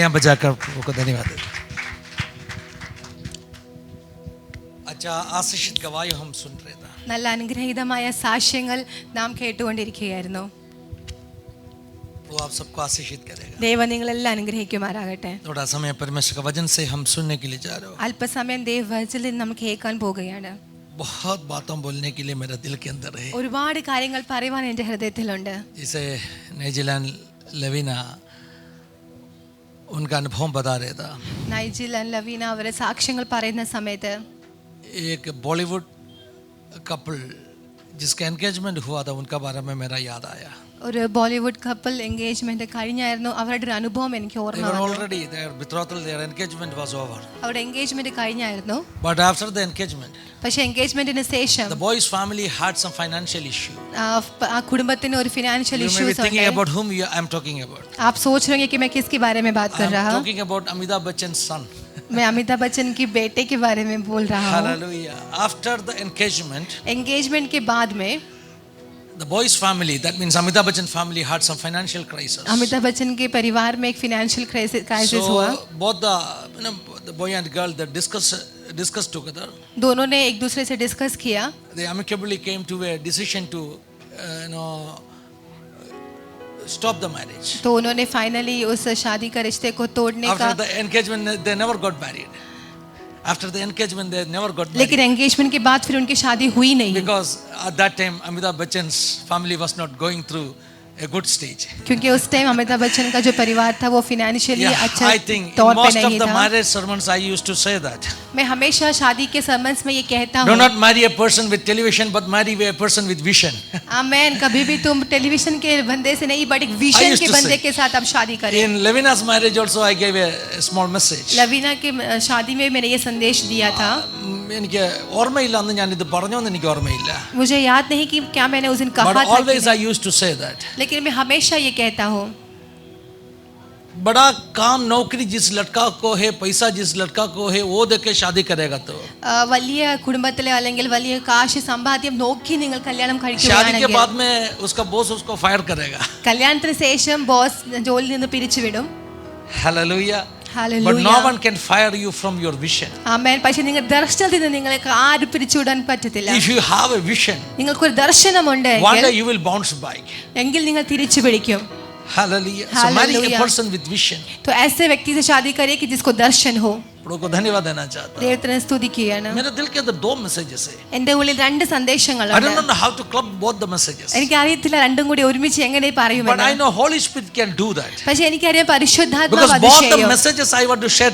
यहाँ बजाकर को धन्यवाद देते। अच्छा आशीषित गवाही हम सुन रहे थे। നല്ല അനുഗ്രഹീതമായ സാക്ഷ്യങ്ങൾ നാം കേട്ടുകൊണ്ടിരിക്കുകയായിരുന്നു. वो आप सबको आशीषित करेगा. ദൈവം നിങ്ങളെല്ലാം അനുഗ്രഹിക്കുമാറാകട്ടെ. थोड़ा समय परमेश्वर का वचन से हम सुनने के लिए जा रहे हो. അല്പസമയം ദൈവവചനത്തിൽ നാം കേൾക്കാൻ പോകുകയാണ്. बहुत बातों बोलने के लिए मेरा दिल के अंदर है. ഒരുപാട് കാര്യങ്ങൾ പറയുവാൻ എൻ്റെ ഹൃദയത്തിലുണ്ട്. जैसे न्यूजीलैंड लवीना उनका अनुभव बता रहे था. നൈജിൽ ലവീന അവരെ സാക്ഷ്യങ്ങൾ പറയുന്ന സമയത്ത് एक बॉलीवुड कपल जिसका एंगेजमेंट हुआ था उनका बारे में मेरा याद आया. ഒരു ബോളിവുഡ് കപ്പിൾ എൻഗേജ്മെന്റ് കഴിഞ്ഞായിരുന്നു. അവരുടെ ഒരു അനുഭവം എനിക്ക് ഓർമ്മ വന്നു. Already their betrothal, their engagement was over. അവരുടെ engagement കഴിഞ്ഞായിരുന്നു. But after the engagement, പക്ഷേ എൻഗേജ്മെന്റിന് ശേഷം the boy's family had some financial issue. ആ കുടുംബത്തിന് ഒരു financial You may be issues thinking ഉണ്ട്. about whom I am talking about. आप सोच रहे होंगे कि मैं किसके बारे में बात कर I रहा am हूँ. talking about Amitabh Bachchan's son. मैं अमिताभ बच्चन की बेटे के बारे में बोल रहा हूँ. Hallelujah. After the engagement, engagement के बाद में the boy's family, that means Amitabh Bachchan family, had some financial crisis. Amitabh Bachchan के परिवार में एक फाइनेंशियल क्राइसिस हुआ. So both the boy and girl, they discussed together. दोनों ने एक दूसरे से डिस्कस किया. They amicably came to a decision to stop the marriage. तो उन्होंने फाइनली उस शादी का रिश्ते को तोड़ने After का. the engagement, they never got married. After the engagement, they never got married. लेकिन एंगेजमेंट के बाद फिर उनकी शादी हुई नहीं. Because at that time, Amitabh Bachchan's family was not going through a good stage. क्योंकि उस टाइम अमिताभ बच्चन का जो परिवार था वो फाइनेंशियली अच्छा I think तौर पे most of नहीं the था. marriage sermons I used to say that. मैं हमेशा शादी के सर्मन्स में ये कहता Do हूँ. not marry a person with television, but marry a person with vision. आमेन. कभी भी तुम टेलीविजन के बंदे से नहीं, बट एक विजन used के to बंदे say. के साथ आप शादी करें. In Levina's marriage also, I gave a small message. Lavina के शादी में मैंने ये संदेश दिया था. എനിക്ക് ഓർമ്മയില്ല അന്ന് ഞാൻ ഇത് പറഞ്ഞോന്ന് എനിക്ക് ഓർമ്മയില്ല. मुझे याद नहीं कि क्या मैंने उस दिन But कहा था कि always I नहीं. used to say that. लेकिन मैं हमेशा ये कहता हूँ, बड़ा काम नौकरी जिस लड़का को है, पैसा जिस लड़का को है, वो देके शादी करेगा तो വലിയ കുടുംബത്തിലെ അല്ലെങ്കിൽ വലിയ കാശ് സമ്പാദ്യം നോക്കി നിങ്ങൾ കല്യാണം शादी के കഴിക്കുകയാണെങ്കിൽ बाद में उसका बॉस उसको फायर करेगा. കല്യാണത്തിന് ശേഷം ബോസ് ജോലിയിൽ നിന്ന് പിരിച്ചുവിടും. Hallelujah. But Hallelujah. no one can fire you from your vision. ആമേൻ. പക്ഷേ നിങ്ങൾ ദർശനത്തിൽ നിന്ന് നിങ്ങൾക്ക് ആരും പിരിച്ചുവിടാൻ പറ്റത്തില്ല. If you have a vision, നിങ്ങൾക്കൊരു ദർശനമുണ്ട് one day you will bounce back. എങ്കിൽ നിങ്ങൾ തിരിച്ചു പിടിക്കും. Hallelujah. So marry a Hallelujah. person with vision. तो ऐसे व्यक्ति से शादी करिए कि जिसको दर्शन हो. प्रभु को धन्यवाद देना चाहता हूं. ദൈവത്തിനെ സ്തുതിക്കുകയാണ്. मेरे दिल के अंदर दो मैसेजेस है. എൻ്റെ ഉള്ളിൽ രണ്ട് I don't സന്ദേശങ്ങളുണ്ട്. know how to club both the messages. എനിക്കറിയത്തില്ല രണ്ടും കൂടി ഒരുമിച്ച് എങ്ങനെ But I പറയുമെന്ന്. know Holy Spirit can do that. പക്ഷേ എനിക്കറിയാം പരിശുദ്ധാത്മാവ് Because അത് both the ചെയ്യും. messages I want to share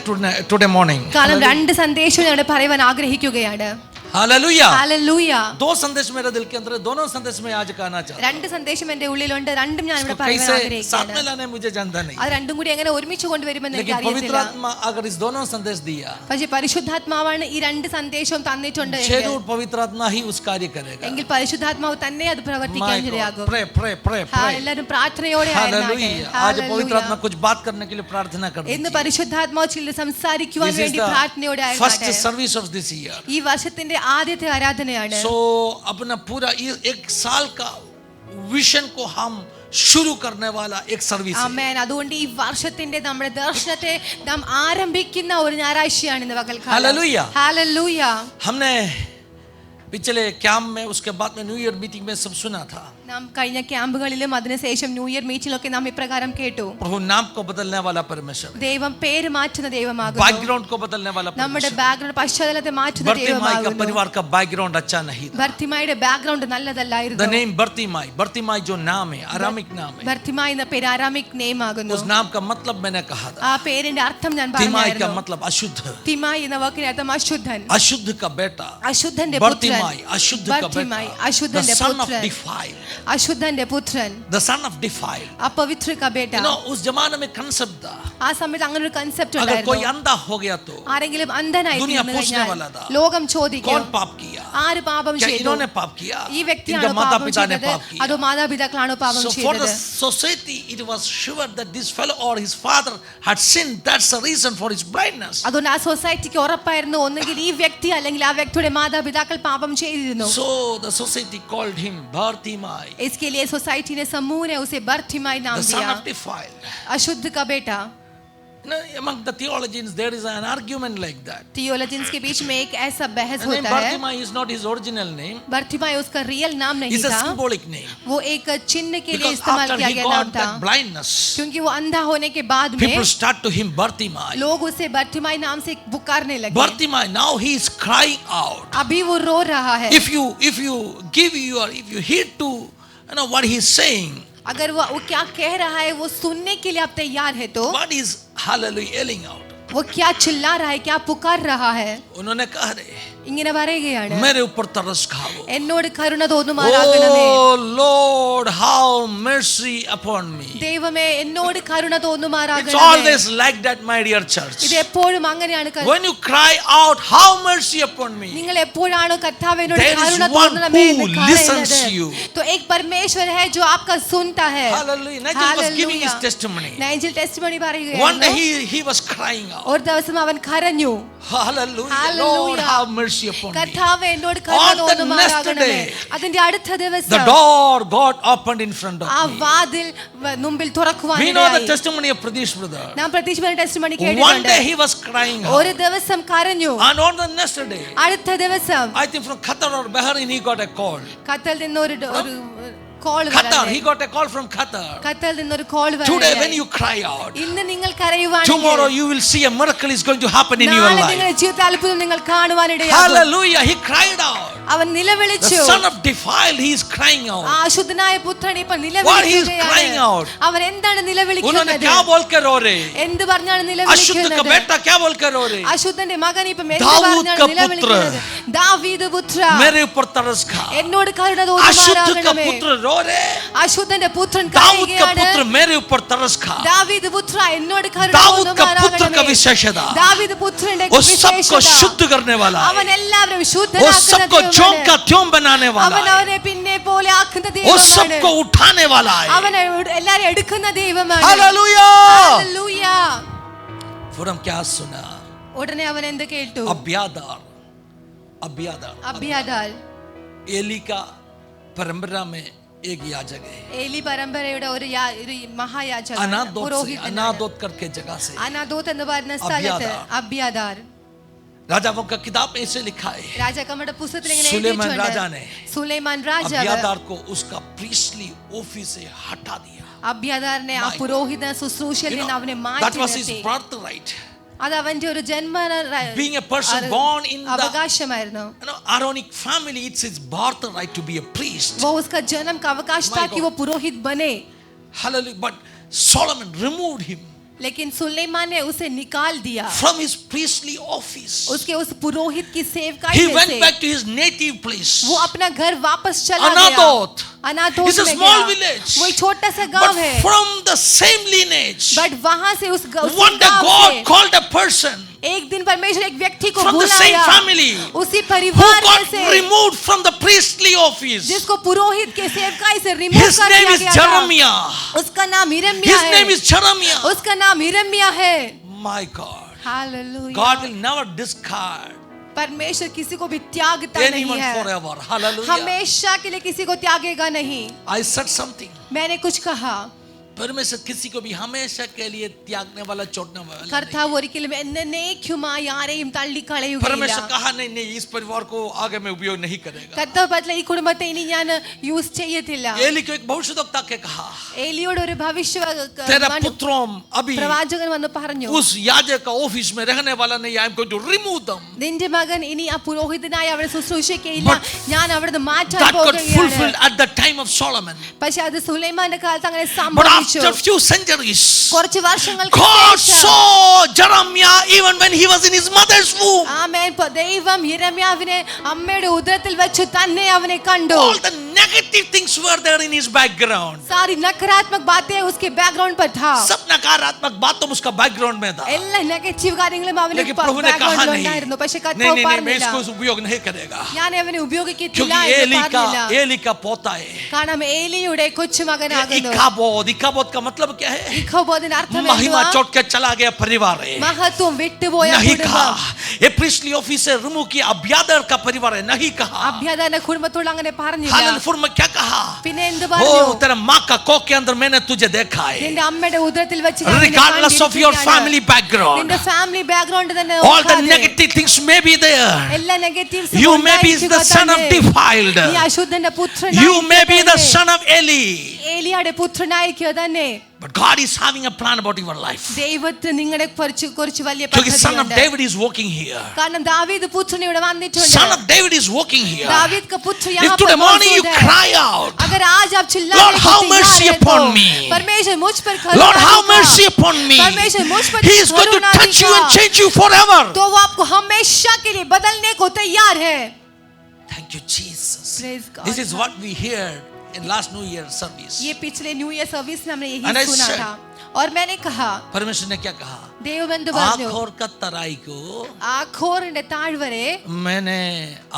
today morning. കാരണം രണ്ട് സന്ദേശവും ഞാൻ ഇവിടെ പറയുവാൻ ആഗ്രഹിക്കുകയാണ്. Hallelujah. ഹല്ലേലൂയ. दो संदेश मेरे दिल के अंदर है, दोनों संदेश में आज कहना चाहता हूं. രണ്ട് സന്ദേശം എൻ്റെ ഉള്ളിലുണ്ട്. രണ്ടും ഞാൻ ഇവിടെ इसको പറയാൻ कैसे साथ ആഗ്രഹിക്കുകയാണ്. में लाने मुझे जानता नहीं. അത് രണ്ടും കൂടി എങ്ങനെ ഒരുമിച്ച് കൊണ്ടുവരുമെന്ന് എനിക്ക് लेकिन पवित्र അറിയത്തില്ല. आत्मा अगर इस दोनों संदेश दिया, പക്ഷേ പരിശുദ്ധാത്മാവാണ് ഈ രണ്ട് സന്ദേശവും തന്നിട്ടുണ്ട് जरूर पवित्र आत्मा ही उस कार्य करेगा. എങ്കിൽ പരിശുദ്ധാത്മാവ് തന്നെ അത് പ്രവർത്തിക്കാൻ My God. ഇടയാകും. Pray. എല്ലാവരും പ്രാർത്ഥനയോടെ Hallelujah. आज पवित्र आत्मा कुछ बात करने के लिए प्रार्थना कर ഇന്ന് दीजिए. പരിശുദ്ധാത്മാവ് ചില സംസാരിക്കുവാൻ This is വേണ്ടി the പ്രാർത്ഥനയോടെ first ആയിരുന്നാട്ടെ. service of this year. ഈ വർഷത്തിന്റെ ആദ്യത്തെ ആരാധനയാണ്. So अपना पूरा एक साल का विजन को हम शुरू करने वाला एक सर्विस है. ആമേൻ. അതുകൊണ്ട് ഈ വർഷത്തിന്റെ നമ്മുടെ ദർശനത്തെ നാം ആരംഭിക്കുന്ന ഒരു ഞായറാഴ്ചയാണ് ഇന്ന് പകൽക്കാലം. Hallelujah. ഹല്ലേലൂയ. हमने पिछले कैंप में, उसके बाद में न्यू ईयर मीटिंग में सब सुना था. നാം കഴിഞ്ഞ ക്യാമ്പുകളിലും അതിനുശേഷം ന്യൂ ഇയർ മീറ്റിലൊക്കെ നാം ഇപ്രകാരം കേട്ടു. प्रभु नाम को बदलने वाला परमेश्वर, ദൈവം പേര് മാറ്റുന്ന ദൈവമാകുന്നു. बैकग्राउंड को बदलने वाला നമ്മുടെ परमेश्वर. ബാക്ക്ഗ്രൗണ്ട് പശ്ചാത്തലത്തെ മാറ്റുന്ന बर्तिमाई का ദൈവമാകുന്നു. परिवार का बैकग्राउंड अच्छा नहीं था. ബർത്തിമായുടെ ബാക്ക്ഗ്രൗണ്ട് The നല്ലതല്ലായിരുന്നു. name बर्तिमाई जो नाम है, आरामिक नाम है. ബർത്തിമായി എന്ന പേര് അരാമിക് നെയിം ആകുന്നു. उस नाम का मतलब मैंने कहा था. ആ പേരിന്റെ അർത്ഥം ഞാൻ तिमाई का പറഞ്ഞായിരുന്നു. मतलब अशुद्ध. തിമായി എന്ന വാക്കിന്റെ അർത്ഥം അശുദ്ധൻ. अशुद्ध का बेटा. അശുദ്ധന്റെ പുത്രൻ. बर्तिमाई अशुद्ध का ബർത്തിമായി बेटा. The അശുദ്ധന്റെ son of പുത്രൻ. defile. അശുദ്ധന്റെ പുത്രൻ. The son of defile. അപവിത്ര का बेटा. You know, उस जमाने में concept था. ആ സമയത്ത് അങ്ങനെ ഒരു കൺസെപ്റ്റ് अगर कोई ഉണ്ടായിരുന്നു. अंधा हो गया तो ആരെങ്കിലും അന്ധനായി दुनिया തീർന്നു पूछने वाला കഴിഞ്ഞാൽ था. ലോകം ചോദിക്കും कौन पाप किया? ആര് പാപം क्या ചെയ്തു? इन्होंने पाप किया? ഈ इनके വ്യക്തിയാണോ माता പാപം पिता ने ചെയ്തത് पाप किया. അതോ മാതാപിതാക്കളാണോ പാപം So for the ചെയ്തത്? society it was sure that this fellow or his father had sinned. That's the reason for his blindness. അതുകൊണ്ട് ആ സൊസൈറ്റിക്ക് ഉറപ്പായിരുന്നു ഒന്നുകിൽ ഈ വ്യക്തി അല്ലെങ്കിൽ ആ വ്യക്തിയുടെ മാതാപിതാക്കൾ പാപം ചെയ്തിരുന്നു. So the society called him Bartimai, इसके लिए सोसाइटी ने समूह ने उसे बर्तिमाई नाम the son दिया. of defile. अशुद्ध का बेटा. among the theologians there is an argument like that. Theologians के बीच में एक ऐसा बहस The name होता है। Bartimaeus is not his original name. Bartimaeus उसका रियल नाम नहीं It's a था, symbolic name. वो एक चिन्ह के लिए Because इस्तेमाल after किया he गया नाम got था, that blindness, क्योंकि वो अंधा होने के बाद people में start to him Bartimaeus. लोग उसे बर्तिमाई नाम से पुकारने लगे। Bartimaeus, now he is crying out. अभी वो रो रहा है। If you heed to what he is saying, अगर वो क्या कह रहा है वो सुनने के लिए आप तैयार है तो what is hallelujah yelling out? वो क्या चिल्ला रहा है, क्या पुकार रहा है? उन्होंने कहा रे ഇങ്ങനെ പറയുകയാണ്, मेरे ऊपर तरस खाओ. എന്നോട് കരുണ തോന്നുമാറാകണമേ. Oh Lord, have mercy upon me. ദൈവമേ എന്നോട് കരുണ It's തോന്നുമാറാകണമേ. always like that, my dear church. ഇത് എപ്പോഴും അങ്ങനെയാണ്. When you cry out, have mercy upon me, നിങ്ങൾ എപ്പോഴാണോ കർത്താവേ എന്നോട് there is കരുണ one തോന്നണമേ എന്ന് who listens പറയുന്നത്, to you. तो एक परमेश्वर है जो आपका सुनता है. Hallelujah. Nigel was giving his testimony. Nigel testimony One പറയുകയാണ്, day he was crying out. ഒരു ദിവസം അവൻ കരഞ്ഞു, Hallelujah. Hallelujah. Lord, have mercy upon me. കർത്താവേ എന്നോട് കരുണ On the തോന്നുമാറാകണമേ. next day, അതിന്റെ അടുത്ത The ദിവസം door got opened in front ആ of me. വാതിൽ മുമ്പിൽ We know the തുറക്കുവാനിടയായി. testimony of Pradesh brother. നാം പ്രതീക്ഷ ടെസ്റ്റിമണി One കേട്ടിട്ടുണ്ട്. day he was crying out. ഒരു ദിവസം കരഞ്ഞു, And on the next day, അടുത്ത ദിവസം I think from Qatar or Bahrain, he got a call. ഖത്തറിൽ നിന്ന് ഒരു call Qatar, he got a call from Qatar. ഖത്തറിൽ നിന്ന് ഒരു call Today, when you cry out, ഇന്ന് നിങ്ങൾ tomorrow കരയുവാണെങ്കിൽ you will see a miracle is going to happen in your നാളെ life. നിങ്ങളുടെ ജീവിതത്തിൽ അത്ഭുതം നിങ്ങൾ കാണുവാനിടയാകും. Hallelujah. He cried out. അവൻ The നിലവിളിച്ചു. son of defiled, he is crying ആ out. അശുദ്ധനായ പുത്രൻ ഇപ്പൊ What he is crying നിലവിളിക്കുകയാണ്. out? അവൻ എന്താണ് उन्होंने നിലവിളിക്കുന്നത്? क्या बोल के रो रहे? എന്ത് പറഞ്ഞാണ് अशुद्ध का നിലവിളിക്കുന്നത്? बेटा क्या बोल के रो रहे? അശുദ്ധന്റെ മകൻ ഇപ്പം എന്ത് ദാവൂദ് പറഞ്ഞാണ് का നിലവിളിക്കുന്നത്? ദാവീദ് പുത്ര मेरे ऊपर तरस खा. എന്നോട് കരുണ अशुद्ध का തോന്നുമാറാകണമേ. पुत्र रो रहे. അശുദ്ധന്റെ പുത്രൻ दाऊद का കരയുകയാണ്. पुत्र मेरे ऊपर तरस खा. ദാവീദ് പുത്ര എന്നോട് കരുണ दाऊद का पुत्र का തോന്നുമാറാകണമേ. विशेषता, ദാവീദ് പുത്രന്റെ वो सबको വിശേഷത, शुद्ध करने वाला അവൻ है. എല്ലാവരും वो ശുദ്ധനാക്കുന്ന सबको ज्यों का ദൈവമാണ്. त्यों बनाने അവൻ वाला है. അവനെ പിന്നെ പോലെ ആക്കുന്ന वो ദൈവമാണ്. सबको उठाने वाला है. അവൻ എല്ലാരെയും എടുക്കുന്ന ദൈവമാണ്. हालेलुया. ഹല്ലേലൂയ. फिर हम क्या सुना? ഉടനെ അവൻ എന്ത് കേട്ടു? अब्यादार അബ്യാഥാർ एली का परंपरा में एक याजक है. ഏലി പരമ്പരയുടെ ഒരു മഹായാജകൻ, अनादोत से, പുരോഹിതനാണ്. अनादोत करके जगह से അനാദോത്ത് എന്ന് പറയുന്ന സ്ഥലത്ത് അബ്യാഥാർ. राजाओं का किताब में इसे लिखा है. രാജാക്കന്മാരുടെ പുസ്തകത്തിൽ ഇങ്ങനെ सुलेमान എഴുതിയിട്ടുണ്ട്. राजा ने സുലൈമാൻ രാജാവ് अब्यादार को उसका प्रीस्टली ऑफिस से हटा दिया. അബ്യാഥാറിനെ ആ പുരോഹിത ശുശ്രൂഷയിൽ നിന്ന് അവനെ That മാറ്റി was his നിർത്തി. birthright. അത് അവന്റെ ഒരു Being a person born in the അവകാശമായിരുന്നു. Aaronic family, it's his birthright to be a priest. वो उसका जन्म का अवकाश था कि वो पुरोहित बने. Hallelujah. But Solomon removed him लेकिन सुलेमान ने उसे निकाल दिया from his priestly office. उसके उस पुरोहित की सेवकाई He में went से. back to his native place. वो अपना घर वापस चला Anatot. गया. अनातोत It's a में small गया. village. वो एक छोटा सा But गांव है. from the same lineage, but वहां से उस one day गांव God से called a person एक दिन परमेश्वर एक व्यक्ति को from the same बुलाया family उसी who परिवार में got से removed from the priestly office. जिसको पुरोहित के सेवकाई से रिमूव His कर name दिया is गया था. Jeremiah. उसका नाम हिरम्या His name है. is Jeremiah. उसका नाम हिरम्या है. My God. Hallelujah. God will never discard परमेश्वर किसी को भी त्यागता नहीं anyone है. forever. Hallelujah. हमेशा के लिए किसी को त्यागेगा नहीं. I said something. मैंने कुछ कहा. परमेश्वर किसी को भी हमेशा के लिए त्यागने वाला, छोड़ने वाला नहीं. കർത്താവ് ഒരിക്കലും എന്നേക്കുമായി ആരെയും തള്ളിക്കളയുകയില്ല. परमेश्वर कहा नहीं, इस परिवार को आगे में उपयोग नहीं करेगा. കർത്താവ് പറഞ്ഞ ഈ കുടുംബത്തെ ഇനി ഞാൻ യൂസ് ചെയ്യത്തില്ല. एली को एक भविष्यद्वक्ता के कहा, ഏലിയോട് ഒരു तेरा पुत्रों अभी പ്രവാചകൻ വന്ന് പറഞ്ഞു, उस याजक का ऑफिस में रहने वाला नहीं. I am going to remove them. നിന്റെ മകൻ ഇനി ആ പുരോഹിതനായി അവിടെ ശുശ്രൂഷിക്കയില്ല, ഞാൻ അവിടുന്ന് മാറ്റാൻ That got പോകുകയാണ്. fulfilled at the time of Solomon. പക്ഷെ അത് സുലൈമാന്റെ കാലത്ത് അങ്ങനെ But സംഭവിച്ചു. after few centuries, കുറച്ച് വർഷങ്ങൾക്ക് God ശേഷം saw Jeremiah even when he was in his mother's womb. ആമേൻ. ദൈവം യിരെമ്യാവിനെ അമ്മയുടെ ഉദരത്തിൽ വെച്ച് തന്നെ അവനെ കണ്ടു. All the negative things were there in his background. सारी नकारात्मक बातें उसके बैकग्राउंड पर था. सब नकारात्मक बातों उसका बैकग्राउंड में था. എല്ലാ നെഗറ്റീവ് കാര്യങ്ങളും അവന്റെ लेकिन प्रभु ने कहा बैकग्राउंड नहीं, ഉണ്ടായിരുന്നു. പക്ഷെ नहीं കർത്താവ് नहीं मैं പറഞ്ഞില്ല, इसको उपयोग नहीं करेगा. ഞാൻ അവനെ ഉപയോഗിക്കത്തില്ല क्योंकि എന്ന് പറഞ്ഞില്ല. एली का पोता है. കാരണം ഏലിയുടെ കൊച്ചുമകനാകുന്നു. इकाबोद का मतलब क्या है? ഇഖോബോദിന്റെ അർത്ഥം महिमा എന്തുവാ? छोड़ के चला गया परिवार है. മഹത്വം വിട്ടുപോയ नहीं കുടുംബം. कहा a priestly officer remove किया, अब्यादर का परिवार है, नहीं कहा। അബ്യാഥാരുടെ കുടുംബത്തോട് അങ്ങനെ പറഞ്ഞില്ല. हालेलुया, मैं क्या कहा? പിന്നെ എന്ത് പറഞ്ഞു? ओ तेरे माँ का कोख के अंदर मैंने तुझे देखा है। നിന്റെ അമ്മയുടെ ഉദരത്തിൽ വെച്ച് ഞാൻ നിന്നെ Regardless of your family background, നിന്റെ ഫാമിലി ബാക്ക്ഗ്രൗണ്ട് തന്നെ all the negative things may be there. എല്ലാ negatives You may be the son of defiled. നീ അശുദ്ധന്റെ പുത്രനായിരിക്കുക. You may be the son of Eli. ഏലിയാടെ പുത്രനായിരിക്കുക തന്നെ. But God is having a plan about your life. ദൈവത്തിന് നിങ്ങളെ കുറിച്ച് വലിയ So the son of പദ്ധതിയുണ്ട്. David is walking here. കാരണം ദാവീദ് പുത്രൻ ഇവിടെ വന്നിട്ടുണ്ട്. Son of David is walking here. David का पुत्र If यहाँ today पर morning you मौजूद है. cry out, अगर आज आप चिल्लाने Lord, को have तैयार mercy हैं upon तो me. परमेश्वर मुझ पर Lord, करुणा have दिखा. mercy upon me. परमेश्वर मुझ पर He is going to Karuna touch you दिखा. and change you forever. तो वो आपको हमेशा के लिए बदलने को तैयार है. Thank you, Jesus. Praise God. This is what we heard in last New Year service. ये पिछले न्यू ईयर सर्विस में हमने And I यही सुना said, था और मैंने कहा परमेश्वर ने क्या कहा? देवबंधु പറഞ്ഞു आखोर का तराई को ആഖോറിന്റെ താഴ്വരെ मैंने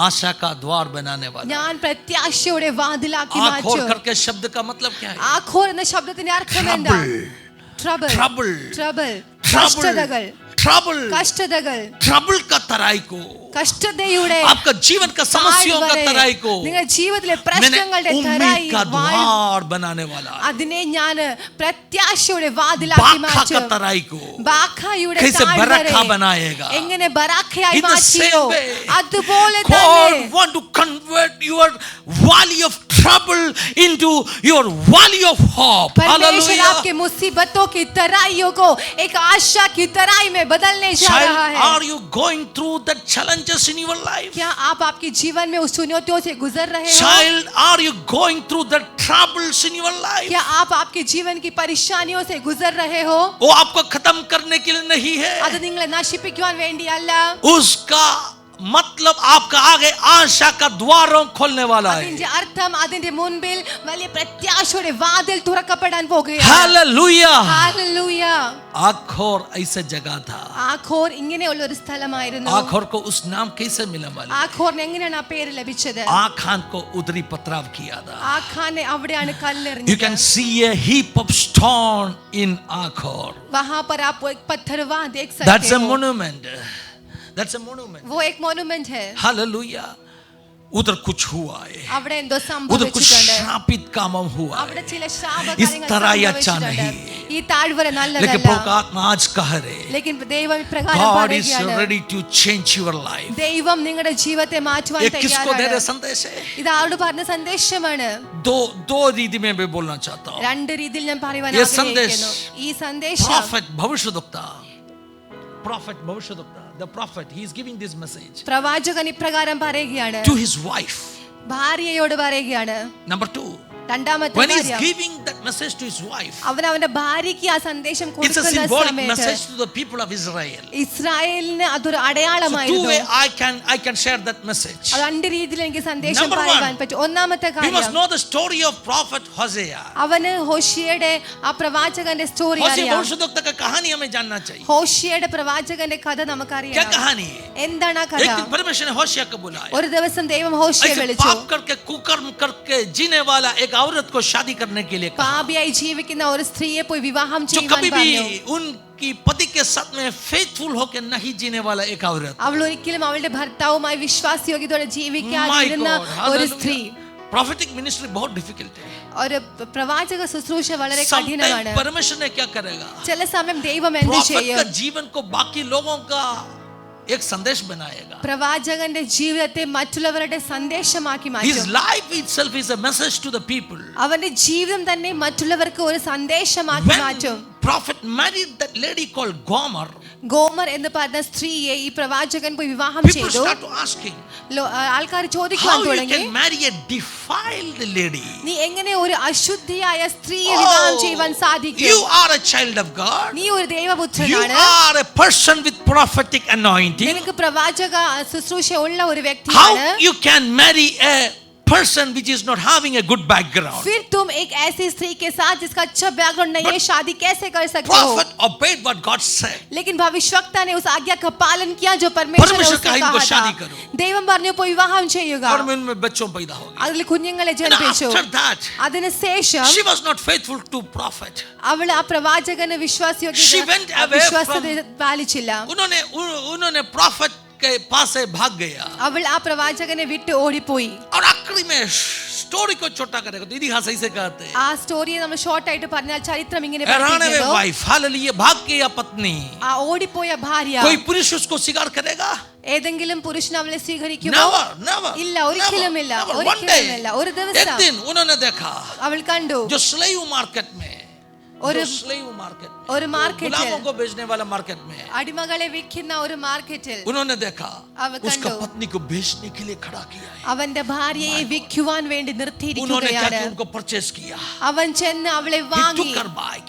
आशा का द्वार बनाने वाला। ഞാൻ പ്രത്യാശയുടെ വാതിലാക്കി आखोर മാറ്റും. करके शब्द का मतलब क्या है? ആഖോർ എന്ന ശബ്ദത്തിന്റെ അർത്ഥം എന്താ? Trouble. Trouble Trouble. കഷ്ടതകൾ Trouble. കഷ്ടതകൾ Trouble का तराई को, കഷ്ടതയുടെ आपका जीवन का समस्याओं का तराई को നിങ്ങളുടെ ജീവിതത്തിലെ मैंने പ്രശ്നങ്ങളുടെ उम्मीद का द्वार बनाने वाला है। അതിനെ ഞാൻ പ്രത്യാശയുടെ വാതിലാക്കി बाखा का മാറ്റും. तराई को ബാഖയുടെ कैसे താഴ്വര बरखा बनाएगा? എങ്ങനെ ബറാഖയായി In the Matteo same way, അതുപോലെ God തന്നെ want to convert your valley of trouble into your valley of hope. परमेश्वर Hallelujah. आपके मुसीबतों की तराइयों को एक आशा की तराई में बदलने जा Child, रहा है. are you going through the challenges in your life? क्या आप आपके जीवन में उस चुनौतियों से गुजर रहे हो? Child, are you going through the troubles in your life? क्या आप आपके जीवन की परेशानियों से गुजर रहे हो? वो आपको खत्म करने के लिए नहीं है, അത് നിങ്ങളെ നശിപ്പിക്കുവാൻ വേണ്ടിയല്ല. उसका मतलब आपका आगे आशा का द्वारों खोलने वाला है। അതിന്റെ അർത്ഥം അതിന്റെ മുൻപിൽ വലിയ പ്രത്യാശയുടെ വാതിൽ തുറക്കപ്പെടാൻ പോകുകയാണ്. Hallelujah. ഹല്ലേലൂയ. आखोर ऐसे जगह था। ആഖോർ ഇങ്ങനെയുള്ള ഒരു സ്ഥലമായിരുന്നു. आखोर को उस नाम कैसे मिला मालूम? ആഖോറിന് എങ്ങനെയാണ് ആ പേര് ലഭിച്ചത്? आखान को उधरी पथराव किया था। ആഖാനെ അവിടെയാണ് You കല്ലെറിഞ്ഞത്. can see a heap of stone in Akhor. वहां पर आप एक पत्थरवाह देख That's सकते a हो. monument. That's a monument. वो एक मोन्यूमेंट है. Hallelujah. उधर कुछ हुआ है, അവിടെ എന്തോ उधर कुछ സംഭവിച്ചിട്ടുണ്ട്. श्रापित काम हुआ അവിടെ है, ചില ശാപ इस കാര്യങ്ങൾ तरह ये अच्छा സംഭവിച്ചിട്ടുണ്ട്. नहीं। ഈ താഴ്വര लेकिन നല്ലതല്ല. प्रभु का आत्मा आज कह रहे, लेकिन ദൈവം ഇപ്രകാരം God is പറയുകയാണ്, ready to change your life. ദൈവം നിങ്ങളുടെ ജീവിതത്തെ മാറ്റുവാൻ ये किसको दे रहे തയ്യാറാണ്. संदेश है? ഇത് ആരോട് പറഞ്ഞ സന്ദേശമാണ്? दो रीति में मैं बोलना चाहता हूँ। രണ്ട് രീതിയിൽ ഞാൻ പറയുവാൻ ये ആഗ്രഹിക്കുന്നു. ഈ സന്ദേശം Prophet भविष्यद्वक्ता, prophet भविष्यद्वक्ता, the prophet, he is giving this message പ്രവാചകൻ ഇപ്രകാരം പറയുകയാണ്, to his wife. ഭാര്യയോട് പറയുകയാണ്. Number 2, രണ്ടാമത്തെ when he is കാര്യം, giving that message to his wife, അവൻ അവന്റെ ഭാര്യയ്ക്ക് ആ സന്ദേശം it's a കൊടുക്കുന്ന symbolic സമയത്ത് message to the people of Israel. ഇസ്രായേലിന് അതൊരു So two അടയാളമായിരുന്നു. way I can share that message. അത് രണ്ട് രീതിയിൽ എനിക്ക് സന്ദേശം Number പറയുവാൻ one, പറ്റും. ഒന്നാമത്തെ We must കാര്യം, know the story of prophet Hosea. അവന് ഹോഷിയയുടെ ആ പ്രവാചകന്റെ സ്റ്റോറി Hosea അറിയാം. भविष्यद्वक्ता का कहानी हमें जानना चाहिए। ഹോഷിയയുടെ പ്രവാചകന്റെ കഥ क्या നമുക്കറിയാം. कहानी है? എന്താണ് ആ കഥ? एक दिन परमेश्वर ने होशिया को बुलाया। ഒരു ദിവസം ദൈവം ഹോഷിയെ ऐसे വിളിച്ചു. पाप करके कुकर्म करके जीने वाला एक औरत को शादी करने के लिए कहा, പാപിയായി ജീവിക്കുന്ന ഒരു സ്ത്രീയെ പോയി വിവാഹം जो ചെയ്യുവാൻ कभी भी പറഞ്ഞു. उनकी पति के साथ में फेथफुल होकर नहीं जीने वाला एक औरत। അവൾ ഒരിക്കലും അവളുടെ ഭർത്താവുമായി വിശ്വാസയോഗ്യതയോടെ My ജീവിക്കാതിരുന്ന God, ഒരു സ്ത്രീ. hallelujah. Prophetic ministry बहुत difficult है। ഒരു പ്രവാചക ശുശ്രൂഷ വളരെ Sometimes കഠിനമാണ്. परमेश्वर ने क्या करेगा, ചില സമയം ദൈവം എന്ത് prophet ചെയ്യും? का जीवन को बाकी लोगों का एक संदेश बनाएगा। പ്രവാചകന്റെ ജീവിതത്തെ മറ്റുള്ളവരുടെ സന്ദേശമാക്കി His മാറ്റും. life itself is a message to the people. അവന്റെ ജീവിതം തന്നെ മറ്റുള്ളവർക്ക് ഒരു സന്ദേശമാക്കി മാറ്റും. When prophet married that lady called Gomer, ഗോമർ എന്ന് പറഞ്ഞ സ്ത്രീയെ ഈ പ്രവാചകൻ പോയി വിവാഹം people ചെയ്തു. start to asking, ആൾക്കാർ ചോദിക്കാൻ how you തുടങ്ങി, can marry a defiled lady? നീ എങ്ങനെ ഒരു അശുദ്ധിയായ സ്ത്രീയെ വിവാഹം ചെയ്യുവാൻ You സാധിക്കും? are a child of God. നീ ഒരു You ദൈവപുത്രനാണ്. are a person with prophetic anointing. നിനക്ക് പ്രവാചക ശുശ്രൂഷ ഉള്ള ഒരു വ്യക്തിയാണ്. How you can marry a person which is not having a good background? फिर तुम एक ऐसी स्त्री के साथ जिसका अच्छा बैकग्राउंड नहीं है शादी कैसे कर सकते हो? Prophet obeyed what God said. लेकिन भविष्यवक्ता ने उस आज्ञा का पालन किया जो परमेश्वर ने परमेश्वर उससे कहा, इनको कहा शादी था. करो. ദൈവം പറഞ്ഞു പോയി വിവാഹം ചെയ്യുക. और उनमें बच्चों पैदा हो गए। അതിൽ കുഞ്ഞുങ്ങളെ And ജനിപ്പിച്ചു. after that, അതിനുശേഷം she was not faithful to prophet. അവൾ ആ പ്രവാചകന് She went away വിശ്വാസത പാലിച്ചില്ല. उन्होंने prophet के पास से भाग गया അവൾ ആ പ്രവാചകനെ വിട്ട് ഓടിപ്പോയി. और आखिरी में स्टोरी को छोटा करेगा तो इतिहास ऐसे कहते हैं ആ സ്റ്റോറിയെ നമ്മൾ ഷോർട്ട് ആയിട്ട് പറഞ്ഞാൽ ചരിത്രം ഇങ്ങനെ हैरान है പറയുന്നു. वाइफ हालेलुया भाग गया पत्नी ആ ഓടിപ്പോയ ഭാര്യ कोई पुरुष उसको स्वीकार करेगा ഏതെങ്കിലും പുരുഷൻ അവളെ സ്വീകരിക്കുമോ? never never ഇല്ല, ഒരിക്കലുമില്ല, never. One ഒരിക്കലുമില്ല. day ഒരു एक ദിവസം दिन उन्होंने देखा അവൾ കണ്ടു जो स्लेव मार्केट में ഒരു स्लेव मार्केट ഒരു മാർക്കറ്റിൽ गुलामों को बेचने वाला मार्केट में അടിമകളെ വിൽക്കുന്ന ഒരു മാർക്കറ്റിൽ उन्होंने देखा അവൾ उसका കണ്ടു पत्नी को बेचने के लिए खड़ा किया है അവന്റെ ഭാര്യയെ വിൽക്കുവാൻ വേണ്ടി उन्होंने क्या നിർത്തിയിരിക്കുകയാണ്. किया उनको परचेस किया അവൻ ചെന്ന് അവളെ he വാങ്ങി. took her back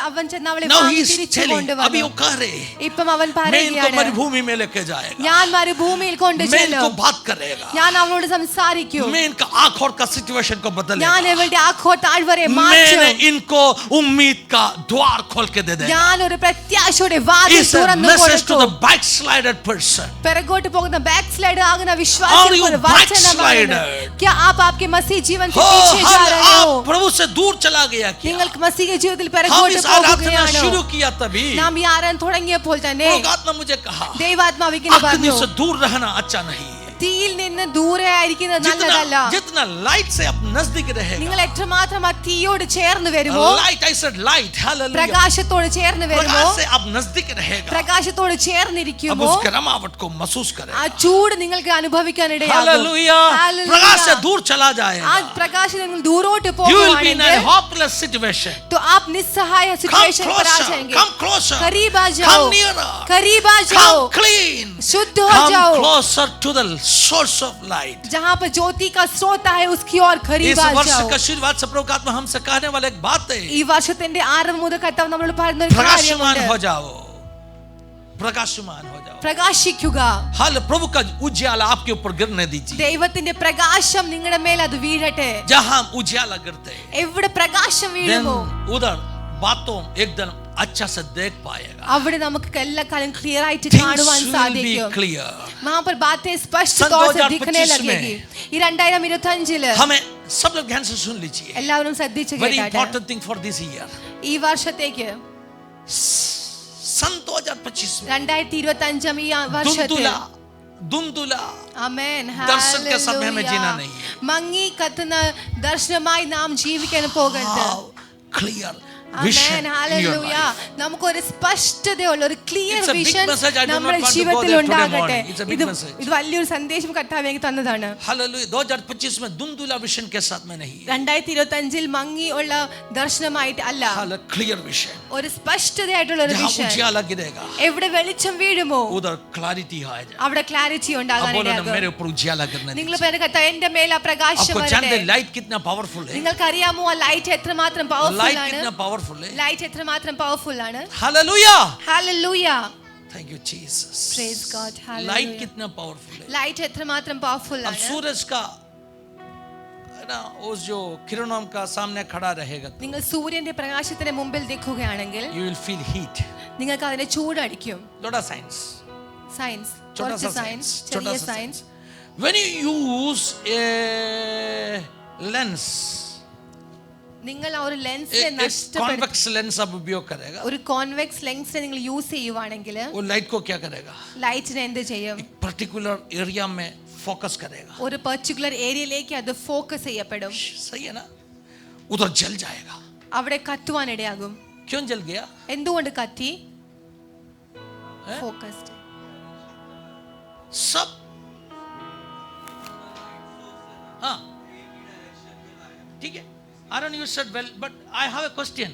അവൻ ചെന്ന് അവളെ now he വാങ്ങി is തിരിച്ചു telling കൊണ്ടുവന്നു. अभी वो कह रहे ഇപ്പം അവൻ मैं इनको പറയുകയാണ്, मरुभूमि में लेके जाएगा ഞാൻ മരുഭൂമിയിൽ मैं കൊണ്ടുചെല്ലും, इनको बात करेगा ഞാൻ അവളോട് സംസാരിക്കും, मैं इनका आँख और का सिचुएशन को ഞാൻ बदलेगा ഇവളുടെ ആഖോ താഴ്വരെ മാറ്റും, मैंने इनको उम्मीद का द्वार खोल के दे देगा ഞാൻ ഒരു പ്രത്യാശയുടെ വാതിൽ It's a തുറന്നു message to കൊടുക്കും. the backslided person പിറകോട്ട് പോകുന്ന ബാക്ക് സ്ലൈഡ് ആകുന്ന Are you വിശ്വാസികൾക്ക് ഒരു വചനമാണ്. backslided? क्या आप आपके मसीह जीवन से हो पीछे जा हम रहे हो? आप प्रभु से दूर चला गया क्या നിങ്ങൾക്ക് മസീഹ ജീവിതത്തിൽ हम പിറകോട്ട് इस आराधना പോകുകയാണോ? शुरू किया तभी നാം ഈ ആരാധന തുടങ്ങിയപ്പോൾ തന്നെ आत्मा मुझे कहा ദൈവാത്മാവ് ഇങ്ങനെ अग्नि പറഞ്ഞു, से दूर रहना अच्छा नहीं തീയിൽ നിന്ന് ദൂരെ ആയിരിക്കുന്നത് നല്ലതല്ല. जितना लाइट से आप नजदीक रहेगा നിങ്ങൾ എത്രമാത്രം ആ തീയോട് ചേർന്ന് വരുമോ, light I said light hallelujah പ്രകാശത്തോട് ചേർന്ന് വരുമോ, प्रकाश से आप नजदीक रहेगा പ്രകാശത്തോട് अब ചേർന്നിരിക്കുമോ, उस गरमाहट को महसूस ആ करेगा ചൂട് നിങ്ങൾക്ക് അനുഭവിക്കാൻ ഇടയാകും. हालेलुया प्रकाश से दूर चला ആ जाएगा പ്രകാശം നിങ്ങൾ ദൂരോട്ട് you will be in a പോകുവാണെങ്കിൽ hopeless situation तो आप निस्सहाय come सिचुएशन पर आ closer जाएंगे. come closer करीब आ जाओ, come nearer करीब आ जाओ, come clean शुद्ध हो come जाओ. closer to the source of light जहाँ पर ज्योति का स्रोत है उसकी ओर इस करीब आ वर्ष जाओ. का आशीर्वाद से प्रभु का आत्मा हमसे कहने वाला एक बात है ഈ വർഷത്തിന്റെ ആരംഭം മുതൽ കർത്താവ് നമ്മളോട് പറയുന്ന ഒരു प्रकाशमान കാര്യമുണ്ട്. हो जाओ प्रकाशमान हो जाओ പ്രകാശിക്കുക. हाल प्रभु का उज्याला आपके ऊपर गिरने दीजिए ദൈവത്തിന്റെ പ്രകാശം നിങ്ങളുടെ മേൽ അത് വീഴട്ടെ. जहां उज्याला गिरते हैं എവിടെ പ്രകാശം then വീഴുമോ उधर बातों एकदम अच्छा से देख पाएगा അവിടെ നമുക്ക് എല്ലാ കാലം ക്ലിയർ ആയിട്ട് things കാണുവാൻ will be साधिക്കും. clear वहां पर बातें स्पष्ट सन तौर से 2025 दिखने लगेगी. ഈ 2025 हमें सब लोग ध्यान से सुन लीजिए എല്ലാവരും ശ്രദ്ധിച്ചു very കേട്ടാട്ടെ. important thing for this year ഈ വർഷത്തേക്ക് सन 2025 में 2025 ഈ വർഷത്തിൽ धुंधुला ആമേൻ दर्शन के समय में जीना नहीं है മങ്ങി കത്തുന്ന ദർശനമായി നാം ജീവിക്കാൻ പോകരുത്. how clear amen vision in your hallelujah. life നമുക്കൊരു സ്പഷ്ടതയുള്ള ഒരു clear It's a big vision message. I do not നമ്മുടെ want to go ജീവിതത്തിൽ there today ഉണ്ടാകട്ടെ. morning. It's a big message. ഇത് വലിയൊരു സന്ദേശം കർത്താവ് എനിക്ക് തന്നതാണ്. हालेलुया 2025 में धुंधुला विशन के साथ में नहीं 2025 മങ്ങി ഉള്ള ദർശനമായിട്ട് അല്ല, हाल क्लियर विशन ഒരു സ്പഷ്ടതയായിട്ടുള്ള ഒരു जहां വിഷൻ. उजियाला गिरेगा എവിടെ വെളിച്ചം വീഴുമോ उधर क्लैरिटी आ जाए അവിടെ ക്ലാരിറ്റി अब ഉണ്ടാകാൻ बोलो ना ഇടയാകും. मेरे ऊपर उजियाला गिरने നിങ്ങൾ दीजिए പേര് കർത്താവ് എന്റെ മേൽ ആ പ്രകാശം आपको जानते വരട്ടെ. हैं लाइट कितना पावरफुल है നിങ്ങൾക്കറിയാമോ ആ ലൈറ്റ് എത്രമാത്രം പവർഫുൾ लाइट ആണ്? कितना पावरफुल है ലൈറ്റ് എത്രമാത്രം പവർഫുൾ ആണ്? Hallelujah hallelujah. Thank you Jesus Praise God. Light Hallelujah. कितना पावरफुल है ലൈറ്റ് എത്രമാത്രം പവർഫുൾ अब ആണ്? सूरज का है ना उस जो किरणों का सामने खड़ा रहेगा നിങ്ങൾ സൂര്യന്റെ പ്രകാശത്തിന് മുമ്പിൽ നിൽക്കുകയാണെങ്കിൽ you will feel heat നിങ്ങൾക്ക് അതിനെ ചൂടടിക്കും. लोटा साइंस സയൻസ്, छोटा കുറച്ച് सा സയൻസ്, साइंस ചെറിയ छोटा सा science. Science when you use a lens നിങ്ങൾ ആ ഒരു ലെൻസിനെ एक നഷ്ടപ്പെടുത്തി कॉन्वेक्स लेंस आप उपयोग करेगा ഒരു കോൺവെക്സ് ലെൻസിനെ നിങ്ങൾ യൂസ് ചെയ്യുവാണെങ്കിൽ वो लाइट को क्या करेगा ലൈറ്റിനെ എന്ത് ചെയ്യും? पर्टिकुलर एरिया में फोकस करेगा ഒരു പെർട്ടിക്കുലർ ഏരിയയിലേക്ക് അത് ഫോക്കസ് ചെയ്യപ്പെടും. सही है ना उधर जल जाएगा അവിടെ കത്തുവാൻ ഇടയാകും. क्यों जल गया എന്തുകൊണ്ട് കത്തി? है? ഫോക്കസ്ഡ്. सब हाँ ठीक है आरन you said well but I have a question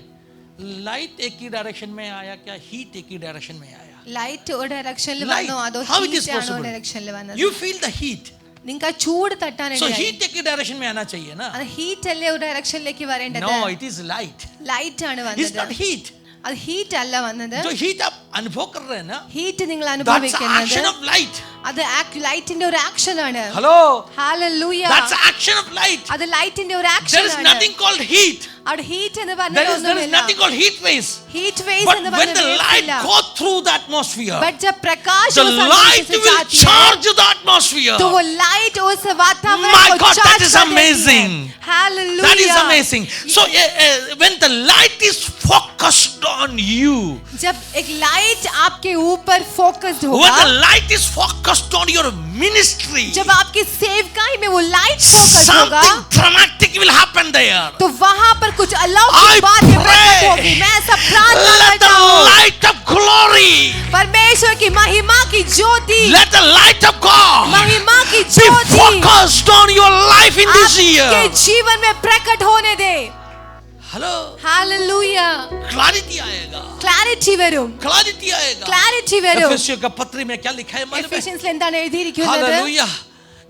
light एक ही डायरेक्शन में आया क्या हीट एक ही डायरेक्शन में आया ലൈറ്റ് ഒരു ഡയറക്ഷനിൽ Light. വന്നോ അതോ How it is ഹീറ്റ് ആണോ possible? ഡയറക്ഷനിൽ വന്നത്? you feel the heat നിങ്ങൾക്ക് ആ ചൂട് so തട്ടാനിടയായി. heat एक ही डायरेक्शन में आना चाहिए ना അത് ഹീറ്റ് അല്ലേ ഒരു ഡയറക്ഷനിലേക്ക് വരേണ്ടത്? no it is light light ആണ് it's not വന്നത്. heat അത് ഹീറ്റ് അല്ല വന്നത്. जो heat आप अनुभव कर रहे हैं ना ഹീറ്റ് നിങ്ങൾ that's the action അനുഭവിക്കുന്നത് of light അത് ലൈറ്റിന്റെ ഒരു ആക്ഷൻ ആണ്. hello hallelujah. that's the action of light അത് ലൈറ്റിന്റെ ഒരു there ആക്ഷൻ is ആണ്. nothing called heat അവിടെ ഹീറ്റ് എന്ന് There is പറഞ്ഞൊന്നുമില്ല. nothing called heat waves. Heat waves But എന്ന് when the light പറഞ്ഞില്ല. goes through the atmosphere, but जब प्रकाश the उस light अंतरिक्ष से will जाती है, charge the atmosphere. तो वो लाइट उस वातावरण My को God, that चार्ज is कर देती है. amazing. Hallelujah. That is amazing. So when the light is focused on you, जब एक लाइट आपके ऊपर फोकस्ड when होगा, the light is focused on your ministry, जब आपकी सेवकाई में वो लाइट फोकस होगा, something dramatic will happen there. तो वहां पर कुछ I अलौकिक बातें प्रकट होगी. pray, मैं ऐसा प्रार्थना let करता the हूँ, light of glory, परमेश्वर की महिमा की ज्योति, let the light of God महिमा की be Jyoti focused on your life in this आपके year. जीवन में प्रकट होने दे. Hello, hallelujah. clarity आएगा, ക്ലാരിറ്റി വരും, clarity आएगा. ക്ലാരിറ്റി വരും. एफेसियों का पत्री में क्या लिखा है मालूम है? എഫേഷ്യൻസിൽ എന്താണ് എഴുതിയിരിക്കുന്നത്? हालेलुया.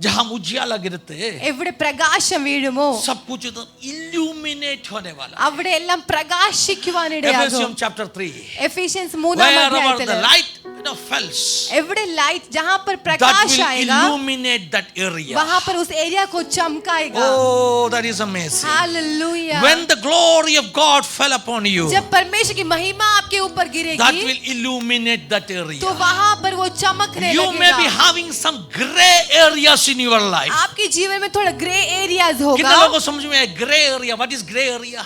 जहां उजियाला गिरते എവിടെ പ്രകാശം വീഴുമോ सब कुछ एकदम इल्यूमिनेट होने वाला. അവിടെ എല്ലാം പ്രകാശിക്കുവാനിടയാകും. Ephesians chapter 3. എഫേഷ്യൻസ് 3-ാം Wherever അധ്യായത്തിൽ the light falls, एवढे लाइट जहां पर that प्रकाश will आएगा, illuminate that area. वहां पर उस एरिया को चमकाएगा. Oh, that is amazing. Hallelujah. When the glory of God fell upon you, जब परमेश्वर की महिमा आपके ऊपर that गिरेगी, will illuminate that तो area. वहां पर वो चमकने You may be लगेगा. having some gray areas in your life. आपके जीवन में थोड़ा ग्रे एरियाज कितने होगा. लोगों को समझ में आया gray area? What is gray area?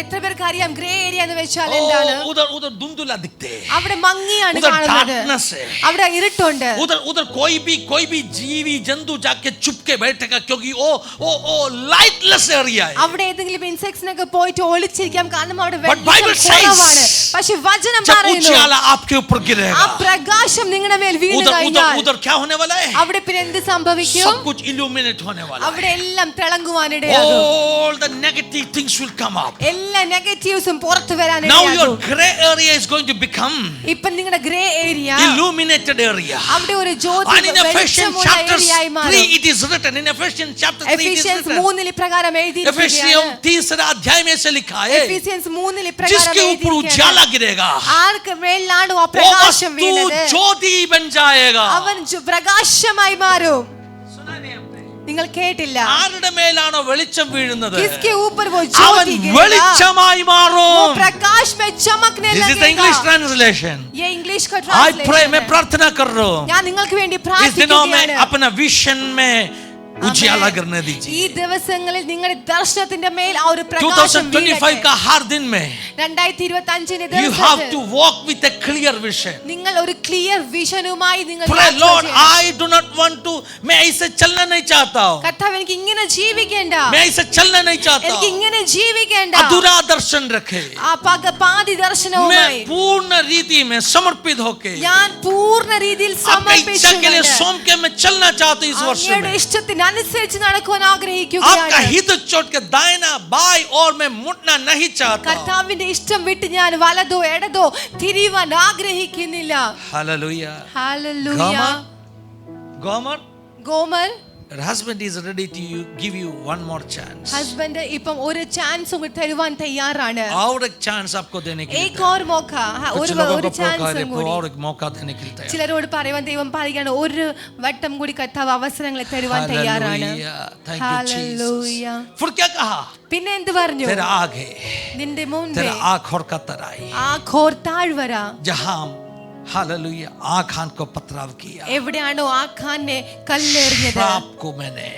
എത്ര പേർക്ക് അറിയാം ഗ്രേ ഏരിയ എന്ന് വെച്ചാൽ എന്താണ്? Oh, उधर धुंधला दिखते हैं. അവിടെ മങ്ങിയാണ് उधर കാണുന്നത്, darkness है. അവിടെ ഇരുട്ടുണ്ട്. उधर कोई भी जीवी जंतु जाके चुप के बैठेगा क्योंकि वो लाइटलेस एरिया है. അവിടെ ഏതെങ്കിലും ഇൻസെക്ട്സിനൊക്കെ പോയിട്ട് ഒളിച്ചിരിക്കാം, കാരണം അവിടെ But Bible കുറവാണ്. says, പക്ഷെ വചനം जब പറയുന്നു, उजियाला आपके ऊपर ആ गिरेगा, പ്രകാശം നിങ്ങളുടെ മേൽ വീണു കഴിഞ്ഞാൽ उधर क्या होने वाला है? അവിടെ പിന്നെ എന്ത് സംഭവിക്കും? सब कुछ illuminate होने वाला അവിടെ है. എല്ലാം തിളങ്ങുവാനിടയാകും. All the negative things will come up. എല്ലാ നെഗറ്റീവ്സും പുറത്തു Now വരാനിടയാകും. your gray area is going to become ഇപ്പൊ നിങ്ങളുടെ ഗ്രേ ഏരിയ illuminated area. അവിടെ ഒരു ജ്യോതി And in Ephesians വെളിച്ചമുള്ള chapter ഏരിയയായി 3 മാറും. it is written. In Ephesians chapter 3 it is Ephesians written. 3 ഇപ്രകാരം एफिसियों എഴുതിയിരിക്കുകയാണ്. 3 अध्याय में से लिखा है, എഫേഷ്യൻസ് 3 ഇപ്രകാരം जिसके ऊपर എഴുതിയിരിക്കുകയാണ്. उजाला गिरेगा ആർക്ക് മേലാണോ ആ वो പ്രകാശം वस्तु വീണത്, ज्योति बन जाएगा. അവൻ പ്രകാശമായി മാറും. सुना नहीं आपने? നിങ്ങൾ കേട്ടില്ല? ആരുടെ മേലാണോ വെളിച്ചം വീഴുന്നത് किसके ऊपर वो അവൻ ज्योति गिरेगा, വെളിച്ചമായി वो മാറും. प्रकाश में चमकने This is the English लगेगा. translation. ये इंग्लिश का I pray, ट्रांसलेशन मैं है. प्रार्थना कर रहा हूँ ഞാൻ നിങ്ങൾക്ക് വേണ്ടി इस दिनों में പ്രാർത്ഥിക്കുകയാണ്. अपना विजन में उजियाला करने ഈ दीजिए. ദിവസങ്ങളിൽ നിങ്ങളുടെ ദർശനത്തിന്റെ മേൽ ആ ഒരു പ്രകാശം 2025 का हर दिन में 2025 you have to walk with a clear vision. നിങ്ങൾ ഒരു ക്ലിയർ വിഷനുമായി നിങ്ങൾ Pray, യാത്ര Lord, ചെയ്യണം. I do not want to, मैं ऐसे चलना नहीं चाहता हूँ, കർത്താവ് എനിക്ക് ഇങ്ങനെ ജീവിക്കേണ്ട, मैं ऐसे चलना नहीं चाहता എനിക്ക് हूँ. ഇങ്ങനെ ജീവിക്കേണ്ട. अधूरा दर्शन रखे. ആ പാതി ദർശനവുമായി मैं पूर्ण रीति में समर्पित होके ഞാൻ പൂർണ്ണ രീതിയിൽ आपकी इच्छा के लिए സമർപ്പിച്ചു सौंप के मैं चलना चाहता हूँ इस वर्ष അങ്ങയുടെ में. ഇഷ്ടത്തിനനുസരിച്ച് നടക്കുവാൻ आपका ആഗ്രഹിക്കുകയാണ്. हित छोड़ के दाहिना बाई और मैं मुड़ना नहीं चाहता. കർത്താവിന്റെ ഇഷ്ടം വിട്ട് ഞാൻ വലതോ ഇടതോ തിരിയുവാൻ ആഗ്രഹിക്കുന്നില്ല. Hallelujah. Hallelujah. Gomer, ഗോമർ, your husband is ready to give you one more chance. Husband ഇപ്പം ഒരു ചാൻസ് കൂടി തരുവാൻ തയ്യാറാണ്. और एक चांस आपको देने के लिए एक और मौका, कुछ ഒരു लोगों को ചാൻസ് प्रोत्साहित കൂടി. और एक मौका देने के लिए तैयार. ചിലരോട് പറയുവാൻ ദൈവം പറയുകയാണ്, ഒരു വട്ടം കൂടി കർത്താവ് അവസരങ്ങളെ തരുവാൻ തയ്യാറാണ്. Hallelujah. Thank you, Jesus. Hallelujah. फिर क्या कहा? പിന്നെ എന്ത് പറഞ്ഞു? तेरा आगे, നിന്റെ മുൻപേ तेरा आँख और का तराई, ആ ഘോർ താഴ്വര, जहां हालेलुया आखान को पथराव किया, എവിടെയാണോ ആ ഖാനെ കല്ലെറിഞ്ഞത്, श्राप को मैंने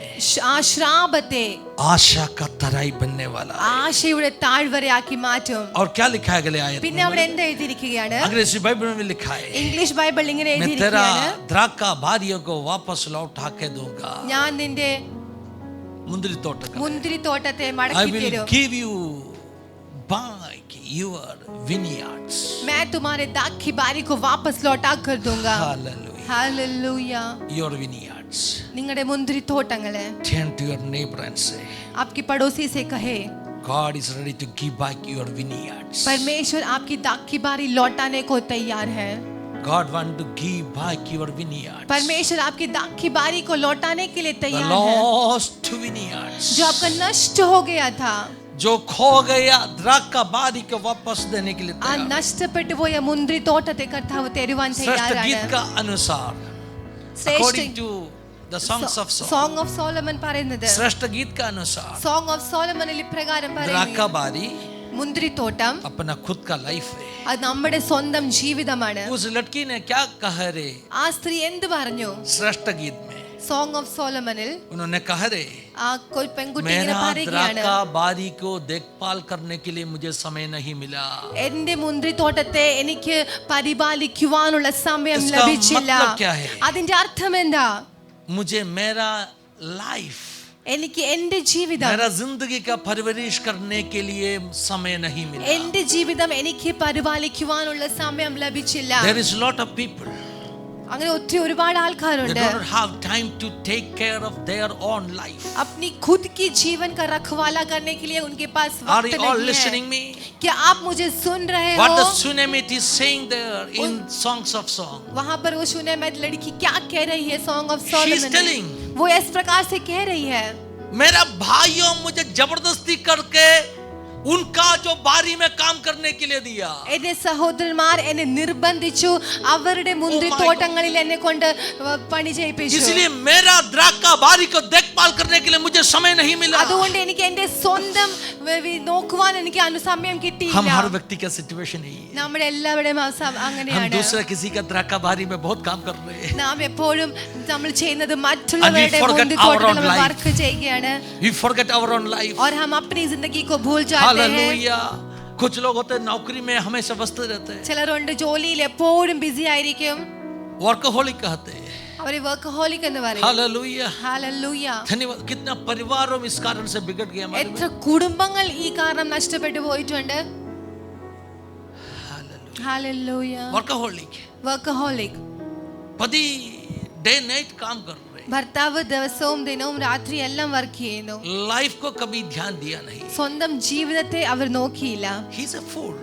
ആ ശ്രാപത്തെ आशा का तराई बनने वाला. ആശയുടെ താഴ്വരയാക്കി മാറ്റും. और क्या लिखा है अगले आयत പിന്നെ में? അവിടെ എന്താ എഴുതിയിരിക്കുകയാണ്? अंग्रेजी बाइबल में लिखा है, ഇംഗ്ലീഷ് ബൈബിൾ ഇങ്ങനെ मैं तेरा എഴുതിയിരിക്കുകയാണ്, द्राक्षा बारियों को वापस लौटा के दूंगा. ഞാൻ നിന്റെ मुंदरी तोट മുന്തിരിത്തോട്ടത്തെ I മടക്കി will തരും. give you back your vineyards. मैं तुम्हारे दाखी बारी को वापस लौटा कर दूंगा. Hallelujah. हालेलुया. Your vineyards. നിങ്ങളുടെ മുന്തിരിത്തോട്ടങ്ങളെ Turn to your neighbor and say, आपकी पड़ोसी से कहे, God is ready to give back your vineyards. परमेश्वर आपकी दाखी बारी लौटाने को तैयार है. God want to give back your vineyards. परमेश्वर आपकी दाखी बारी को लौटाने के लिए The तैयार है. lost vineyards. जो आपका नष्ट हो गया था, जो खो गया द्राक्षा बारी को वापस देने के लिए ആ तैयार. നഷ്ടപ്പെട്ടു പോയ മുന്തിരിത്തോട്ടത്തെ കർത്താവ് തരുവാൻ श्रेष्ठ गीत തയ്യാറാണ്. का अनुसार, ശ്രേഷ്ഠ according to The songs of Solomon. Song of Solomon പറയുന്നത് श्रेष्ठ गीत का अनुसार സോങ് ഓഫ് സോളമനിൽ ഇപ്രകാരം പറയുന്നു, द्राक्षाबारी മുന്തിരിത്തോട്ടം अपना खुद का लाइफ है. അത് നമ്മുടെ സ്വന്തം ജീവിതമാണ്. उस लड़की ने क्या कहा रे? ആ സ്ത്രീ എന്ത് പറഞ്ഞു? श्रेष्ठ गीत में സോങ് ഓഫ് സോളമനിൽ उन्होंने कहा रे, ആ പെൺകുട്ടി ഇങ്ങനെ मेरा പറയുകയാണ്, द्राक्षाबारी को देखभाल करने के लिए मुझे समय नहीं मिला. എന്റെ മുന്തിരിത്തോട്ടത്തെ എനിക്ക് പരിപാലിക്കുവാനുള്ള സമയം इसका ലഭിച്ചില്ല. मतलब क्या है? അതിന്റെ അർത്ഥം എന്താ? मुझे मेरा लाइफ, എനിക്ക് എന്റെ ജീവിതം, मेरा जिंदगी का परवरिश करने के लिए समय नहीं मिला. എന്റെ ജീവിതം എനിക്ക് പരിപാലിക്കുവാനുള്ള സമയം ലഭിച്ചില്ല. There is a lot of people, അങ്ങനെ ഒരുപാട് they ആൾക്കാരുണ്ട്, don't have time to take care of their own life. अपनी खुद की जीवन का रखवाला करने के लिए उनके पास Are वक्त you all नहीं listening है. me? क्या आप मुझे सुन रहे What हो? the Shunammite is saying there in Songs of Song. वहां पर वो शूनेमित लड़की क्या कह रही है song of She is Solomon? telling, वो इस प्रकार से कह रही है, मेरा भाइयों मुझे जबरदस्ती करके उनका जो बारी में काम करने के लिए दिया. എന്റെ സഹോദരന്മാർ എന്നെ നിർബന്ധിച്ചു, അവരുടെ മുന്തിരിത്തോട്ടങ്ങളിൽ എന്നെ കൊണ്ട് പണി ചെയ്യിപ്പിച്ചു. इसलिए मेरा द्राक्षा बारी को देखभाल करने के लिए मुझे समय नहीं मिला. അതുകൊണ്ട് എനിക്ക് എന്റെ സ്വന്തം നോക്കുവാൻ എനിക്ക് സമയം हम കിട്ടിയില്ല. हर व्यक्ति का सिचुएशन है. നമ്മുടെ എല്ലാവരുടെയും हम അങ്ങനെയാണ്. दूसरे किसी का द्राक्षा बारी में बहुत काम कर रहे हैं. നാം എപ്പോഴും നമ്മൾ ചെയ്യുന്നത് മറ്റുള്ളവരുടെ forget മുന്തിരിത്തോട്ടത്തിൽ our own life. Work ചെയ്യുകയാണ്. We forget our own life. और हम अपनी जिंदगी को भूल जाते हैं. हालेलुया. कुछ लोग होते हैं नौकरी में हमेशा व्यस्त रहते हैं. ചിലരുണ്ട് ജോലിയിൽ എപ്പോഴും ബിസി ആയിരിക്കും. वर्कहोलिक कहते हैं. അവരെ വർക്കഹോളിക് എന്ന് പറയും. हालेलुया. ഹല്ലേലൂയ. धन्यवाद. कितना परिवारों में इस कारण से बिगड़ गया हमारे. എത്ര കുടുംബങ്ങൾ ഈ കാരണം നഷ്ടപ്പെട്ടു പോയിട്ടുണ്ട്. ഹല്ലേലൂയ. वर्कहोलिक. വർക്കഹോളിക്. पति डे नाइट काम कर रहे हैं. ഭർത്താവ് ദിവസവും ദിനവും രാത്രി എല്ലാം വർക്ക് ചെയ്യുന്നു. लाइफ को कभी ध्यान दिया नहीं. സ്വന്തം ജീവിതത്തെ അവർ നോക്കിയില്ല. He is a fool.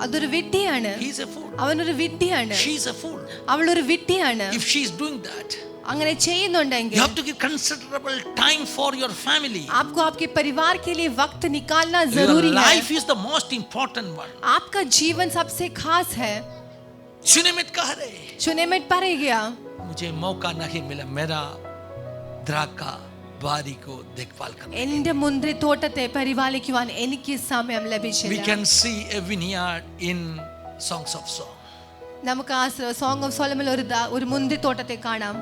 അതൊരു വിഡ്ഢിയാണ്. He is a fool. അവനൊരു വിഡ്ഢിയാണ്. She is a fool. അവളൊരു വിഡ്ഢിയാണ്. If she is doing that, അങ്ങനെ you ചെയ്യുന്നുണ്ടെങ്കിൽ have to give considerable time for your family. आपको आपके परिवार के लिए वक्त निकालना Your जरूरी है. life is the most important one. आपका जीवन सबसे खास है. सुनेमित कह रहे, शूनेमित പറയുകയാ, मुझे मौका नहीं मिला मेरा द्राक्षा बारी को देखभाल करने. എന്റെ മുന്തിരിത്തോട്ടത്തെ പരിപാലിക്കുവാൻ എനിക്ക് സമയം We ലഭിച്ചില്ല. can see a vineyard in Songs of Song. നമുക്ക് ആ സോങ് ഓഫ് സോളമൻ ഒരു മുന്തിരിത്തോട്ടത്തെ കാണാം.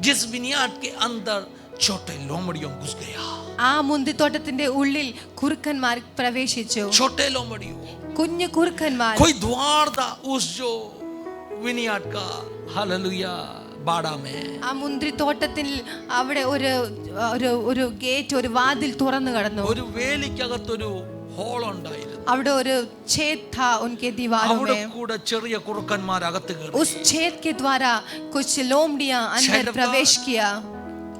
जिस vineyard के अंदर छोटे लोमड़ियों घुस गया. ആ മുന്തിരിത്തോട്ടത്തിന്റെ ഉള്ളിൽ കുറുക്കന്മാർ പ്രവേശിച്ചു. छोटे लोमड़ियों. കുഞ്ഞു കുറുക്കന്മാർ. कोई द्वार था उस जो विनियार्ड का. हालेलुया. बाड़ा में ആ മുന്തിരിത്തോട്ടത്തിൽ അവിടെ ഒരു ഗേറ്റ്, ഒരു വാതിൽ തുറന്നു കടന്നു. ഒരു വേലിക്കകത്തൊരു ഹോൾ ഉണ്ടായിരുന്നു. അവിടെ ഒരു छेद था उनके दीवारों അവിടെ में. കൂടെ ചെറിയ കുറുക്കന്മാർ അകത്ത് കയറി. उस छेद के द्वारा कुछ लोमड़ियां अंदर प्रवेश किया.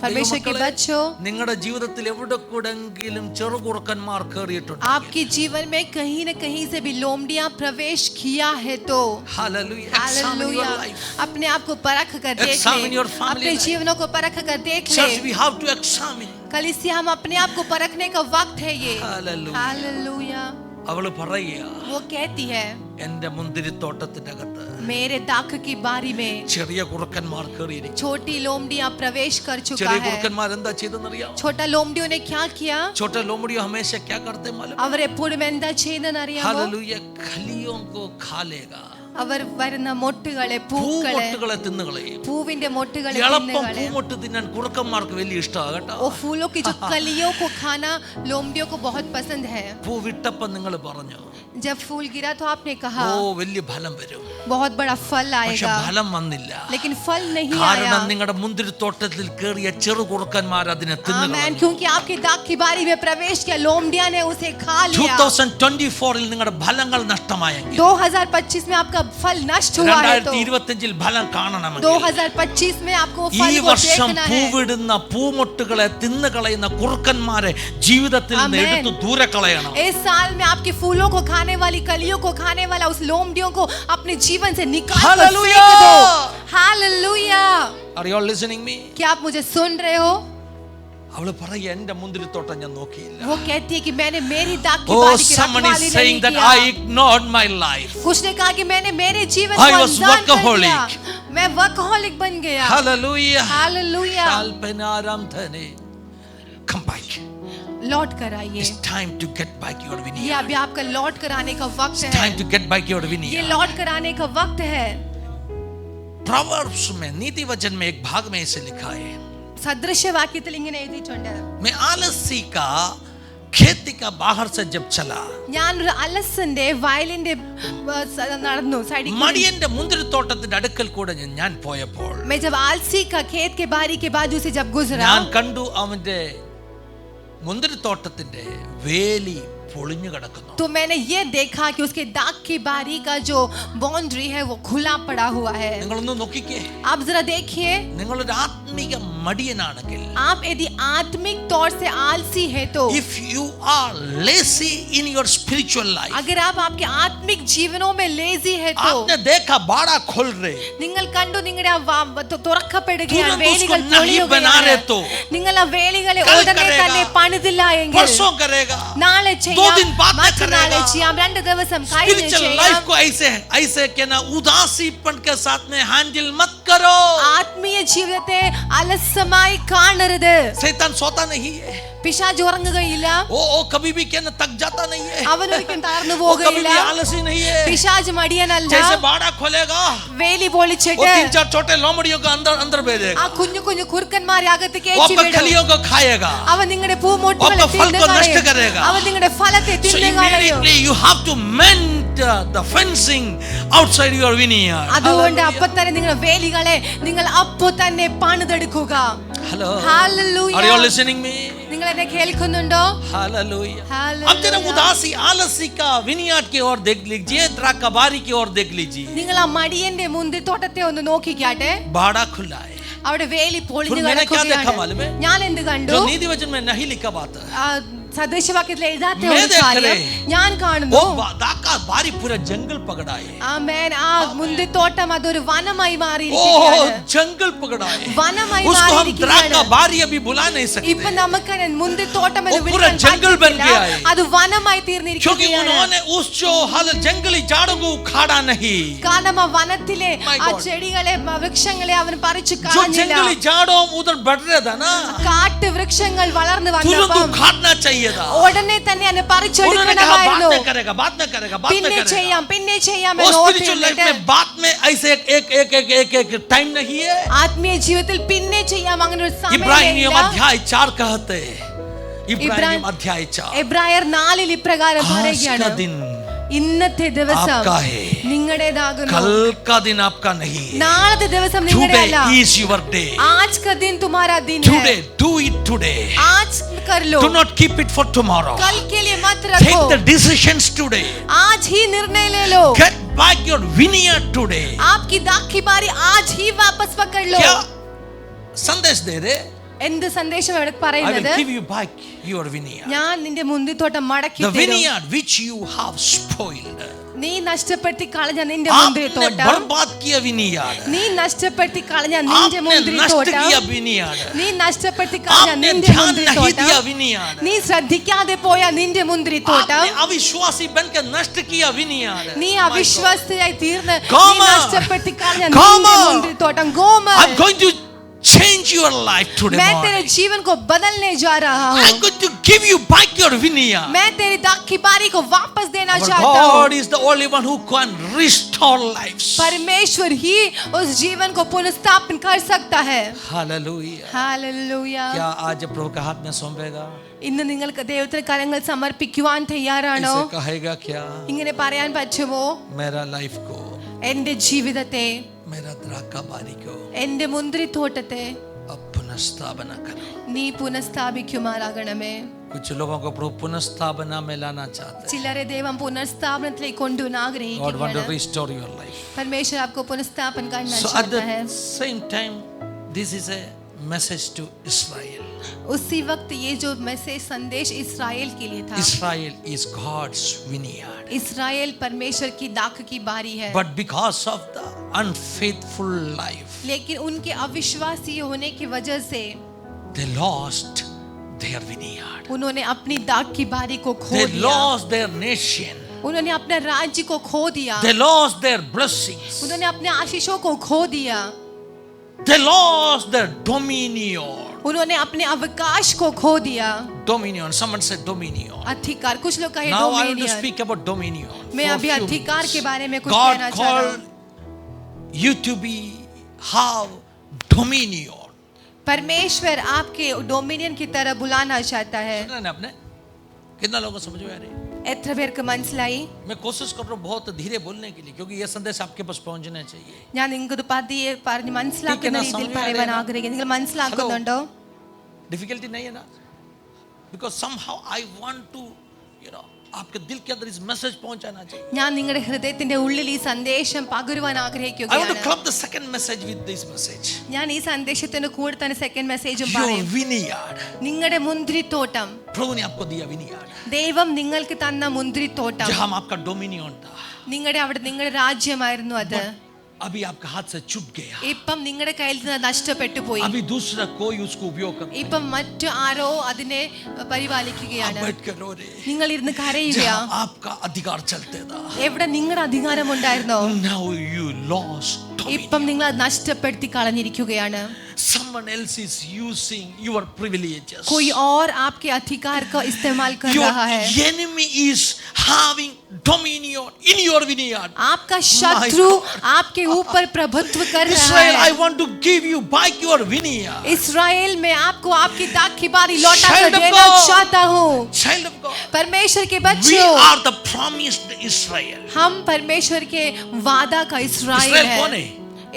परमेश्वर के बच्चों, നിങ്ങളുടെ ജീവിതത്തിൽ എവിടെ കൂടെങ്കിലും ചെറുകുറുക്കന്മാർ കയറിയിട്ടുണ്ട്. आपके जीवन में कहीं न कहीं से भी लोमड़ियां प्रवेश किया है तो हालेलुया. हालेलुया. अपने आप को परख कर देख Examine ले. your family अपने life. जीवनों को परख कर देख Church, we ले. have to examine. कलीसिया, हम अपने आप को परखने का वक्त है ये. हालेलुया. हालेलुया. അവള് പറയുക, वो कहती है, എന്റെ മുന്തിരിത്തോട്ടത്തിന്റെ അകത്ത് मेरे दाख की बारी में ചെറിയ കുറുക്കന്മാർ കയറിയിരിക്കും. छोटी लोमड़ियां प्रवेश कर चुका ചെറിയ है. കുറുക്കന്മാർ എന്താ ചെയ്തെന്നറിയാം? छोटा लोमड़ियों ने क्या किया? छोटे लोमड़ियों हमेशा क्या करते मालूम? അവർ എപ്പോഴും എന്താ ചെയ്യുന്നതെന്നറിയാമോ? हालेलुया. खलियों को खा लेगा. അവർ വരുന്ന മൊട്ടുകളെ, പൂക്കളെ, പൂമൊട്ടുകളെ തിന്നുകളയും. പൂവിന്റെ മൊട്ടുകളെ എളുപ്പം തിന്നുകളെ. പൂമൊട്ട് തിന്നാൻ കുറുക്കന്മാർക്ക് വലിയ ഇഷ്ടമാണ് കേട്ടോ. वो फूलों की जो कलियों को खाना लोमड़ियों को बहुत पसंद है. പൂ വിട്ടപ്പം നിങ്ങൾ പറഞ്ഞു, जब फूल गिरा तो आपने कहा ഓ വലിയ ഫലം വരും. बहुत बड़ा फल പക്ഷെ आएगा, ഫലം വന്നില്ല. लेकिन फल नहीं കാരണം आया. നിങ്ങളുടെ മുന്തിരിത്തോട്ടത്തിൽ കയറിയ ചെറു കുറുക്കന്മാർ അതിനെ തിന്നുകളഞ്ഞു. आमेन. क्योंकि आपके दाग की बारी में प्रवेश किया, लोमड़ियां ने उसे खा लिया. 2024 നിങ്ങളുടെ ഫലങ്ങൾ നഷ്ടമായെങ്കിൽ 2025 में आपका फल नष्ट हुआ है तो 2025 ഫലം കാണണമെങ്കിൽ 2025 में आपको ഈ फल को വർഷം देखना है. പൂവിടുന്ന പൂമൊട്ടുകളെ തിന്നുകളയുന്ന കുറുക്കന്മാരെ ജീവിതത്തിൽ നിന്ന് Amen. എടുത്ത് ദൂരെ കളയണം. इस साल में आपके फूलों को खाने वाली, कलियों को खाने वाला उस लोमड़ियों को अपने जीवन से निकाल कर Hallelujah. फेंक दो. Hallelujah. Are you all listening me? क्या आप मुझे सुन रहे हो? അവള് പറയ എന്റെ മുന്തിരിത്തോട്ടം ഞാൻ നോക്കിയില്ല. वो कहती है कि मैंने मेरी दाग की Oh, बारी की someone is रखवाली saying नहीं that किया. I ignored my life. कुछ ने कहा कि मैंने मेरे जीवन I को was अनजान कर दिया. workaholic. मैं वर्कहॉलिक बन गया। Hallelujah. Hallelujah. Shalpenaram thane. Come back. लौट कर आइए। It's time to get back your ये vineyard. अभी आपका लौट कर आने का वक्त It's है। time to get back your ये vineyard. लौट कर आने का वक्त है। Proverbs में नीति वचन में एक भाग में इसे लिखा है, സദൃശവാക്യത്തിൽ ഇങ്ങനെ എഴുതിയിട്ടുണ്ട്, मैं आलसी का खेती का बाहर से जब चला, ഞാനൊരു അലസന്റെ വയലിന്റെ നടന്നു സൈഡിൽ കൂടി। മടിയന്റെ മുന്തിരിത്തോട്ടത്തിന്റെ അടുക്കൽ കൂടെ ഞാൻ പോയപ്പോൾ मैं जब आलसी का खेत के बारी के बाजू से जब गुजरा, ഞാൻ കണ്ടു അവന്റെ മുന്തിരിത്തോട്ടത്തിന്റെ വേലി പൊളിഞ്ഞു കിടക്കുന്നു. तो मैंने ये देखा कि उसके दाग की बारी का जो बाउंड्री है वो खुला पड़ा हुआ है। നിങ്ങളൊന്ന് നോക്കിക്കേ, आप जरा देखिए, നിങ്ങളൊരു ആത്മീക മടിയനാണെങ്കിൽ, आप यदि आत्मिक तौर से आलसी है तो, if you are lazy in your spiritual life, अगर आप आपके आत्मिक जीवनों में लेजी है तो, आपने देखा बाड़ा खोल रहे, നിങ്ങൾ കണ്ടു നിങ്ങളുടെ തുറക്കപ്പെടുകയാണ്, तुरंत വേലികൾ उसको नहीं बना रहे तो, നിങ്ങൾ ആ വേലികളെ कल ഉടനെ करेगा, തന്നെ പണിതില്ല എങ്കിൽ परसों करेगा, നാളെ 2 ചെയ്യാം, दिन बाद में മറ്റന്നാളെ करेगा. ചെയ്യാം, 2 ദിവസം കഴിഞ്ഞ് स्पिरिचुअल ചെയ്യാം। लाइफ को ऐसे ऐसे कहना उदासीपन के साथ में हैंडल मत करो. ആത്മീയ ജീവിതത്തെ അലസമായി കാണരുത്। शैतान सोता नहीं है, പിശാച് ഉറങ്ങുകയില്ല, ओ कभी भी कहना थक जाता नहीं है, അവനൊരിക്കലും തളർന്നു वो कभी പോകുകയില്ല। भी आलसी नहीं है. പിശാച് മടിയനല്ല, जैसे बाड़ा खोलेगा, വേലി वो പൊളിച്ചിട്ട് 3-4 छोटे लोमड़ियों को अंदर अंदर ആ भेजेगा, കുഞ്ഞു കുഞ്ഞു കുറുക്കന്മാരെ അകത്ത് वो കയറ്റി आपका വിടും। खलियों को खाएगा. അവൻ നിങ്ങളുടെ പൂമൊട്ടുകളെ आपका फल को नष्ट തിന്നുകളയും, करेगा. അവൻ നിങ്ങളുടെ ഫലത്തെ So തിന്നുകളയും। immediately you have to mend the fencing outside your vineyard. അതുകൊണ്ട് അപ്പൊ തന്നെ നിങ്ങളുടെ വേലികളെ നിങ്ങൾ അപ്പൊ തന്നെ പണിതെടുക്കുക। Hello. Hallelujah. Are you all listening me? നിങ്ങൾ എന്നെ കേൾക്കുന്നുണ്ടോ? Hallelujah. Hallelujah. अब जरा उदासी आलसी का विनियार्ड की ओर देख लीजिए, द्राक्षा का बारी की ओर देख लीजिए. നിങ്ങൾ ആ മടിയന്റെ മുന്തിരിത്തോട്ടത്തെ ഒന്ന് നോക്കിക്കാട്ടെ, बाड़ा खुला है. അവിടെ വേലി പൊളിഞ്ഞു फिर मैंने क्या देखा मालूम है? കിടക്കുകയാണ്। ഞാൻ എന്ത് കണ്ടു? जो नीति वचन में नहीं लिखा बात है, ആ സദൃശവാക്യത്തിൽ എഴുതാത്ത मैं ഒരു देख കാര്യം रहे। ഞാൻ वो കാണുന്നു। दाका बारी पूरा जंगल पकड़ा है. ആമേൻ. ആ മുന്തിരിത്തോട്ടം അതൊരു വനമായി ओ മാറിയിരിക്കുകയാണ്, जंगल पकड़ा है. വനമായി उसको हम മാറിയിരിക്കുകയാണ്। द्राक्षा बारी अभी बुला नहीं ഇപ്പൊ सकते, നമുക്ക് മുന്തിരിത്തോട്ടം എന്ന് वो पूरा വിളിക്കാൻ जंगल बन പറ്റില്ല, गया है. അത് വനമായി क्योंकि തീർന്നിരിക്കുകയാണ്। उन्होंने उस जो हल जंगली झाड़ों को उखाड़ा नहीं, കാരണം ആ വനത്തിലെ My ആ God. ചെടികളെ വൃക്ഷങ്ങളെ അവൻ പറിച്ചു जो കളഞ്ഞില്ല। जंगली झाड़ों उधर बढ़ रहा था ना, കാട്ട് വൃക്ഷങ്ങൾ വളർന്നു तुरंत വന്നപ്പം उखाड़ना चाहिए था. ഉടനെ തന്നെ അതിനെ उन्होंने कहा बाद പറിച്ചെടുക്കണമായിരുന്നു। में करेगा, बाद में करेगा, बाद में പിന്നെ करेगा. ചെയ്യാം, പിന്നെ ചെയ്യാം वो എന്ന് स्पिरिचुअल लाइफ ഓർത്തിരുന്നിട്ട് में बाद में ऐसे एक टाइम नहीं है. ആത്മീയ ജീവിതത്തിൽ പിന്നെ ചെയ്യാം അങ്ങനെ ഒരു इब्राहिम സമയമില്ല। अध्याय 4 कहते हैं, इब्राहिम इब्राहिम- अध्याय 4, എബ്രായർ 4 ഇപ്രകാരം आज का പറയുകയാണ്, दिन ഇന്നത്തെ ദിവസം आपका है, നിങ്ങളുടേതാകുന്നു, कल का दिन आपका नहीं है. നാളത്തെ ദിവസം Today നിങ്ങളുടെയല്ല। is your day. आज का दिन तुम्हारा दिन Today, है, do it today. आज कर लो, Do not keep it for tomorrow. कल के लिए मत रखो, Take the decisions today. आज ही निर्णय ले लो। Get back your vineyard today. आपकी दाख की बारी आज ही वापस पकड़ लो। क्या संदेश दे रहे? എന്ത് സന്ദേശം ഇവിടെ I പറയുന്നത്? will give you back your vineyard. ഞാൻ നിന്റെ മുന്തിരിത്തോട്ടം മടക്കി The തരും. vineyard which you have spoiled. നീ നഷ്ടപ്പെടുത്തി കളഞ്ഞ നിന്റെ आपने മുന്തിരിത്തോട്ടം, बर्बाद किया vineyard. നീ നഷ്ടപ്പെടുത്തി കളഞ്ഞ നിന്റെ आपने नष्ट മുന്തിരിത്തോട്ടം, किया vineyard. നീ നഷ്ടപ്പെടുത്തി കളഞ്ഞ आपने നിന്റെ ध्यान नहीं दिया മുന്തിരിത്തോട്ടം, vineyard. നീ ശ്രദ്ധിക്കാതെ പോയ നിന്റെ മുന്തിരിത്തോട്ടം, आपने अविश्वासी बनकर नष्ट किया vineyard. നീ My God. അവിശ്വസ്തയായി തീർന്ന് നീ Gomer, നഷ്ടപ്പെടുത്തി കളഞ്ഞ Gomer, നിന്റെ മുന്തിരിത്തോട്ടം. ഗോമർ, I'm going to change your life today मैं morning. तेरे जीवन को बदलने जा रहा I'm हूँ, going to give you back your vineyard. मैं तेरी दाख की बारी को वापस देना Our चाहता हूँ। God is the only one who can restore lives. परमेश्वर ही उस जीवन को पुनर्स्थापन कर सकता है। Hallelujah. हालेलुया। क्या आज प्रभु का हाथ में सौंपेगा? ഇന്ന് നിങ്ങൾക്ക് ദൈവത്തിന് കരങ്ങൾ സമർപ്പിക്കുവാൻ തയ്യാറാണോ? ऐसे कहेगा क्या? ഇങ്ങനെ പറയാൻ പറ്റുമോ? मेरा लाइफ को, എന്റെ ജീവിതത്തെ, मेरा द्राक्षा बारी को എന്റെ മുന്തിരിത്തോട്ടത്തെ अब पुनर्स्थापना करो. നീ പുനഃസ്ഥാപിക്കുമാറാകണമേ. कुछ लोगों को प्रभु पुनर्स्थापना में लाना चाहते हैं. ചിലരെ ദൈവം പുനഃസ്ഥാപനത്തിലേക്ക് കൊണ്ടുവരാൻ God want to ആഗ്രഹിക്കുകയാണ്. restore your life. परमेश्वर आपको पुनःस्थापन करना So at चाहता the है। same time, this is a message to Israel. उसी वक्त ये जो मैसेज संदेश इस्राएल के लिए था। Israel is God's vineyard. इस्राएल परमेश्वर की दाख की बारी है, But because of the unfaithful life, लेकिन उनके अविश्वासी होने की वजह से they lost their vineyard. उन्होंने अपनी दाख की बारी को खो They दिया, lost their nation. उन्होंने अपने राज्य को खो दिया, They lost their blessings. उन्होंने अपने आशीषों को खो दिया, They lost their dominion. उन्होंने अपने अवकाश को खो दिया। Dominion. Someone said dominion. अधिकार, कुछ लोग कहे Now I want to dominion. speak about dominion. मैं For अभी few अधिकार minutes. के बारे में कुछ God कहना चाह रहा हूँ। called you to be have dominion. परमेश्वर आपके डोमिनियन की तरह बुलाना चाहता है। सुना ना आपने? कितना लोगों को समझ में आ रही है? എത്ര പേർക്ക് മനസ്സിലായി? मैं कोशिश कर रहा हूँ बहुत धीरे बोलने के लिए, क्योंकि ये संदेश आपके पास पहुंचना चाहिए. ഞാൻ നിങ്ങൾക്ക് പതിയെ പറഞ്ഞ് മനസ്സിലാക്കുന്ന രീതിയിൽ പറയുവാൻ ആഗ്രഹിക്കുന്നു. നിങ്ങൾ മനസ്സിലാക്കുന്നുണ്ടോ? डिफिकल्टी नहीं है ना? Because somehow I want to, आपके दिल के अंदर इस मैसेज पहुंचाना चाहिए. ഞാൻ നിങ്ങളുടെ ഹൃദയത്തിന്റെ ഉള്ളിൽ ഈ സന്ദേശം പകരുവാൻ I want to ആഗ്രഹിക്കുകയാണ്. club the second message with this message. ഞാൻ ഈ സന്ദേശത്തിന്റെ കൂടെ തന്നെ സെക്കൻഡ് മെസ്സേജും Your പറയും. vineyard. നിങ്ങളുടെ മുന്തിരിത്തോട്ടം, प्रभु ने आपको दिया vineyard. ദൈവം നിങ്ങൾക്ക് തന്ന മുന്തിരിത്തോട്ടം, जहां आपका डोमिनियन था. നിങ്ങളുടെ രാജ്യമായിരുന്നു അത്. अभी आपके हाथ से छूट गया. ഇപ്പം നിങ്ങളുടെ കയ്യിൽ നിന്ന് നഷ്ടപ്പെട്ടു പോയി. अभी दूसरा कोई उसको उपयोग कर. ഇപ്പം മറ്റു ആരോ അതിനെ आप പരിപാലിക്കുകയാണ്. बैठ कर रो रहे. നിങ്ങൾ ഇരുന്ന് കരയുകയാ. जहां आपका अधिकार चलते था. എവിടെ നിങ്ങളുടെ അധികാരം ഉണ്ടായിരുന്നോ, Now you lost ഇപ്പം dominion. നിങ്ങൾ അത് നഷ്ടപ്പെടുത്തി കളഞ്ഞിരിക്കുകയാണ്. Someone else is using your privileges. कोई और आपके अधिकार का इस्तेमाल कर Your रहा है. enemy is having dominion in your vineyard. आपका शत्रु आपके ऊपर प्रभुत्व कर रहा Israel, I है. want to give you back your vineyard. इस्राएल में आपको आपकी दाख की बारी लौटा कर Child of देना God. चाहता हूँ. Child of God, परमेश्वर के we बच्चों, are the promised Israel. हम परमेश्वर के वादा का इस्राएल Israel कौन है. है?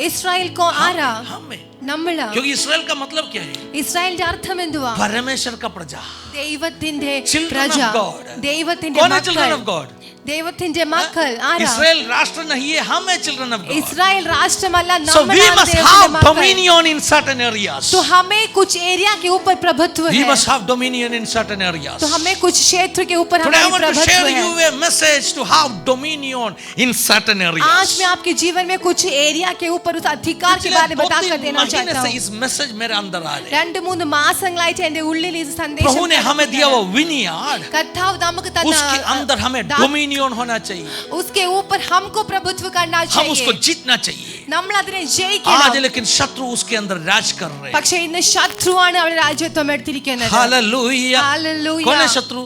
ഇസ്രായേൽ को आरा हम है. നമ്മളാ. क्योंकि इसराइल का मतलब क्या है? ഇസ്രായേലിന്റെ അർത്ഥം എന്തുവാ? परमेश्वर का प्रजा. ദൈവത്തിന്റെ Children പ്രജ, of God. ദൈവത്തിന്റെ कौन है children of മക്കൾ, God? ദൈവത്തിന്റെ മക്കൾ ആരാ? इसराइल राष्ट्र नहीं है, हम है children of God. ഇസ്രായേൽ രാഷ്ട്രമല്ല, So we നമ്മളാണ് must ദൈവത്തിന്റെ have മക്കൾ. dominion in certain areas. तो हमें कुछ एरिया के ऊपर प्रभुत्व We है. must have dominion in certain areas. तो हमें कुछ क्षेत्र के ऊपर Today I हमारी want to प्रभुत्व share है. you a message to have dominion in certain आज areas. मैं आपके जीवन में कुछ एरिया के ऊपर उस अधिकार के बारे में बता कर देना महीने चाहता से हूँ. इस मैसेज मेरे अंदर आ रहे. 2-3 മാസങ്ങളായിട്ട് എന്റെ ഉള്ളിൽ ഈ സന്ദേശം प्रभु ने हमें दिया वो vineyard. കർത്താവ് നമുക്ക് उसके अंदर हमें തന്ന dominion होना चाहिए. उसके ऊपर हमको प्रभुत्व करना हम उसको चाहिए. जीतना चाहिए. നമ്മൾ അതിനെ आज ജയിക്കണം. लेकिन शत्रु उसके अंदर राज कर रहे हैं. പക്ഷേ ഇന്ന് ശത്രുവാണ് അവിടെ രാജ്യത്വം എടുത്തിരിക്കുന്നത്. हालेलुया. Hallelujah. कौन है शत्रु?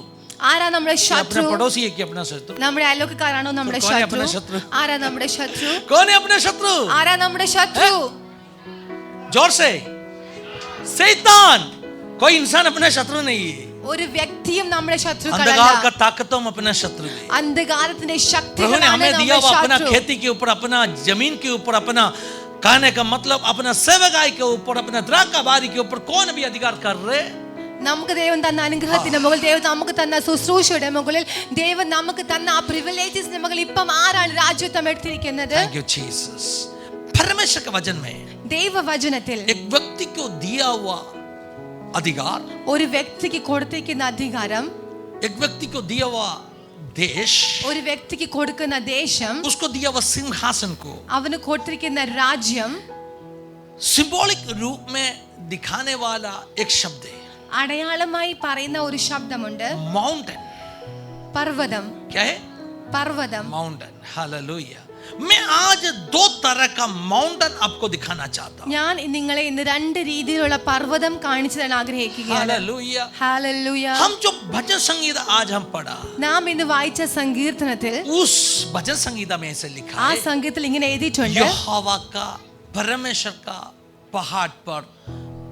ആരാ നമ്മുടെ ये अपना ശത്രു? पड़ोसी है कि अपना शत्रु? നമ്മുടെ അയൽവക്കക്കാരാണോ നമ്മുടെ तो कौन है ശത്രു? अपना शत्रु? ആരാ നമ്മുടെ ശത്രു? कौन है अपना शत्रु? ആരാ നമ്മുടെ ശത്രു? जोर से. शैतान. कोई इंसान अपना शत्रु नहीं है. ഒരു വ്യക്തിയും നമ്മുടെ अंधकार ശത്രുക്കളല്ല. का ताकतों में अपना शत्रु है. അന്ധകാരത്തിന്റെ प्रभु ने ശക്തികളാണ് हमें दिया നമ്മുടെ वो अपना ശത്രു. खेती के ऊपर, अपना जमीन के ऊपर, अपना कहने का मतलब अपना सेवकाई के ऊपर, अपना द्राक्षा बारी के ऊपर कौन भी अधिकार कर रहे? നമുക്ക് ദൈവം തന്ന അനുഗ്രഹത്തിന്റെ മുകളിൽ, ദൈവം നമുക്ക് തന്ന ശുശ്രൂഷയുടെ മുകളിൽ, ദൈവം നമുക്ക് തന്ന ആ പ്രിവിലേജസിന്റെ മുകളിൽ ഇപ്പം ആരാണ് രാജ്യത്വം എടുത്തിരിക്കുന്നത്? Thank you Jesus. परमेश्वर के वचन में ദൈവവചനത്തിൽ एक व्यक्ति को दिया हुआ अधिकार, ഒരു വ്യക്തിക്ക് കൊടുത്തിരിക്കുന്ന അധികാരം, एक व्यक्ति को दिया हुआ देश, ഒരു വ്യക്തിക്ക് കൊടുക്കുന്ന ദേശം, उसको दिया हुआ सिंहासन को അവന് കൊടുത്തിരിക്കുന്ന രാജ്യം सिंबॉलिक रूप में दिखाने वाला एक शब्द है. അടയാളമായി പറയുന്ന ഒരു ശബ്ദമുണ്ട്. माउंटेन. പർവ്വതം. क्या है? പർവ്വതം. माउंटेन. हालेलुया. मैं आज 2 तरह का माउंटेन आपको दिखाना चाहता हूं. ഞാൻ നിങ്ങളെ ഇന്ന് 2 രീതിയിലുള്ള പർവ്വതം കാണിച്ചു തരാൻ ആഗ്രഹിക്കുകയാണ്. हालेलुया. ഹല്ലേലൂയ. हम जो भजन संगीत आज हम पढ़ा, നാം ഇന്ന് വായിച്ച സങ്കീർത്തനത്തിൽ उस भजन संगीता में ऐसे लिखा ആ है, സംഗീതത്തിൽ ഇങ്ങനെ എഴുതിയിട്ടുണ്ട്, यहोवा का, परमेश्वर का पहाड़ पर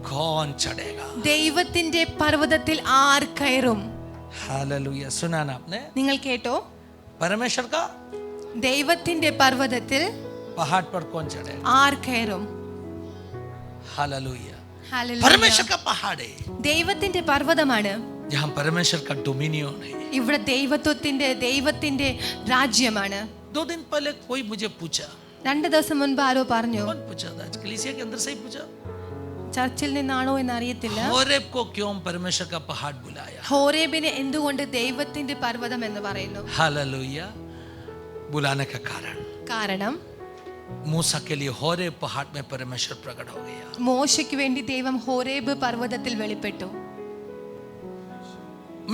कौन चढ़ेगा? ദൈവത്തിന്റെ പർവ്വതത്തിൽ ആർ കയറും? हालेलुया. सुना ना आपने? നിങ്ങൾ കേട്ടോ? परमेश्वर का ദൈവത്തിന്റെ പർവ്വതത്തിൽ पहाड़ पर कौन चढ़ेगा? ആർ കയറും? हालेलुया. ഹല്ലേലൂയ. परमेश्वर का पहाड़ है ദൈവത്തിന്റെ പർവ്വതമാണ്. जहां परमेश्वर का डोमिनियन है. ഇവിടെ ദൈവത്തിന്റെ രാജ്യമാണ്. 2 दिन पहले कोई मुझे पूछा, 2 ദിവസം മുൻപ് ആരോ പറഞ്ഞു, कौन पूछा था? कलीसिया के अंदर से ही पूछा, ചർച്ചിൽ നിന്നാണോ എന്ന് അറിയത്തില്ല, होरेब को क्यों परमेश्वर का पहाड़ बुलाया? ഹോരേബിനെ എന്തുകൊണ്ട് ദൈവത്തിന്റെ പർവ്വതം എന്ന് പറയുന്നു? हालेलुया. बुलाने का കാരണം मूसा के लिए होरेब पहाड़ में परमेश्वर प्रकट हो गया. മോശയ്ക്ക് വേണ്ടി ദൈവം ഹോരേബ് പർവ്വതത്തിൽ വെളിപ്പെട്ടു.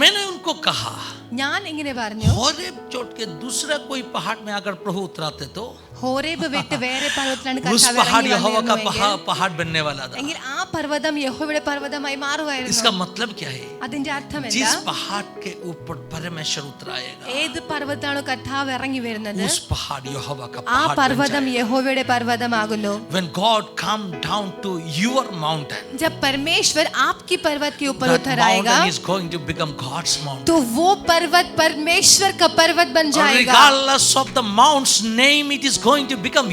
मैंने उनको कहा ഞാൻ ഇങ്ങനെ പറഞ്ഞു, होरेब छोड़ के दूसरा कोई पहाड़ में अगर प्रभु उतराते तो ഹോരേബ് വിട്ട് വേറെ പർവ്വതത്തിലാണ് उस കർത്താവ് पहाड़ ഇറങ്ങി यहोवा का വന്നിരുന്നുവെങ്കിൽ पहाड़ बनने वाला था। എങ്കിൽ ആ പർവ്വതം യഹോവയുടെ പർവ്വതമായി മാറുമായിരുന്നു. इसका मतलब क्या है? അതിന്റെ അർത്ഥം എന്താ? जिस पहाड़ के ऊपर परमेश्वर उतराएगा ഏത് പർവ്വതമാണോ കർത്താവ് ഇറങ്ങി വരുന്നത്, उस पहाड़ यहोवा का ആ पहाड़ बन പർവ്വതം जाएगा। യഹോവയുടെ പർവ്വതമാകുന്നു. When God come down to your mountain, जब परमेश्वर आपकी पर्वत के ऊपर that उतर आएगा mountain is going to become God's mountain. तो वो पर्वत परमेश्वर का पर्वत बन जाएगा. Regardless of the mount's name, it is going to become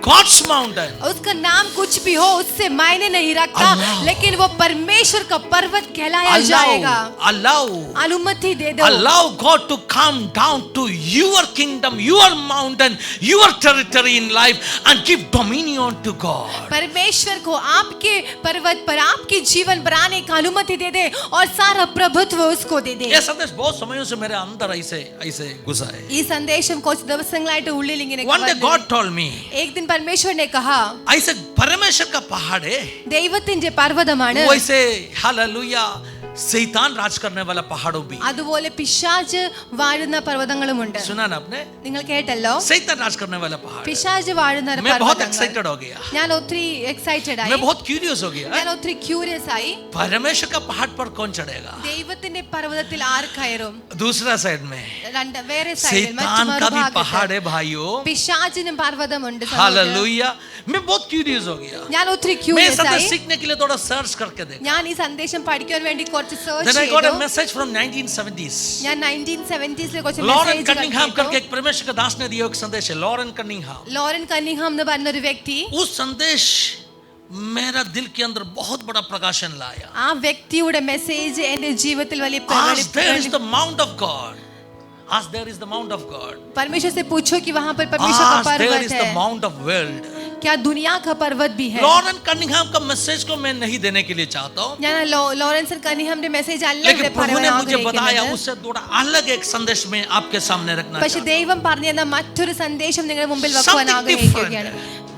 God's mountain. उसका नाम कुछ भी हो उससे मायने नहीं रखता, लेकिन वो परमेश्वर का पर्वत कहलाया जाएगा. अनुमति दे दो. Allow God to come down to your kingdom, your mountain, your territory in life and give dominion to God. परमेश्वर को आपके पर्वत पर आपकी जीवन बनाने की अनुमति दे दे और सारा प्रभुत्व उसको दे दे. ये संदेश बहुत समयों से मेरे अंदर ऐसे घुसा है. ഈ സന്ദേശം കുറച്ച് ദിവസങ്ങളായിട്ട് ഉള്ളിൽ ഇങ്ങനെ One day God told me, एक दिन परमेश्वर ने कहा, ऐसे परमेश्वर का पहाड़ है, ദൈവത്തിന്റെ പർവ്വതമാണ്. वैसे हालेलुया शैतान राज करने वाला पहाड़ों भी. അതുപോലെ പിശാച് വാഴുന്ന പർവ്വതങ്ങളുമുണ്ട്. सुना ना आपने? നിങ്ങൾ കേട്ടല്ലോ, शैतान राज करने वाला पहाड़. പിശാച് വാഴുന്ന मैं बहुत പർവ്വതങ്ങൾ. एक्साइटेड हो गया. ഞാൻ ഒത്തിരി എക്സൈറ്റഡ് ആയി, मैं बहुत क्यूरियस हो गया. ഞാൻ ഒത്തിരി ക്യൂരിയസ് ആയി. परमेश्वर का पहाड़ पर कौन चढ़ेगा? ദൈവത്തിന്റെ പർവ്വതത്തിൽ ആര് കയറും? दूसरा साइड में വേറെ സൈഡിൽ शैतान का भी पहाड़ है भाइयों. പിശാചിനും പർവ്വതമുണ്ട്. हालेलुया. मैं बहुत क्यूरियस हो गया. ഞാൻ ഒത്തിരി मैं ക്യൂരിയസ് संदेश ആയി. सीखने के लिए थोड़ा सर्च करके देखा. ഞാൻ ഈ സന്ദേശം പഠിക്കാൻ വേണ്ടി കുറച്ച് search Then I got a ചെയ്തു. message from 1970s. ഞാൻ 1970s കുറച്ച് लॉरेन മെസ്സേജ് कनिंघम करके एक परमेश्वर का दास ने दिया एक संदेश है. Lauren Cunningham. ലോറൻ കന്നിംഗ്ഹാം എന്ന് പറഞ്ഞ ഒരു വ്യക്തി, उस संदेश मेरा दिल के अंदर बहुत बड़ा प्रकाशन लाया. ആ വ്യക്തിയുടെ മെസ്സേജ് എന്റെ ജീവിതത്തിൽ വലിയ As there is the mount of God. As there is the mount of God. परमेश्वर से पूछो कि वहां पर परमेश्वर का As there पर्वत is the है, mount of world. क्या दुनिया का पर्वत भी है? लॉरेन कनिंघम का मैसेज को मैं नहीं देने के लिए चाहता हूँ, ഞാൻ ലോറൻസൺ കന്നിംഗ്ഹാമിന്റെ മെസ്സേജ് അല്ല लेकिन ഇവിടെ प्रभु ने പറയാൻ मुझे बताया ആഗ്രഹിക്കുന്നത്. उससे थोड़ा अलग एक संदेश में आपके सामने रखना പക്ഷെ चाहता हूँ. ദൈവം പറഞ്ഞു തന്ന മറ്റൊരു സന്ദേശം നിങ്ങളുടെ മുമ്പിൽ വെക്കുവാൻ Something ആഗ്രഹിക്കുകയാണ്.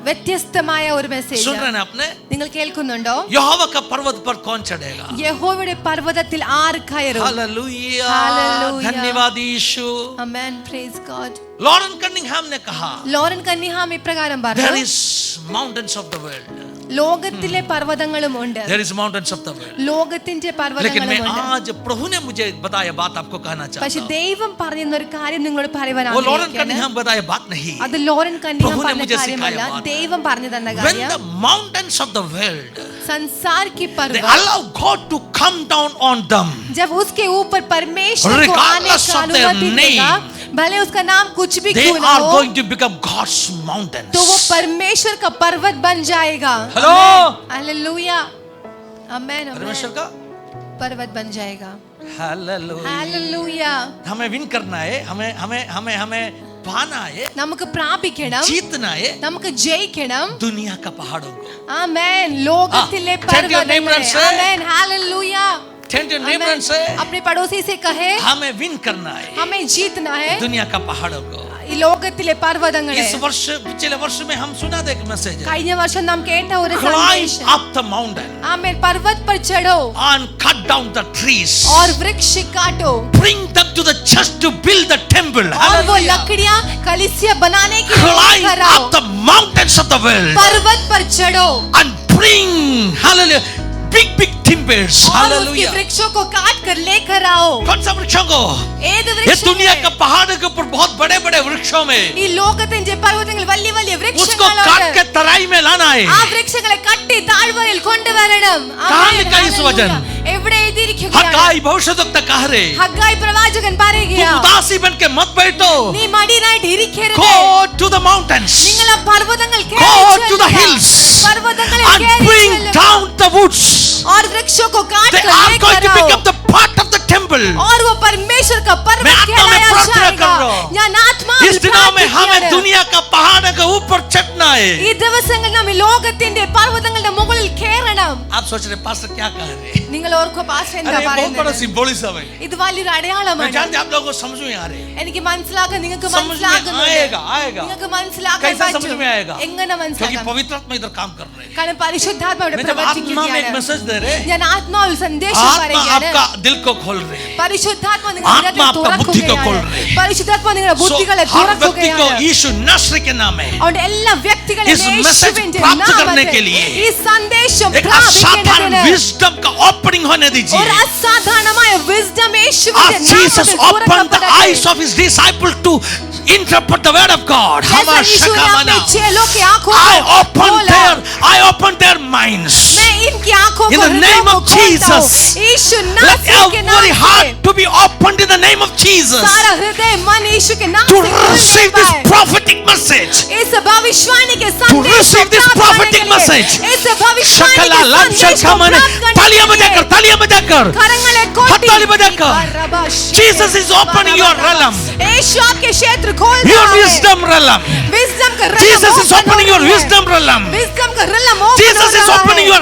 വ്യത്യസ്തമായ ഒരു മെസ്സേജ്. सुन रहे हैं आपने? നിങ്ങൾ കേൾക്കുന്നുണ്ടോ? यहोवा का पर्वत पर कौन चढ़ेगा? യഹോവയുടെ പർവ്വതത്തിൽ ആര് കയറും? हालेलुया. Hallelujah. धन्यवाद यीशु. ആമേൻ, പ്രൈസ് ഗോഡ്. लॉरेन कनिंघम ने कहा, ലോറൻ കന്നിംഗ്ഹാം ഇപ്രകാരം there പറഞ്ഞു, is mountains of the world. ലോകത്തിലെ പർവ്വതങ്ങളും ഉണ്ട്, There is mountains of the world. ലോകത്തിന്റെ लेकिन मैं പർവ്വതങ്ങളും ഉണ്ട്. आज प्रभु ने मुझे बताया बात आपको कहना പക്ഷെ चाहता हूँ. ദൈവം പറയുന്ന ഒരു കാര്യം നിങ്ങളോട് പറയുവാൻ वो लॉरेन ആഗ്രഹിക്കുകയാണ്. कनिंघम बताया बात नहीं. അത് ലോറൻ കന്നിംഗ്ഹാം प्रभु ने പറഞ്ഞ मुझे കാര്യമല്ല, सिखाया बात. ദൈവം പറഞ്ഞു തന്ന When കാര്യം. the mountains of the world, संसार की they पर्वत allow God to come down on them. जब उसके ऊपर परमेश्वर को आने Regardless का of their अनुमति देगा, भले उसका नाम कुछ भी They क्यों ना are हो, going to become God's mountains. तो वो परमेश्वर का पर्वत बन जाएगा. हेलो. हालेलुया. आमेन. परमेश्वर का पर्वत बन जाएगा. हालेलुया. हालेलुया. हमें विन करना है, हमें पाना है, നമുക്ക് പ്രാപിക്കണം, जीतना है നമുക്ക് ജയിക്കണം. दुनिया का पहाड़ों को. ആമേൻ. ലോകത്തിലെ Tell your neighbor and പർവ്വതങ്ങളെ. say, amen. Hallelujah. Tell your neighbor and say, अपने पड़ोसी से कहे, हमें विन करना है हमें जीतना है दुनिया का पहाड़ों को. ഈ ലോകത്തിലെ പർവ്വതങ്ങളെ. इस वर्ष पिछले वर्ष में हम सुना था एक मैसेज है. കഴിഞ്ഞ വർഷം നാം കേട്ട ഒരു Climb സന്ദേശം. up the mountain आमेन. पर्वत पर चढ़ो and cut down the trees. और वृक्ष काटो Bring them to the church to build the temple. और वो Hallelujah. लकड़ियां कलीसिया बनाने के लिए Climb लेकर आओ. up the mountains of the world पर्वत पर चढ़ो and bring, hallelujah, big timbers. और उसके Hallelujah. वृक्षों को काट कर लेकर आओ. कौन सा वृक्षों को? ഏത് ये വൃക്ഷം? दुनिया का पहाड़ के ऊपर बहुत बड़े बड़े वृक्षों में ഈ ലോകത്തിന്റെ പർവ്വതങ്ങൾ വലിയ വലിയ उसको काट के വൃക്ഷങ്ങളുണ്ട്. तराई में लाना है. ആ വൃക്ഷങ്ങളെ കട്ടി താഴ്വരയിൽ കൊണ്ടുവരണം. कहाँ ആമേൻ. लिखा है इस वचन? ഹല്ലേലൂയ. എവിടെ എഴുതിയിരിക്കുകയാണ്? हगाई भविष्यद्वक्ता कह रहे, ഹഗ്ഗായി പ്രവാചകൻ പറയുകയാ, तुम उदासी बन के मत बैठो. നീ മടിയനായിട്ട് ഇരിക്കരുത്. Go to the mountains. നിങ്ങൾ ആ പർവ്വതങ്ങൾ Go to the hills പർവ്വതങ്ങളിൽ and കയറി bring ചെല്ലുക. down the woods. और वृक्षों को काट They कर are going लेकर to आओ. become the part of the temple. और वो परमेश्वर का पर्वत मैं आत्मा में कहलाया प्रार्थना जाएगा. कर रहा हूं. ഞാൻ ആത്മാവിൽ इस दिनों में हमें പ്രാർത്ഥിക്കുകയാണ്. दुनिया का पहाड़ के ऊपर चढ़ना ഈ है. ദിവസങ്ങളിൽ നാം ഈ ലോകത്തിന്റെ പർവ്വതങ്ങളുടെ മുകളിൽ കയറണം. आप सोच रहे पास्टर क्या कह रहे हैं? നിങ്ങൾ ഓർക്കോ പാസ്റ്റർ എന്താ अरे बहुत बड़ा പറയുന്നത്? सिंबोलिज्म है। ഇത് വലിയൊരു मैं അടയാളമാണ്. जानते हैं आप लोगों को समझ में आ रहे हैं। എനിക്ക് മനസ്സിലാക്കാൻ നിങ്ങൾക്ക് समझ में മനസ്സിലാകുന്നുണ്ട്. आएगा आएगा। നിങ്ങൾക്ക് മനസ്സിലാക്കാൻ कैसे समझ പറ്റും. में आएगा? എങ്ങനെ क्योंकि മനസ്സിലാക്കാം? पवित्र आत्मा इधर काम कर रहे हैं। കാരണം പരിശുദ്ധാത്മ ഇവിടെ मैं जब आत्मा में एक പ്രവർത്തിക്കുകയാണ്. मैसेज दे रहे हैं, ഞാൻ ആത്മാവിൽ സന്ദേശം आत्मा പറയുകയാണ്. आपका दिल को खोल रहे हैं। പരിശുദ്ധാത്മ നിങ്ങളുടെ ആത്മാ ഹൃദയത്തെ आपका बुद्धि को खोल തുറക്കുകയാണ്. रहे हैं। പരിശുദ്ധാത്മ നിങ്ങളുടെ So, ബുദ്ധികളെ हर व्यक्ति को തുറക്കുകയാണ്. यीशु नासरी के नाम है അതുകൊണ്ട് എല്ലാ വ്യക്തികളെയും इस मैसेज യേശുവിന്റെ प्राप्त करने के നാമത്തിൽ लिए ഈ സന്ദേശം एक असाधारण പ്രാപിക്കേണ്ടതിന് विजडम का ओपनिंग होने दीजिए। ഒരു അസാധാരണമായ wisdom യേശുവിന്റെ As Jesus നാമത്തിൽ opened the തുറക്കപ്പെടട്ടെ. eyes of his disciple to interpret the word of God, जैसे यीशु ने अपने चेलों की आंखों I को खोला, opened their minds. मैं इनकी आंखों In को the हृदयों name को of खोलता हूं। Jesus. यीशु Let नासरी के नाम every से heart to be opened in the name of Jesus सारा हृदय मन यीशु के नाम to से खुल receive जाता this है। prophetic message. इस भविष्यवाणी के To संदेश को receive this प्राप्त करने prophetic के लिए, message. इस भविष्यवाणी शकला के लब संदेश को शलखमन प्राप्त करने तालियां के लिए बजाकर करंगले कोटी हथताली बजाकर Jesus is opening your realm, यीशु आपके क्षेत्र खोल your रहा है। wisdom realm. विजडम का realm Jesus is open opening हो your रही है। wisdom realm. विजडम का realm open Jesus हो is रहा opening है। your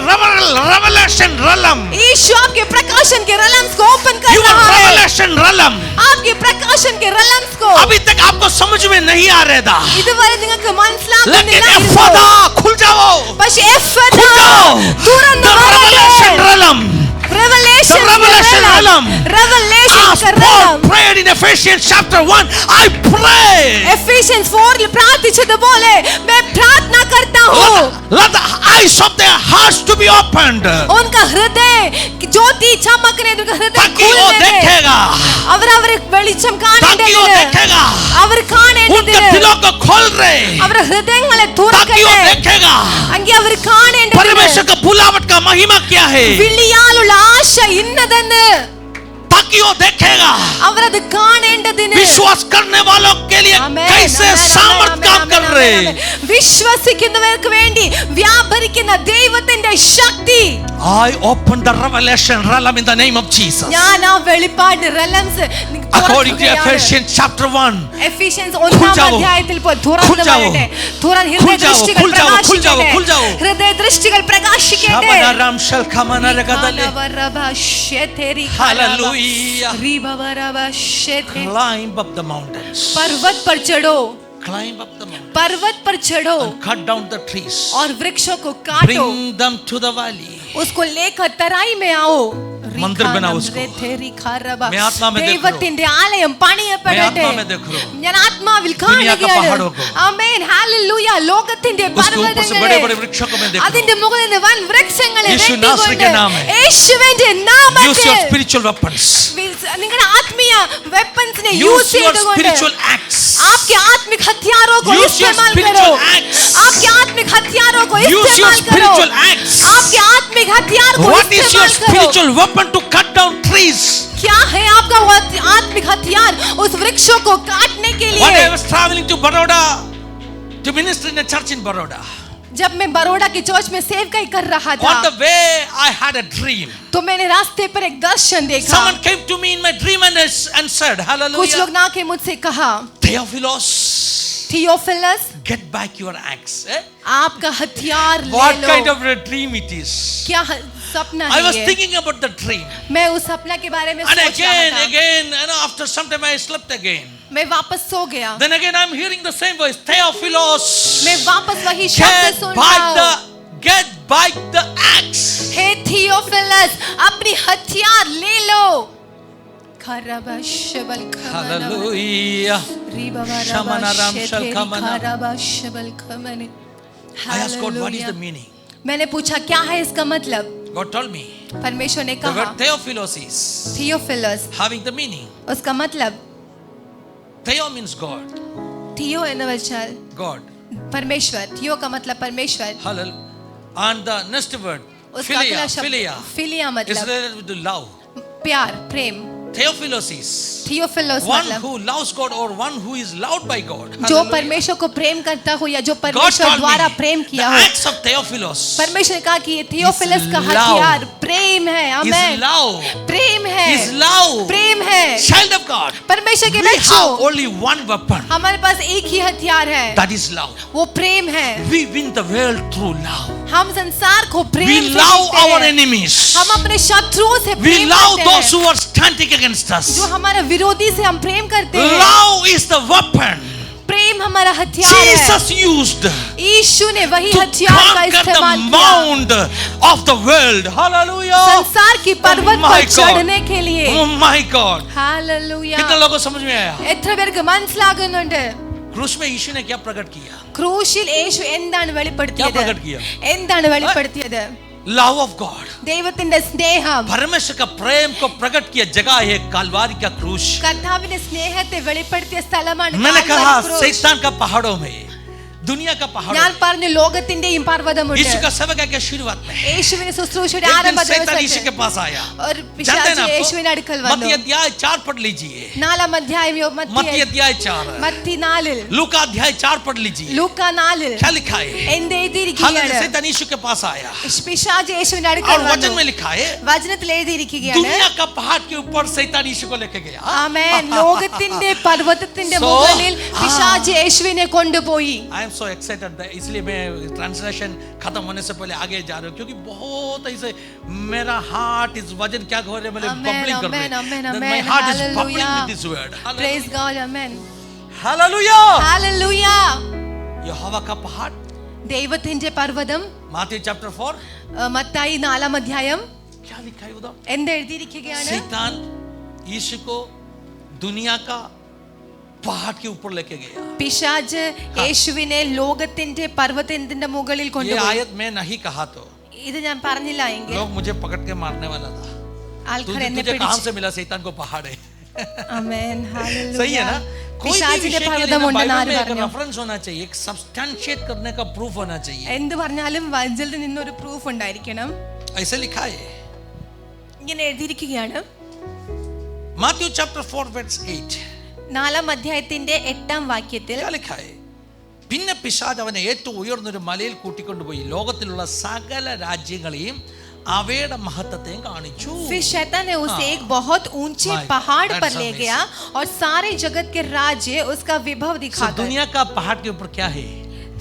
revelation realm. यीशु आपके प्रकाशन के realms को ओपन कर Your रहा है। revelation realm. आपके प्रकाशन के realms को अभी तक आपको समझ में नहीं आ रहा था, ഇതുവരെ നിങ്ങൾക്ക് लेकिन മനസ്സിലാകുന്നില്ല एफादा खुल जाओ, പക്ഷേ खुल जाओ. തുറന്നു The revelation realm. revelation The revelation realm. revelation As का Paul realm prayed in Ephesians chapter 1, I pray. Ephesians 4 ൽ പ്രാർത്ഥിച്ചതുപോലെ मैं प्रार्थना करता हूँ Let the eyes of their hearts to be opened. उनका हृदय ज्योति चमकने उनका हृदय ताकि वो खुलने दे देखेगा, അവർ വെളിച്ചം ताकि वो കാണേണ്ടതിന് देखेगा, അവർ उनके കാണേണ്ടതിന് दिलों को खोल रहे, അവരുടെ ഹൃദയങ്ങളെ ताकि वो തുറക്കട്ടെ देखेगा എങ്കിൽ അവർ കാണേണ്ടതിന് परमेश्वर का बुलावट का महिमा क्या है, വിളിയാലുള്ള ആശ ഇന്നതെന്ന് ताकि वो देखेगा അവർ അത് കാണേണ്ടതിന് विश्वास करने वालों के लिए ആമേൻ, कैसे ആമേൻ, सामर्थ ആമേൻ, काम ആമേൻ, कर ആമേൻ, रहे. ആമേൻ. വിശ്വസിക്കുന്നവർക്ക് വേണ്ടി വ്യാപരിക്കുന്ന ദൈവത്തിന്റെ ശക്തി I open the revelation realm in the name of Jesus. ഞാൻ ആ വെളിപ്പാട് റെലംസ് According to Ephesians chapter 1. Ephesians 1 അധ്യായത്തിൽ പോയി തുറന്നു വരട്ടെ ഹൃദയ ദൃഷ്ടികൾ പ്രകാശിക്കട്ടെ ഹൃദയ ദൃഷ്ടികൾ പ്രകാശിക്കട്ടെ Hallelujah. Climb up the mountains. पर्वत पर चढ़ो Climb up the mountains. पर्वत पर चढ़ो And cut down the trees. और वृक्षों को काटो Bring them to the valley. उसको लेकर तराई में आओ मंदिर बनाओ उसको. मैं आत्मा में देख रहा हूं. ദൈവത്തിന്റെ ആലയം പണിയപ്പെടട്ടെ मैं आत्मा में देख रहा हूं. ഞാൻ ആത്മാവിൽ दुनिया का पहाड़ों को. കാണുകയാണ് ആമേൻ ഹല്ലേലൂയ ലോകത്തിന്റെ उसके ऊपर से പർവ്വതങ്ങളെ बड़े-बड़े वृक्षों को मैं देख रहा അതിന്റെ മുകളിൽ നിന്ന് വൻ വൃക്ഷങ്ങളെ യേശു നാസറിന്റെ നാമം. യേശുവിന്റെ hूं. Use നാമത്തിൽ your spiritual weapons. നിങ്ങളുടെ ആത്മീയ വെപ്പൺസിനെ Use യൂസ് your ചെയ്തുകൊണ്ട് spiritual acts. आपके आत्मिक हथियारों को Use your इस्तेमाल spiritual करो acts. आपके आत्मिक हथियारों को Use your इस्तेमाल करो spiritual acts. आपके आत्मिक हथियार को What is your इस्तेमाल करो spiritual weapon to cut down trees? क्या है आपका वो आत्मिक हथियार उस वृक्षों को काटने के One day I लिए was traveling to Baroda to minister in a church in Baroda. जब मैं बड़ौदा की चर्च में सेवकाई कर रहा On था the way I had a dream. तो मैंने रास्ते पर एक दर्शन देखा Someone came to me in my dream and said, कुछ Hallelujah. लोग ना के मुझसे कहा Theophilos, Theophilus get back your axe. Eh? आपका हथियार What ले kind low of a dream it is? क्या सपना I है was ये thinking about the dream. मैं उस सपना के बारे में And सोच रहा था again, after some time I slept again. मैं वापस सो गया Then again I'm hearing the same voice, Theophilos, मैं वापस वही शब्द सुन रहा हूँ get back the axe. हे थियोफिलस अपनी हथियार ले लो खरबशबल khaman Hallelujah. Shamanaram Shalkamana. खरबशबल khaman I asked God, what is the meaning? मैंने पूछा क्या है इसका मतलब God told me, परमेश्वर ने the कहा word Theophilos is Theophilus having the meaning. उसका मतलब Theo means God. थियो है नवचल God. परमेश्वर थियो का मतलब परमेश्वर Hallel. And the next word, उसका अगला philia. शब्द फिलिया Is मतलब related with the love. प्यार प्रेम Theophilus is थियोफिलोस one मतलब who loves God or one who is loved by God. जो Hallelujah. परमेश्वर को प्रेम करता हो या जो God परमेश्वर told द्वारा me प्रेम the किया हो। acts of Theophilus परमेश्वर ने कहा कि ये थियोफिलस का love. हथियार प्रेम है। is amen. love. प्रेम है। Is love. प्रेम है। Child of God. परमेश्वर के We have बच्चों, only one weapon. हमारे पास एक ही हथियार है, That is love. वो प्रेम है। We win the world through love. हम संसार को प्रेम We से love जीते our हैं। enemies. हम अपने शत्रुओं से We प्रेम love करते those हैं। who are standing against us. जो हमारे विरोधी से हम प्रेम करते हैं। Love is the weapon प्रेम हमारा हथियार है। Jesus used यीशु ने वही to हथियार का conquer the इस्तेमाल किया mount of the world. Hallelujah. संसार की पर्वत Oh my पर God. चढ़ने के लिए। Oh my God. हालेलुया। कितने लोगों को समझ में आया? എത്ര പേർക്ക് മനസ്സിലാകുന്നുണ്ട്? क्रूस में यीशु ने क्या प्रकट किया? ക്രൂശിൽ യേശു എന്താണ് വെളിപ്പെടുത്തിയത്? क्या प्रकट किया? എന്താണ് വെളിപ്പെടുത്തിയത്? Love of God. ദൈവത്തിന്റെ സ്നേഹം, परमेश्वर का प्रेम को प्रकट किया जगह है कालवारी का क्रूस. കർത്താവിന്റെ സ്നേഹത്തെ വെളിപ്പെടുത്തിയ സ്ഥലമാണ് मैंने കാൽവരി कहा ക്രൂശ്। शैतान का पहाड़ों में दुनिया का पहाड़ों ഞാൻ में പറഞ്ഞു ലോകത്തിന്റെയും പർവ്വതമുണ്ട്। यीशु का सेवक के शुरुआत में യേശുവിന്റെ ശുശ്രൂഷയുടെ एक दिन ആരംഭ शैतान यीशु के ദിവസത്തിൽ पास आया. ഒരു जानते हैं പിശാച് ना യേശുവിന്റെ അടുക്കൽ आपको? मत्ती വന്നു। अध्याय 4 पढ़ लीजिए. നാലാം അധ്യായം मत्ती अध्याय 4. മത്തി 4 लूका अध्याय 4 पढ़ लीजिए. ലൂക്ക 4 क्या लिखा है? എന്ത് हालांकि എഴുതിയിരിക്കുകയാണ്? शैतान यीशु के पास आया പിശാച് യേശുവിന്റെ അടുക്കൽ और वचन വന്നു। में लिखा है വചനത്തിൽ എഴുതിയിരിക്കുകയാണ്, दुनिया का पहाड़ के ऊपर शैतान यीशु को लेके गया. ആമേൻ, ലോകത്തിന്റെ പർവ്വതത്തിന്റെ So, മുകളിൽ പിശാച് യേശുവിനെ കൊണ്ടുപോയി। आई एम सो एक्साइटेड इसलिए मैं ट्रांसलेशन खत्म होने से पहले आगे जा रहा हूँ क्योंकि बहुत ऐसे मेरा हार्ट इस वचन क्या हो रहे मतलब Amen, बबलिंग कर amen, amen, रहे amen. My heart is Hallelujah. Bubbling with this word. Praise God, amen. Hallelujah. Hallelujah. यहोवा का पहाड़ ദൈവത്തിന്റെ പർവ്വതം, मत्ती चैप्टर 4 മത്തായി 4 അധ്യായം क्या लिखा है उधर? എന്ത് എഴുതിയിരിക്കുകയാണ്? शैतान यीशु को दुनिया का पहाड़ के ऊपर लेके गया. പിശാച് യേശുവിനെ ലോകത്തിന്റെ പർവ്വതത്തിന്റെ മുകളിൽ ये കൊണ്ടുപോയി। आयत मैं नहीं कहा तो ഇത് ഞാൻ പറഞ്ഞില്ല എങ്കിൽ लोग मुझे पकड़ के मारने वाला था. ആൾക്കാർ എന്നെ तुझे कहां പിടിച്ചു। से मिला शैतान को पहाड़ है? ആമേൻ, सही है ഹല്ലേലൂയ। ना? कोई भी പിശാചിന്റെ विषय के लिए പർവ്വതം ना ഉണ്ടെന്ന് बाइबल ആര് में एक പറഞ്ഞു? रेफरेंस होना चाहिए, एक सब्सटेंशिएट करने का प्रूफ होना चाहिए. എന്ത് പറഞ്ഞാലും വചനത്തിൽ നിന്നൊരു പ്രൂഫ് ഉണ്ടായിരിക്കണം. ऐसे लिखा है ഇങ്ങനെ എഴുതിയിരിക്കുകയാണ്, Matthew chapter 4 verse 8. 4 അധ്യായത്തിന്റെ 8 വാക്യത്തിൽ क्या लिखा है? പിന്നെ പിശാച് അവനെ ഏറ്റവും ഉയർന്നൊരു മലയിൽ കൂട്ടിക്കൊണ്ടുപോയി ലോകത്തിലുള്ള സകല രാജ്യങ്ങളെയും അവയുടെ മഹത്വത്തെയും കാണിച്ചു. फिर शैतान ने उसे एक बहुत ऊंचे My God, पहाड़ पर that's ले amazing. गया और सारे जगत के राज्य उसका विभव So, दिखाकर। दुनिया का पहाड़ के ऊपर क्या है?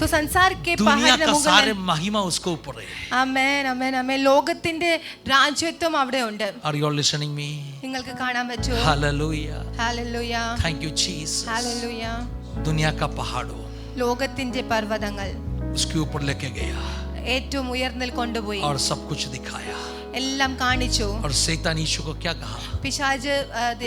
तो संसार के दुनिया पहाड़ का सारे मुകളിൽ महिमा उसके ऊपर है. ആമേൻ, ആമേൻ, ആമേൻ, ലോകത്തിന്റെ രാജ്യത്വം അവിടെ ഉണ്ട്. Are you all listening me? നിങ്ങൾക്ക് കാണാൻ പറ്റുമോ? Hallelujah. Hallelujah, Thank you Jesus. Hallelujah. दुनिया का पहाड़ों ലോകത്തിന്റെ പർവ്വതങ്ങൾ उसके ऊपर लेके गया ഏറ്റവും ഉയർന്നിൽ കൊണ്ടുപോയി, और सब कुछ दिखाया. എല്ലാം കാണിച്ചു. और शैतान यीशु को क्या कहा? പിശാച്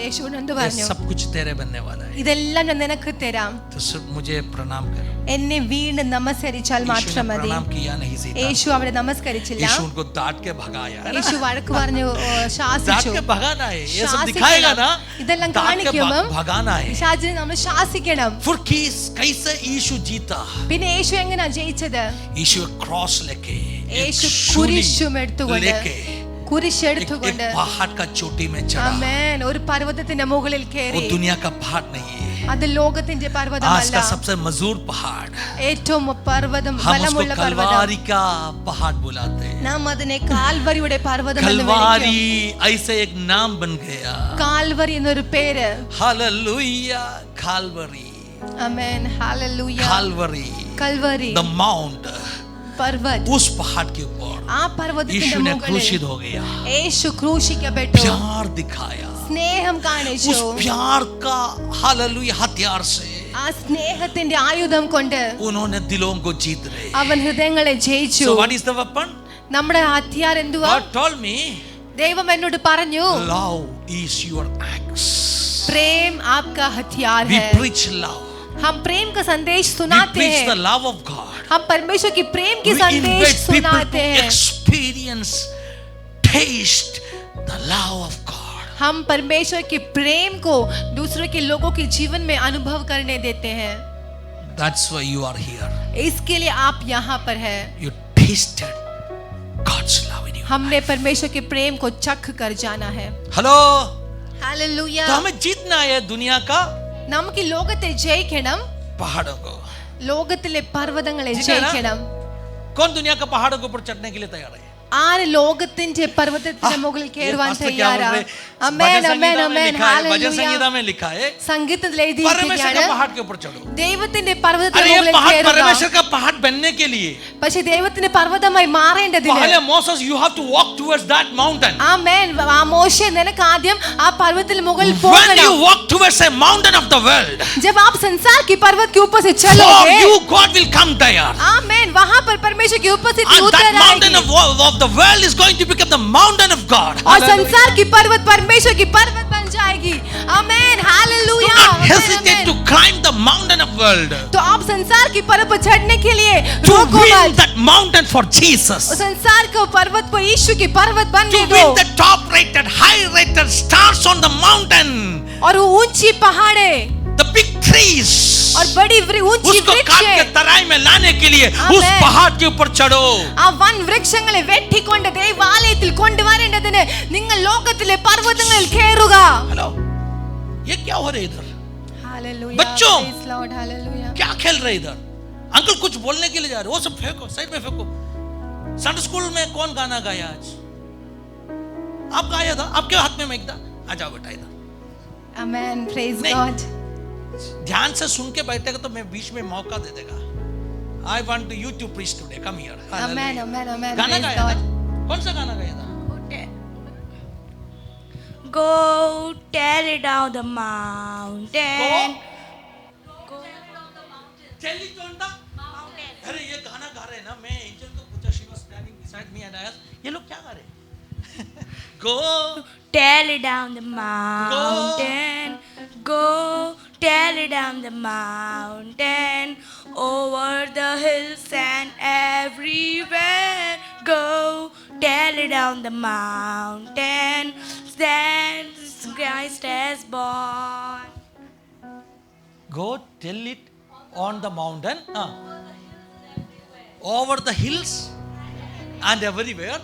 യേശുവിനോട് എന്ത് ये പറഞ്ഞു? सब कुछ तेरे बनने वाला है, ഇതെല്ലാം ഞാൻ നിനക്ക് തരാം, तो सिर्फ मुझे प्रणाम कर. എന്നെ വീണ്ടും നമസ്കരിച്ചാൽ यीशु മാത്രം ने മതി. प्रणाम किया नहीं शैतान. യേശു അവിടെ നമസ്കരിച്ചില്ല. यीशु उनको डांट के भगाया. യേശു വഴക്ക് പറഞ്ഞു, डांट ശാസിച്ചു. के भगाना है, ये सब ശാസിക്കണം. दिखाएगा ना. ഇതെല്ലാം डांट के കാണിക്കുമ്പോൾ भगाना है. പിശാചിനെ നമ്മൾ ശാസിക്കണം. फिर कैसे यीशु जीता? പിന്നെ യേശു എങ്ങനെയാ ജയിച്ചത്? यीशु क्रॉस लेके യേശു एक सूली കുരിശും എടുത്തുകൊണ്ട്, लेके കുരിശെടുത്തുകൊണ്ട്, एक पहाड़ का चोटी में चढ़ा. ആമേൻ, ഒരു പർവ്വതത്തിന്റെ മുകളിൽ वो കയറി. दुनिया का पहाड़ नहीं है, അത് ലോകത്തിന്റെ आज പർവ്വതമല്ല, का सबसे मजबूर पहाड़. ഏറ്റവും പർവ്വതം, हम उसको ബലമുള്ള പർവ്വതം. कलवारी का पहाड़ बुलाते हैं. നാം അതിനെ കാൽവരിയുടെ പർവ്വതം എന്ന് कलवारी വിളിക്കും. ऐसे एक नाम बन गया. കാൽവരി എന്നൊരു പേര്. Hallelujah. Kalvari, amen, hallelujah. Kalvari, Kalvari, the mount. പർവ്വത്. उस पहाड़ के ऊपर ആ പർവ്വതത്തിന്റെ यीशु ने മുകളിൽ क्रूसित हो गया. യേശു ക്രൂശിക്കപ്പെട്ടു, प्यार दिखाया. സ്നേഹം കാണിച്ചു. उस प्यार का हालेलुया हथियार से ആ സ്നേഹത്തിന്റെ ആയുധം കൊണ്ട് उन्होंने दिलों को जीत रहे. അവൻ ഹൃദയങ്ങളെ ജയിച്ചു. So what is the weapon? നമ്മുടെ ഹത്യാർ എന്തുവാ? God told me, ദൈവം എന്നോട് പറഞ്ഞു, love is your axe. प्रेम आपका हथियार We है. preach love. हम प्रेम का संदेश We सुनाते preach the हैं, love of God. हम परमेश्वर की प्रेम की We संदेश invite people सुनाते to हैं, experience, taste the love of God. हम परमेश्वर के प्रेम को दूसरे के लोगों के जीवन में अनुभव करने देते हैं. That's why you are here. इसके लिए आप यहाँ पर हैं. You tasted God's love in you. हमने परमेश्वर के प्रेम को चख कर जाना है. Hello. Hallelujah. तो हमें जीतना है दुनिया का നമുക്ക് ഈ ലോകത്തെ ജയിക്കണം, पहाड़ों को। ലോകത്തിലെ പർവ്വതങ്ങളെ जीतना है ना? ജയിക്കണം. कौन दुनिया का पहाड़ों के ऊपर चढ़ने के लिए तैयार है? ആര് ലോകത്തിന്റെ പർവ്വതത്തിന്റെ മുകളിൽ കയറുവാൻ തയ്യാറാ? आमेन ആമേൻ ആമേൻ भजन ഹല്ലേലൂയ. संगीता में लिखा है സംഗീതത്തിൽ परमेश्वर के എഴുതിയിരിക്കുകയാണ് पहाड़ के ऊपर चढ़ो। ദൈവത്തിന്റെ പർവ്വതത്തിന്റെ अरे ये മുകളിൽ पहाड़ കയറുക. परमेश्वर का पहाड़ बनने के लिए പക്ഷേ ദൈവത്തിന്റെ പർവ്വതമായി മാറേണ്ടതിന് पहले Moses you have to walk towards that mountain. ആമേൻ. ആ മോശെ നിനക്ക് ആദ്യം ആ പർവ്വതത്തിന് മുകളിൽ When പോകണം. you walk towards a mountain of the world, जब आप संसार की पर्वत के ऊपर से for चलोगे, you God will come there. आमेन, वहां पर परमेश्वर की उपस्थिति And उतर that mountain आएगी. of the world is going to become the mountain of God. और संसार की पर्वत परमेश्वर की पर्वत बन जाएगी. आमेन Do hallelujah. not hesitate to climb the mountain of world. तो आप संसार की पर्वत पर चढ़ने के लिए To रोको win मत. that mountain for Jesus. उस संसार को पर्वत को यीशु की पर्वत To बनने दो. win the top rated, high rated stars on the mountain. और वो ऊंची पहाड़े The big trees. और बड़ी ऊंची उसको काट के वृक्ष तराई में लाने के लिए Amen. उस पहाड़ के ऊपर चढ़ो. ആ വൻ വൃക്ഷങ്ങളെ വെട്ടിക്കൊണ്ട് ദൈവാലയത്തിൽ കൊണ്ടുവരേണ്ടതിന് നിങ്ങൾ ലോകത്തിലെ പർവ്വതങ്ങളിൽ കയറുക. हेलो, ये क्या हो रहा है इधर? हालेलुया. बच्चों, Praise Lord, हालेलुया. क्या खेल रहे इधर? अंकल कुछ बोलने के लिए जा रहे, वो सब फेंको, साइड में फेंको. संडे स्कूल में कौन गाना गाया आज? आप गाया था? आपके हाथ में माइक था? आ जाओ बेटा इधर. Amen. Praise नहीं. God. ध्यान से सुन के बैठेगा तो मैं बीच में मौका दे देगा. I want you to preach today. Come here. Amen, amen, amen. गाना Praise गाया था? God. कौन सा गाना गाया था? Go tear it down the mountain. Tell it on the mountain. अरे ये गाना गा रहे हैं ना, मैं एंजल को पूछा, she was standing beside me and I asked, ये लोग क्या गा रहे हैं? Go Tear it down the mountain. Go tear it down the mountain. Over the hills and everywhere. Go tear it down the mountain. Stand, Christ has born. Go tell it on the mountain, over the hills and everywhere.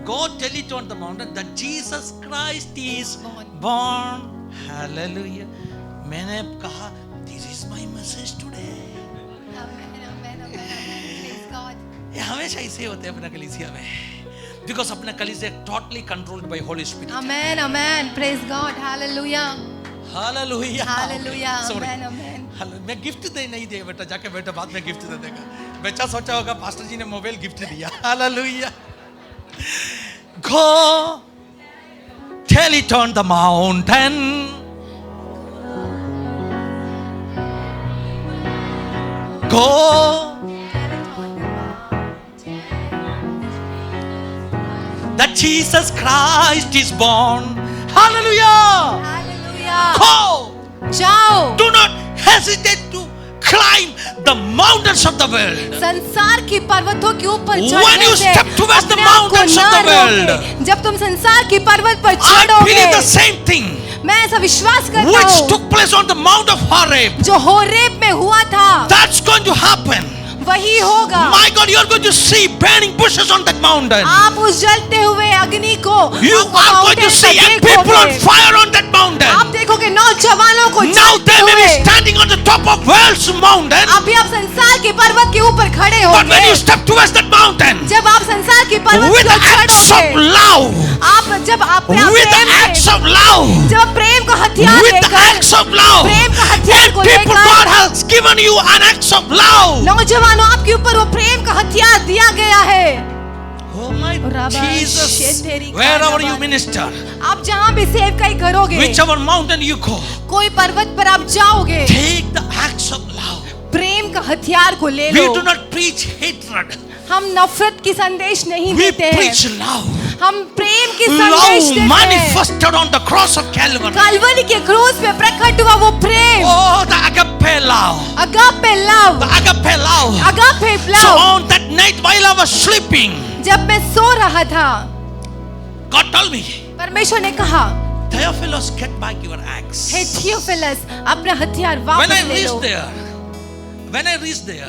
Go tell it on the mountain that Jesus Christ is born. Hallelujah. मैंने कहा, this is my message today. Amen, amen, amen. Praise God. ये हमेशा ऐसे होते हैं अपना कलीसिया में, because अपना कलीसिया totally controlled by Holy Spirit. Amen, amen. Praise God. Hallelujah. Hallelujah. Hallelujah. Sorry. Amen, amen. मैं गिफ्ट दे नहीं दिया बेटा, जाके बेटा बाद में गिफ्ट दे देगा. बच्चा सोचा होगा पास्टर जी ने मोबाइल गिफ्ट दिया. Hallelujah. Go tell it on the mountain. Go that Jesus Christ is born. Hallelujah. Hallelujah. Go. जाओ. Do not hesitate to climb the mountains of the world. संसार की पर्वतों के ऊपर When चढ़ने you से step towards the अपने आप को mountains of न the world, रोके. जब तुम संसार की पर्वत पर I चढ़ोगे, believe the same thing मैं ऐसा विश्वास करता which हूँ took place on the Mount of Horeb. जो होरेब में हुआ था That's going to happen. वही होगा. My God, you are going to see burning bushes on that mountain. आप उस जलते हुए अग्नि को You आप are going to mountain see पर young people on देखोगे. fire on that mountain. आप देखोगे नौजवानों को Now जलते they may be हुए. standing on the top of world's mountain, अभी आप संसार के पर्वत के ऊपर खड़े but when होंगे. you step towards that mountain जब आप संसार के पर्वत with को acts of चढ़ोगे, love, आप जब आप with the acts of love, जब प्रेम को हथियार with the लेकर acts of love, प्रेम का हथियार and को people, लेकर God has given you an acts of love. नौजवानों आपके ऊपर वो प्रेम का हथियार दिया गया है. Oh my Rabba Jesus, Sheteri wherever Kadaba. you minister, आप जहाँ भी सेवकाई करोगे, whichever mountain you go, कोई पर्वत पर आप जाओगे, take the acts of love. प्रेम का हथियार को ले We low. do not preach hatred. हम नफरत की संदेश नहीं We देते हैं, preach love. हम प्रेम की संदेश Love देते हैं. manifested on the cross of Calvary. Kalvari के क्रूस पे प्रकट हुआ वो प्रेम. Oh, the agape love. Agape love, The agape love. Agape So love. on that night while I was sleeping, जब मैं सो रहा था, God told me, परमेश्वर ने कहा, Theophilus, get back your axe. हे थियोफिलस, अपना हथियार When वापस I ले लो. reached there,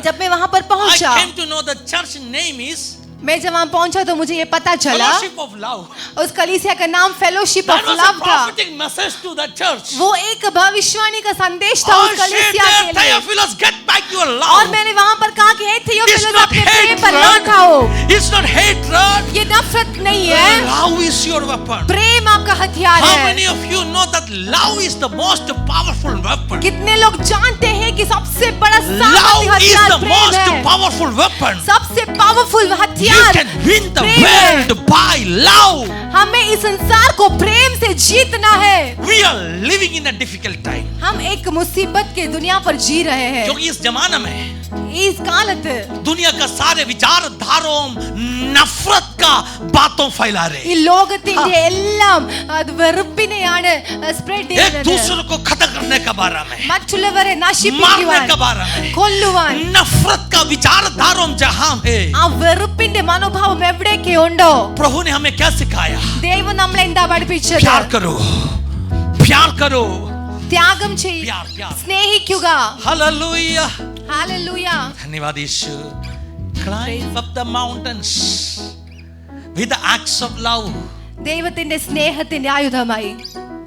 जब मैं वहां पर I पहुंचा, came to know the church name is मैं जब वहां पहुंचा तो मुझे ये पता चला Fellowship of love. उस कलीसिया का नाम fellowship That of was a love था। prophetic message to the church. वो एक भविष्यवाणी का संदेश था Oh, उस shit कलीसिया there, के लिए। Theophilus, get back your और love. मैंने वहां पर कहा कि हे It's थियोफिलस not अपने प्रेम पर लौट hatred. आओ। It's not hatred. ये नफरत नहीं है, Love is your weapon. प्रेम आपका हथियार How है। many of you know that love is the most powerful weapon? कितने लोग जानते हैं कि सबसे बड़ा Love सामर्थ्य is हथियार the प्रेम most है। powerful weapon. सबसे पावरफुल You हथियार can win the प्रेम है। world by love. हमें इस संसार को प्रेम से जीतना है। We are living in a difficult time. हम एक मुसीबत के दुनिया पर जी रहे हैं। क्योंकि इस जमाने में इस कालत दुनिया का सारे विचारधारों नफरत का बातों फैला रहे ഈ ലോകത്തിന്റെ എല്ലാം അത് വെറുപ്പിനെയാണ് സ്പ്രെഡ് एक ചെയ്യുന്നത്। दूसरे को खत्म करने का बारे में മറ്റുള്ളവരെ मारने നശിപ്പിക്കുവാൻ, का बारे में കൊല്ലുവാൻ, नफरत का विचारधारों जहां है ആ വെറുപ്പിന്റെ മനോഭാവം എവിടെയൊക്കെ ഉണ്ടോ प्रभु ने हमें क्या सिखाया ദൈവം നമ്മളെ എന്താ പഠിപ്പിച്ചത്? प्यार करो प्यार करो ത്യാഗം ചെയ്യ്, प्यार प्यार സ്നേഹിക്കുക। Hallelujah hallelujah. धन्यवाद यीशु climb up the mountains with the acts of love ദൈവത്തിന്റെ സ്നേഹത്തിന്റെ ആയുധമായി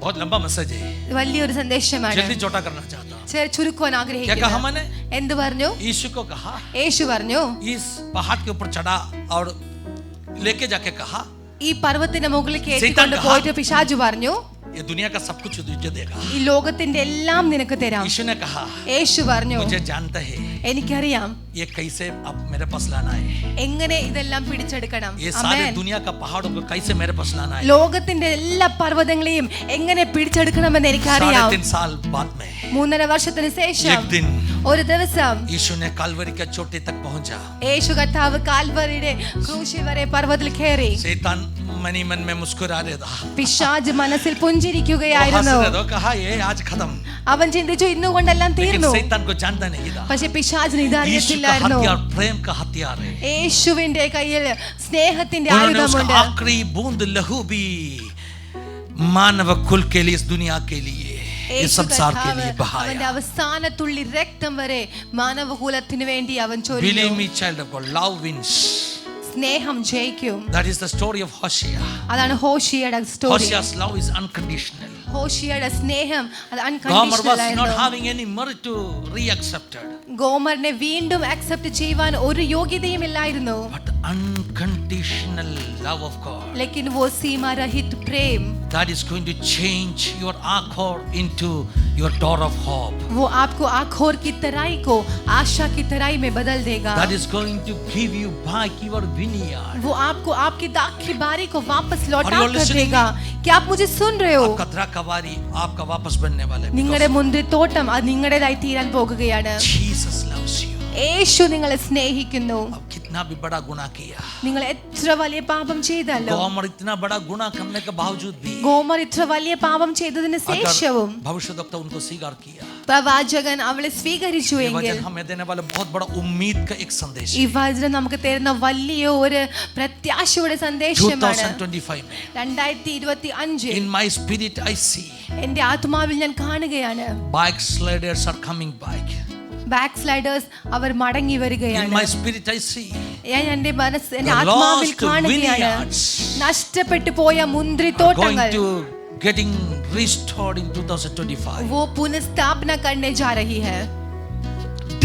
बहुत लंबा मैसेज है വലിയൊരു സന്ദേശമാണ്। जल्दी छोटा करना चाहता हूं ചുരുക്കുവാൻ क्या कहा ആഗ്രഹിക്കുന്നു। मैंने എന്ത് പറഞ്ഞു? यीशु को कहा യേശു പറഞ്ഞു इस पहाड़ के ऊपर चढ़ा और लेके जाके कहा ഈ പർവ്വതത്തിന്റെ മുകളിലേക്ക് സൈത്താൻ ഏറ്റിക്കൊണ്ട് കഹാ, പോയിട്ട് പിശാചു പറഞ്ഞു ये दुनिया का सब कुछ तुझे देगा ഈ ലോകത്തിന്റെ എല്ലാം നിനക്ക് തരാം। यीशु ने कहा യേശു പറഞ്ഞു मुझे जानता है എനിക്കറിയാം ये कैसे अब मेरे पास लाना है എങ്ങനെ ഇതെല്ലാം പിടിച്ചെടുക്കണം। ये सारे ആമേൻ। दुनिया का पहाड़ों को कैसे मेरे पास लाना है ലോകത്തിന്റെ എല്ലാ പർവ്വതങ്ങളെയും എങ്ങനെ പിടിച്ചെടുക്കണമെന്ന് എനിക്കറിയാം। 3.5 साल बाद में 3.5 വർഷത്തിന് ശേഷം एक दिन ഒരു ദിവസം यीशु ने कालवरी के चोटी तक पहुंचा യേശു കർത്താവ് കാൽവറിയുടെ ക്രൂശി വരെ പർവ്വതത്തിൽ കയറി। शैतान मनी मन में मुस्कुरा रहा था പിശാച് മനസ്സിൽ वो हंस പുഞ്ചിരിക്കുകയായിരുന്നു। रहा था कहा ये आज खत्म അവൻ ചിന്തിച്ചു ഇന്നുകൊണ്ടെല്ലാം लेकिन തീർന്നു। शैतान को जानता नहीं था പക്ഷെ പിശാചിന് यीशु का ഇതറിയത്തില്ലായിരുന്നു हथियार प्रेम का हथियार है യേശുവിന്റെ കയ്യിൽ സ്നേഹത്തിന്റെ उन्होंने उसका ആയുധമുണ്ട്। आखिरी बूंद लहू भी मानव कुल के लिए इस दुनिया के लिए इस യേശു संसार के കർത്താവ് लिए അവന്റെ बहाया അവസാന തുള്ളി രക്തം വരെ മാനവകുലത്തിന് വേണ്ടി അവൻ Believe ചൊരിഞ്ഞു। me child of God love wins സ്നേഹം ജയിക്കും. that is the story of Hosea അതാണ് ഹോഷിയയുടെ story. Hosea's love is unconditional ഹോഷിയയുടെ സ്നേഹം അത് Gomer അൺകണ്ടീഷണൽ was not ആയിരുന്നു. having any merit to re-accepted ഗോമറിനെ വീണ്ടും അക്സെപ്റ്റ് ചെയ്യുവാൻ ഒരു യോഗ്യതയും ഇല്ലായിരുന്നു. but unconditional love of God लेकिन वो सीमा रहित प्रेम that is going to change your Achor into your door of hope वो आपको आखोर की तराई को आशा की तराई में बदल देगा। that is going to give you back your vineyard वो आपको आपकी दाख की बारी को वापस लौटा Are you कर listening? देगा। क्या आप मुझे सुन रहे हो? आपका द्राक्षाबारी आपका वापस बनने वाला है നിങ്ങളുടെ മുന്തിരിത്തോട്ടം അത് നിങ്ങളുടേതായി തീരാൻ പോകുകയാണ്। Jesus loves you യേശു നിങ്ങളെ സ്നേഹിക്കുന്നു। अब कितना भी बड़ा गुनाह किया നിങ്ങൾ എത്ര വലിയ പാപം ചെയ്തല്ലോ, गोमर इतना बड़ा गुनाह करने के बावजूद भी ഗോമർ ഇത്ര വലിയ പാപം ചെയ്തതിന് ശേഷവും अगर भविष्यद्वक्ता उनको स्वीकार किया പ്രവാചകൻ അവളെ സ്വീകരിച്ചു ये എങ്കിൽ वचन हमें देने वाला बहुत बड़ा उम्मीद का एक संदेश ഈ है വചനം നമുക്ക് തരുന്ന വലിയ ഒരു പ്രത്യാശയുടെ സന്ദേശമാണ്। 2025 में 2025 in my spirit I see എന്റെ ആത്മാവിൽ ഞാൻ കാണുകയാണ് backsliders are coming back backsliders അവർ മടങ്ങി in വരികയാണ്। my spirit I see ഞാൻ എന്റെ മനസ്സ് എന്റെ The ആത്മാവിൽ lost കാണുകയാണ് vineyards നഷ്ടപ്പെട്ടു പോയ going മുന്തിരിത്തോട്ടങ്ങൾ to getting restored in 2025 वो पुनर्स्थापना करने जा रही है।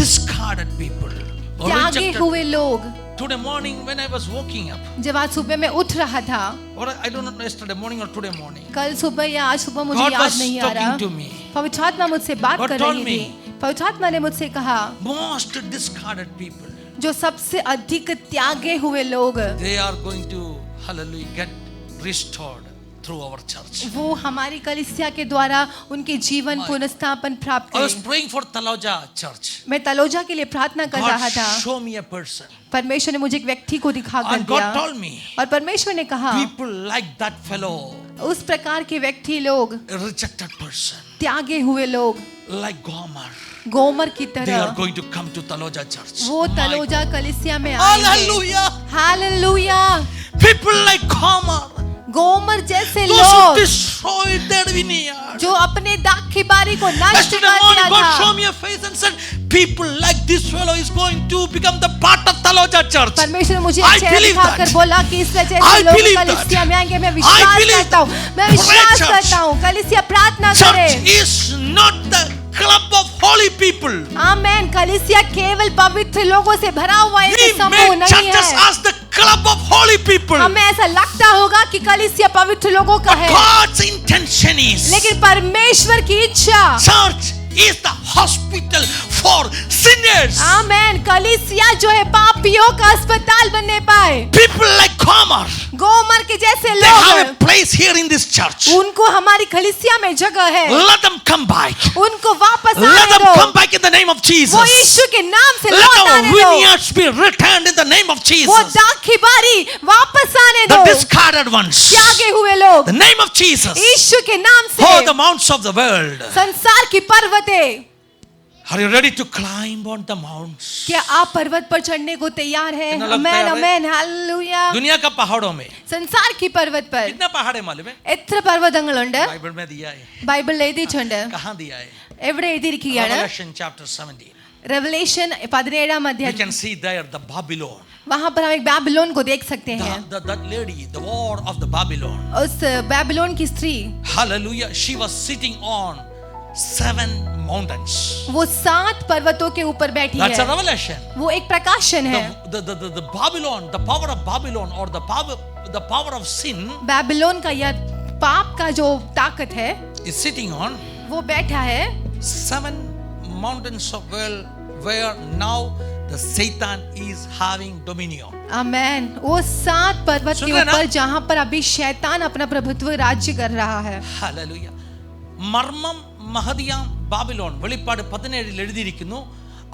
discarded people or त्यागे rejected. हुए लोग। Today morning when I was waking up जब आज सुबह मैं उठ रहा था, or I don't know yesterday morning or today morning कल सुबह या आज सुबह मुझे God याद was नहीं आ talking रहा, to me पवित्र आत्मा मुझसे बात God कर told रही me, थी। पवित्र आत्मा ने मुझसे कहा most discarded people जो सबसे अधिक त्यागे हुए लोग they are going to hallelujah get restored through our church. वो हमारी कलीसिया के द्वारा उनके जीवन पुनर्स्थापन प्राप्त I was करें। praying for Taloja church. मैं तलोजा के लिए प्रार्थना कर रहा God था। show me a person परमेश्वर ने मुझे एक व्यक्ति को दिखा कर and दिया God told me और परमेश्वर ने कहा people like that fellow उस प्रकार के व्यक्ति लोग, a rejected person त्यागे हुए लोग, like Gomer गोमर की they are तरह going to come to Taloja church. वो My तलोजा कलीसिया में आएंगे। Hallelujah. Hallelujah. People like Gomer गोमर जैसे those who लोग destroyed their vineyard. जो अपने दाख की बारी को नष्ट Yesterday कर morning दिया God था। showed me a face and said people like this fellow is going to become the part of Taloja church. परमेश्वर ने मुझे I चेहरा believe दिखाकर that. बोला कि इस वजह I से लोग believe that. कलीसिया में आएंगे। मैं I विश्वास believe करता हूँ, मैं that. विश्वास Pray, करता हूँ। कलीसिया प्रार्थना करे। Church is not the club of holy people. आमेन। कलीसिया केवल पवित्र लोगों से भरा हुआ एक We समूह make नहीं churches है। as the club of holy people. हमें ऐसा लगता होगा कि कलीसिया पवित्र लोगों का है, God's intention is लेकिन परमेश्वर की इच्छा, church is the hospital for sinners. आमेन, कलीसिया जो है पापियों का अस्पताल बनने पाए। People like Gomer, गोमर के जैसे they लोग have a place here in this church. उनको हमारी कलीसिया में जगह है। Let them come back. उनको वापस Let आने them दो। come back in the name of Jesus. वो यीशु के नाम से Let लौट our आने दो। vineyards be returned in the name of वो Jesus. दाख की बारी वापस आने The दो। discarded ones. त्यागे हुए लोग The name of Jesus. यीशु के नाम से। Oh, the mounts of the world. संसार की पर्वतें, Are you ready to climb on the mounts? क्या आप पर्वत पर चढ़ने को तैयार हैं? कितना लगता है आमेन, हमें? आमेन, हालेलुया। दुनिया का पहाड़ों में संसार की पर्वत पर कितना पहाड़ है मालूम है? എത്ര പർവ്വതങ്ങളുണ്ട്? बाइबल में दिया है. ബൈബിളിൽ എഴുതിയിട്ടുണ്ട്. कहाँ दिया है? എവിടെ എഴുതിയിരിക്കുകയാണ്? Revelation chapter 17. रेवलेशन 17 You अध्याय। can see there the Babylon. वहां पर हम एक बैबिलोन को देख सकते हैं। That lady, the war of the Babylon. उस बैबिलोन की स्त्री, Hallelujah. She was sitting on 7 mountains. वो 7 पर्वतों के ऊपर बैठी That's a है। revelation. वो एक प्रकाशन है। The Babylon, the power of Babylon or the power of sin Babylon का या पाप का जो ताकत है, is sitting on वो बैठा है 7 mountains of world where now the Satan is having dominion. आमेन। वो 7 पर्वत सुन के रहे ना? ऊपर जहां पर अभी शैतान अपना प्रभुत्व राज्य कर रहा है। Hallelujah. മർമ്മം മഹദിയാം ബാബിലോൺ വെളിപ്പാട് 17 എഴുതിയിരിക്കുന്നു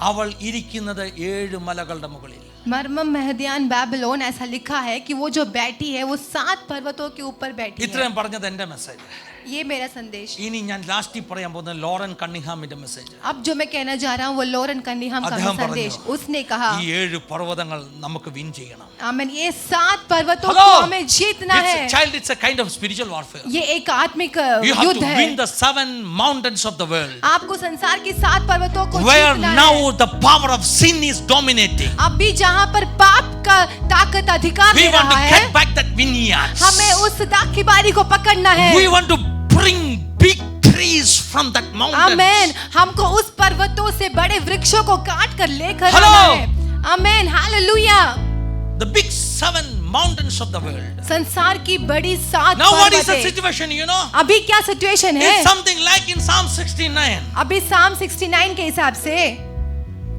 അവൾ ഇരിക്കുന്നത് 7 മലകളുടെ മുകളിൽ. मर्मम महदियान बैबिलोन ऐसा लिखा है कि वो जो बैठी है वो 7 पर्वतों के ऊपर बैठी है। ഇത്രയും പറഞ്ഞത് എൻ്റെ മെസ്സേജ്. ये मेरा संदेश। ഇനി ഞാൻ ലാസ്റ്റ് പറയാൻ പോകുന്നത് ലോറൻ കണ്ണിങ്ഹാമിന്റെ മെസ്സേജ്. अब जो मैं कहना चाह रहा हूँ वो लॉरेन कनिंघम का അദ്ദേഹം संदेश। പറഞ്ഞു, उसने कहा ഈ 7 പർവ്വതങ്ങൾ നമുക്ക് വിൻ ചെയ്യണം. आमीन, ये 7 पर्वतों Hello. को हमें जीतना है। It's a kind of spiritual warfare. ये एक आत्मिक You have युद्ध to है। win the 7 mountains of the world. आपको संसार की 7 पर्वतों को Where जीतना है। now the power of sin is dominating. अभी जहाँ पर पाप का ताकत अधिकार We ले want to रहा get है, back that vineyard. हमें उस दाख की बारी को पकड़ना है। We want to bring big trees from that mountain. आमेन। हमको उस पर्वतों से बड़े वृक्षों को काट कर लेकर Hello. आना है। आमेन, hallelujah. The big 7 mountains of the world. संसार की बड़ी 7 Now what is the पर्वतें। situation, you know? अभी क्या सिचुएशन है? It's something like in Psalm 69. अभी साम 69 के हिसाब से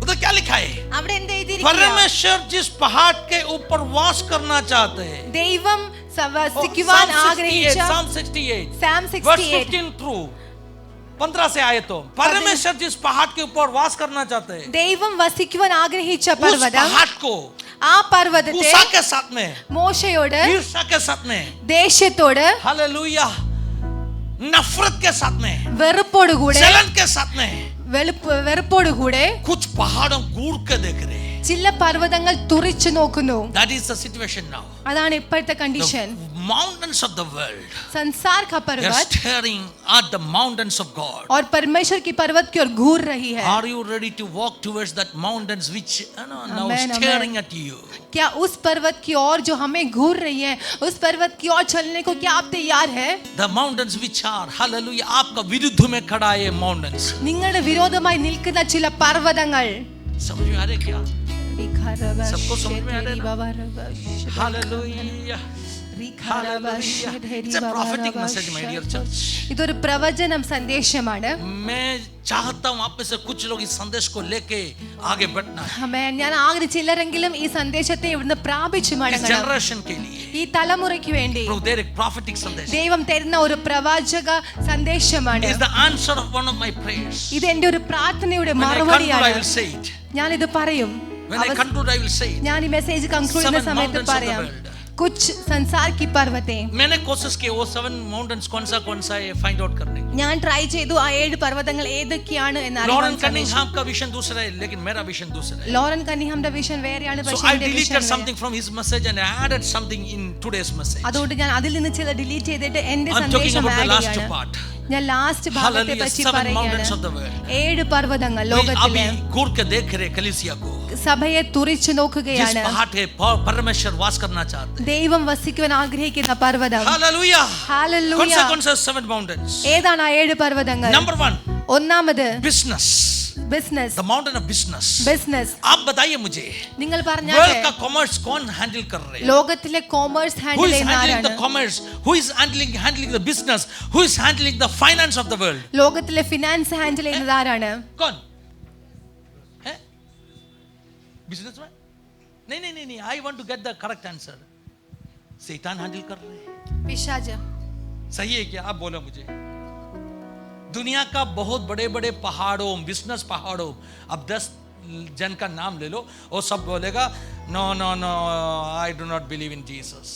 उधर क्या लिखा है? അവിടെ എന്ത് എഴുതിയിരിക്കുകയാ? परमेश्वर जिस पहाड़ के ऊपर वास करना चाहते हैं. ദൈവം Psalm വസിക്കുവാൻ 68, ആഗ്രഹിച്ച Psalm 68. സാം Verse 68 15 through 15 से आए तो परमेश्वर जिस पहाड़ के ऊपर वास करना चाहते हैं ദൈവം വസിക്കുവാൻ ആഗ്രഹിച്ച उस പർവ്വതം, पहाड़ को ആ പർവ്വതത്തെ मूसा के साथ में മോശയോട്, ईर्ष्या के साथ में ദേഷ്യത്തോട്, हालेलुया नफरत के साथ में വെറുപ്പോടുകൂടെ, जलन के साथ में വെറുപ്പോടുകൂടെ कुछ पहाड़ों घूर के देख रहे हैं. ചില പർവ്വതങ്ങൾ തുറിച്ചു നോക്കുന്നു. That is the situation now. അതാണ് ഇപ്പോഴത്തെ condition. The mountains of the world संसार का they are पर्वत staring at the mountains of God. और परमेश्वर की पर्वत की ओर घूर रही है। Are you ready to walk towards that mountains which now Amen, staring at you? क्या उस पर्वत की ओर जो हमें घूर रही है, उस पर्वत की ओर चलने को क्या आप तैयार है? The mountains which are hallelujah आपका विरुद्ध में खड़ा है mountains. നിങ്ങളുടെ വിരോധമായി നിൽക്കുന്ന ചില പർവ്വതങ്ങൾ समझ में आ रहे क्या? सबको समझ में आ रहा है ना? Hallelujah. Hallelujah. It's a prophetic message, my dear church. ഇതൊരു പ്രവചനം സന്ദേശമാണ്. मैं चाहता हूँ आप में से कुछ लोग इस संदेश को लेके आगे बढ़ना है. ഞാൻ ആഗ്രഹിച്ച ചിലരെങ്കിലും ഈ സന്ദേശത്തെ ഇവിടുന്ന് പ്രാപിച്ചു इस മടങ്ങണം. जनरेशन के लिए ഈ തലമുറയ്ക്ക് വേണ്ടി प्रभु दे एक prophetic संदेश. ദൈവം തരുന്ന ഒരു പ്രവാചക സന്ദേശമാണ്. It is the answer of one of my prayers. ഇത് എൻ്റെ ഒരു പ്രാർത്ഥനയുടെ When I conclude, I മറുപടിയാണ്. will say it. ഞാൻ ഇത് പറയും. When I conclude, I will say it. ഞാൻ ഈ മെസ്സേജ് കൺക്ലൂഡ് ചെയ്യുന്ന 7 സമയത്ത് mountains of the പറയാം. world. कुछ संसार की पर्वतें मैंने कोशिश की वो 7 माउंटेन्स कौन सा है फाइंड आउट करने की. ഞാൻ ട്രൈ ചെയ്തു ആ 7 പർവ്വതങ്ങൾ ഏതൊക്കെയാണ് എന്ന് അറിയാൻ लॉरेन ശ്രമിച്ചു. कनिंघहैम का विजन दूसरा है लेकिन मेरा विजन दूसरा है. ലോറൻ കന്നിഹാമിന്റെ വിഷൻ വേറെയാണ്, So പക്ഷേ I എന്റെ deleted vision something from his message and I added something in today's message. അതുകൊണ്ട് ഞാൻ അതിൽ നിന്ന് ചില ഡിലീറ്റ് ചെയ്തിട്ട് എന്റെ I'm talking സന്ദേശം about the ആഡ് last ചെയ്യാണ്. part. ഞാൻ ലാസ്റ്റ് ഭാഗത്തെ Hallelujah, പറ്റി 7 പറയുകയാണ്. mountains of the world. 7 പർവ്വതങ്ങൾ अभी ലോകത്തിലെ घूर के देख रहे कलीसिया को. സഭയെ തുറിച്ചു जिस നോക്കുകയാണ്. पहाड़ पे परमेश्वर वास करना चाहते हैं. ദൈവം വസിക്കുവാൻ ആഗ്രഹിക്കുന്ന പർവ്വതം. Hallelujah. Hallelujah. कौन सा 7 mountains? ഏതാണ് ആ 7 പർവ്വതങ്ങൾ? Number 1, ഒന്നാമത് business. Business. The mountain of business. Business. आप बताइए मुझे, നിങ്ങൾ वर्ल्ड പറഞ്ഞാൽ का कॉमर्स कौन हैंडल कर रहे हैं? ലോകത്തിലെ കോമേഴ്സ് Who ഹാൻഡിൽ is ചെയ്യുന്ന handling the ആരാണ്? commerce? Who is handling the business? Who is handling the finance of the world? ലോകത്തിലെ ഫിനാൻസ് ഹാൻഡിൽ ചെയ്യുന്നത് ആരാണ്? कौन है? Businessman? नहीं. I want to get the correct answer. शैतान हैंडल कर रहे हैं. പിശാച്. सही है क्या? आप बोलो मुझे. दुनिया का बहुत बड़े बड़े पहाड़ों, बिजनेस पहाड़ों, अब 10 जन का नाम ले लो, वो सब बोलेगा no, I do not believe in Jesus.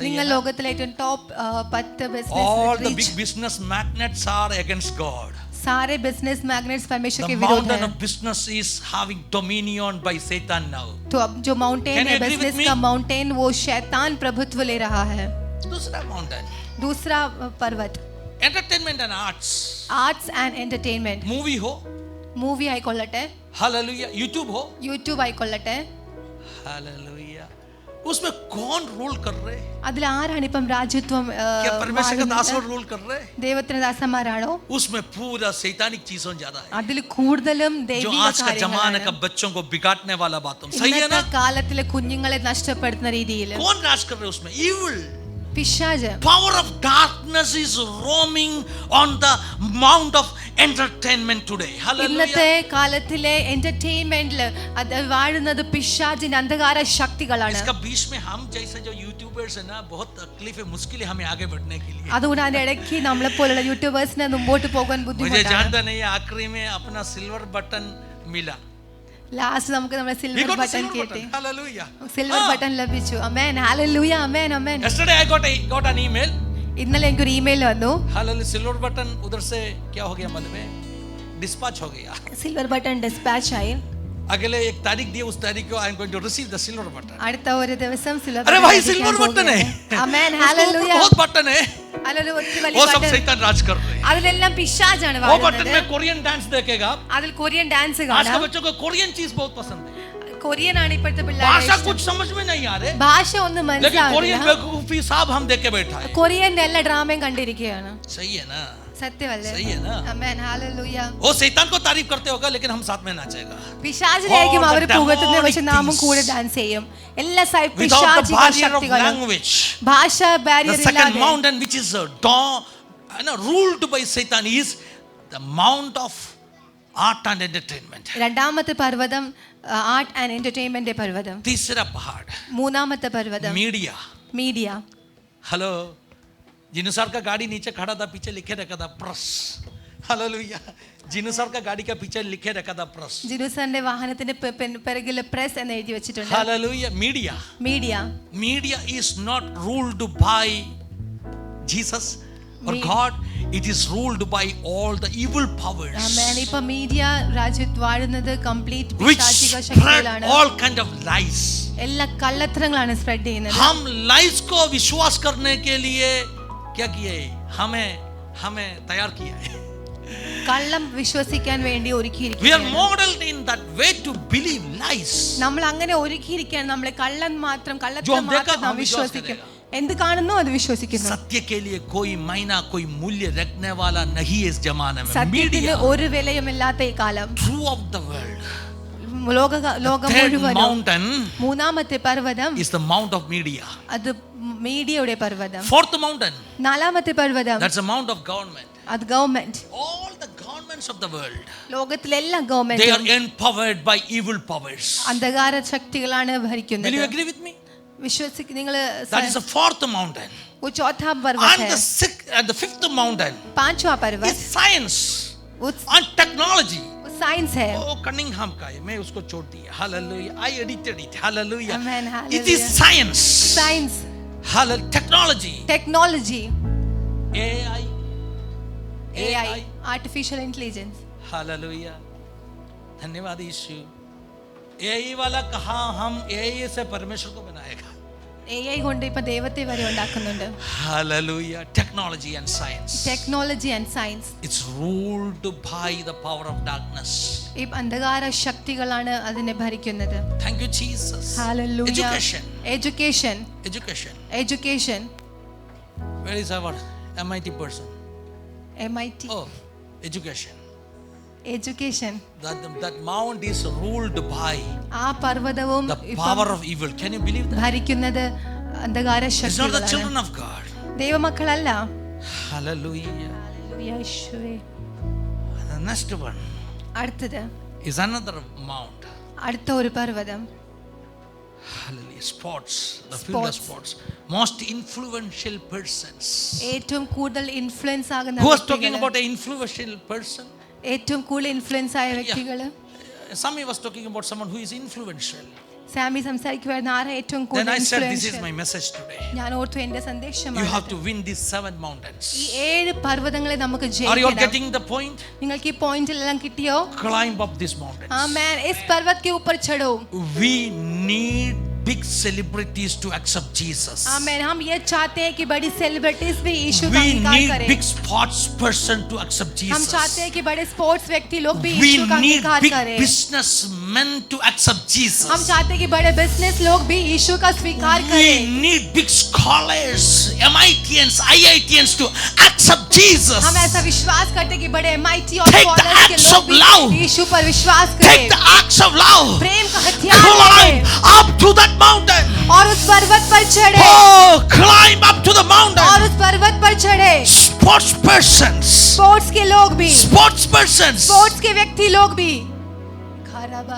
നിങ്ങൾ ലോകത്തിലെ ഏറ്റവും top 10 All the big business business magnates are against God. सारे बिजनेस मैग्नेट्स परमेश्वर The के विरोध mountain हैं. of business is having dominion by Satan now. तो अब जो माउंटेन Can you है agree with बिजनेस me? का माउंटेन, वो शैतान प्रभुत्व ले रहा है. दूसरा mountain, दूसरा पर्वत entertainment and arts. Arts and entertainment. Movie हो, മൂവി ആയിക്കൊള്ളട്ടെ, hallelujah. YouTube हो, യൂട്യൂബ് ആയിക്കൊള്ളട്ടെ, hallelujah. उसमें कौन रूल कर रहे हैं? അതിൽ ആരാണ് ഇപ്പം രാജ്യത്വം क्या परमेश्वर का दास रूल कर रहे हैं? ദൈവത്തിന്റെ ദാസന്മാരാണോ? उसमें पूरा शैतानिक चीजों ज्यादा है, അതിൽ കൂടുതലും जो ദൈവിക आज का जमाने का കാര്യങ്ങളാണ്. बच्चों को बिगाड़ने वाला बातों. सही है ഇന്നത്തെ ना? കാലത്തിലെ കുഞ്ഞുങ്ങളെ നഷ്ടപ്പെടുത്തുന്ന രീതിയിൽ कौन राज कर रहे हैं उसमें? Evil. പിശാച്. Power of darkness is roaming on the mount of entertainment today. ഇന്നത്തെ Hallelujah. കാലത്തിലെ എന്റർടൈൻമെന്റില് അത് വാഴുന്നത് പിശാചിന്റെ അന്ധകാര ശക്തികളാണ്. इसका बीच में हम जैसे जो यूट्यूबर्स है ना, बहुत तकलीफ है, मुश्किल है हमें आगे बढ़ने के लिए. അതുകൊണ്ട് അതിന്റെ ഇടയ്ക്ക് നമ്മളെ പോലുള്ള യൂട്യൂബേഴ്സിന് മുമ്പോട്ട് പോകാൻ मुझे ബുദ്ധിമുട്ടാണ്. जानता नहीं है, आखिरी में अपना सिल्वर बटन मिला. ലാസ്റ്റ് നമുക്ക് നമ്മുടെ We silver got a button silver കിട്ടി. button. Hallelujah. സിൽവർ ബട്ടൺ ലഭിച്ചു. Amen, hallelujah, amen, amen. Yesterday I got an email. ഇന്നലെ എനിക്കൊരു ഇമെയിൽ വന്നു. हालेलुया. सिल्वर बटन उधर से क्या हो गया मालूम है? डिस्पैच हो गया. സിൽവർ ബട്ടൺ ഡിസ്പാച്ച് ആയി. अगले एक तारीख दिए, उस तारीख को I am going to receive the silver button. അടുത്ത ഒരു ദിവസം സിൽവർ अरे भाई सिल्वर बटन है. അമേൻ, उसके ऊपर ഹല്ലേലൂയ. बहुत बटन है. അതിലൊരു ഒത്തിരി वो വലിയ सब ബട്ടൺ. शैतान राज कर रहे हैं. അതിലെല്ലാം പിശാചാണ് वो बटन വാഴുന്നത്. में कोरियन डांस देखेगा. അതിൽ കൊറിയൻ ഡാൻസ് आज के കാണാം. बच्चों को कोरियन चीज बहुत पसंद है. കൊറിയൻ ആണ് ഇപ്പോഴത്തെ भाषा പിള്ളേരുടെ कुछ समझ में नहीं आ रहे, ഭാഷ ഒന്നും लेकिन कोरियन മനസ്സിലാവില്ല. बेवकूफी साहब हम देख के बैठा है. കൊറിയന്റെ എല്ലാ ഡ്രാമയും കണ്ടിരിക്കുകയാണ്. सही है ना? സത്യമല്ലേ? सही है ना? അമേൻ, ഹല്ലേലൂയ. वो शैतान को तारीफ करते होगा, लेकिन हम साथ में नाचेगा. പിശാചിനായിരിക്കും All the അവർ പുകഴ്ത്തുന്നത്, പക്ഷെ demonic നാമും things. കൂടെ ഡാൻസ് ചെയ്യും. എല്ലാ Without the പിശാചിക barrier of ശക്തികളും language. ഭാഷ The ബാരിയർ second ഇല്ലാതെ mountain, which is ruled by Satan, is the mount of art and entertainment. രണ്ടാമത്തെ പർവ്വതം ആർട്ട് ആൻഡ് എന്റർടൈൻമെന്റ് പർവ്വതം. तीसरा पहाड़ മൂന്നാമത്തെ പർവ്വതം media. Media. Hello, Jinu sir का गाड़ी नीचे खड़ा था, पीछे लिखे रखा था प्रेस. हालेलुया. जिनू सर का गाड़ी का पीछे लिखे रखा था प्रेस. ജിനുസന്റെ വാഹനത്തിന്റെ പിറകിൽ പ്രസ് എന്ന് എഴുതി വെച്ചിട്ടുണ്ട്. Hallelujah. Media. Media. Media is not ruled by Jesus or God. It is ruled by all the evil powers, amen. ഇപ്പൊ മീഡിയ രാജ്യത്ത് വാഴുന്നത് കംപ്ലീറ്റ് which പിശാചിക spread ശക്തികളാണ്. all kind of lies. എല്ലാ കള്ളത്തരങ്ങളാണ് സ്പ്രെഡ് ചെയ്യുന്നത്. हम लाइस को विश्वास करने के लिए क्या किए? हमें तैयार किया है. കള്ളം വിശ്വസിക്കാൻ വേണ്ടി We are ഒരുക്കിയിരിക്കുകയാണ്. modeled in that way to believe lies. നമ്മൾ അങ്ങനെ ഒരുക്കിയിരിക്കുകയാണ്. നമ്മളെ കള്ളൻ മാത്രം जो കള്ളത്തരം हम देखा, മാത്രം നാം हम विश्वास വിശ്വസിക്കും. करेगा. എന്ത് കാണുന്നു അത് വിശ്വസിക്കുന്നു. सत्य के लिए कोई मायना, कोई मूल्य रखने वाला नहीं है इस जमाने में. സത്യത്തിന് Media ഒരു വിലയുമില്ലാത്ത ഈ കാലം. throughout the world. ലോകം Third മുഴുവനും. mountain മൂന്നാമത്തെ പർവ്വതം is the mount of media. അത് മീഡിയയുടെ പർവ്വതം. Fourth mountain, നാലാമത്തെ പർവ്വതം that's the mount of government. അത് government. All the governments of the world, ലോകത്തിലെ എല്ലാ they ഗവൺമെന്റും are empowered by evil powers. അന്ധകാര ശക്തികളാണ് Will ഭരിക്കുന്നത്. you agree with me? നിങ്ങൾ That is the fourth mountain. चौथा पर्वत है. And the fifth mountain पांचवा पर्वत is science and technology. Science है. Oh, Cunningham का है, मैं उसको छोड़ दिया. Hallelujah. I edited it. Hallelujah. Amen. It is Hallelujah. science. Science Hallelujah. Technology. Technology, AI. AI, artificial intelligence. Hallelujah. धन्यवाद यीशु। AI वाला कहा हम AI से परमेश्वर को बनाएगा। AI കൊണ്ട് ഇപ്പോ ദൈവത്തെ വരെ ഉണ്ടാക്കുന്നുണ്ട്. Hallelujah. Technology and science. Technology and science. It's ruled by the power of darkness. ഈ അന്ധകാര ശക്തികളാണ് അതിനെ ഭരിക്കുന്നത്. Thank you, Jesus. Hallelujah. Education. Education. Education. Education. Where is our MIT person? MIT. Oh, education. Education. That mount is ruled by ആ പർവ്വതവും the power of evil. Can you believe that? ഭരിക്കുന്നത് അന്ധകാര It's not the ശക്തികളാണ്. children of God. ദൈവമക്കളല്ല. Hallelujah. യേശുവേ. The next one അടുത്തത് is another mount. അടുത്ത ഒരു പർവ്വതം. Hallelujah. Sports. The field of Sports. sports. Most influential persons. ഏറ്റവും കൂടുതൽ influence ആകുന്ന Who was talking വ്യക്തികള്. about an influential person? ഏറ്റവും കൂടുതൽ ഇൻഫ്ലുവൻസ് ആയ വ്യക്തികള്. Sammy was talking about someone who is influential. സാമി സംസാരിക്കുവായിരുന്നു ആരാ ഏറ്റവും Then കൂടുതൽ I said, this is influential. my message today. ഞാൻ ഓർത്തു എന്റെ You സന്ദേശമാണ് have to win these 7 mountains. ഈ 7 പർവ്വതങ്ങളെ നമുക്ക് Are you all ജയിക്കണം. getting the point? നിങ്ങൾക്ക് ഈ പോയിന്റിലെല്ലാം കിട്ടിയോ? Climb up these mountains. आमेन. इस पर्वत के ऊपर चढ़ो. We need big celebrities to accept Jesus. आमेन. हम ये चाहते हैं कि बड़ी सेलिब्रिटीज भी यीशु का We अंगीकार need करें. big sports person to accept हम Jesus. चाहते हैं कि बड़े स्पोर्ट्स व्यक्ति लोग भी We यीशु का need अंगीकार big करें. businessmen to accept हम Jesus. चाहते हैं कि बड़े बिजनेस लोग भी यीशु का स्वीकार We करें. need big scholars, MITians, IITians to accept Jesus. हम ऐसा विश्वास करते हैं कि बड़े MIT और Take the कॉलेज के acts लोग of भी love. यीशु पर विश्वास Take करें. the axe of love. प्रेम का हथियार Climb लें up to that mountain. और उस पर्वत पर चढ़े. Oh, climb up to the mountain. और उस पर्वत पर चढ़े. Sports persons. स्पोर्ट्स के लोग भी. Sports persons. स्पोर्ट्स के व्यक्ति लोग भी.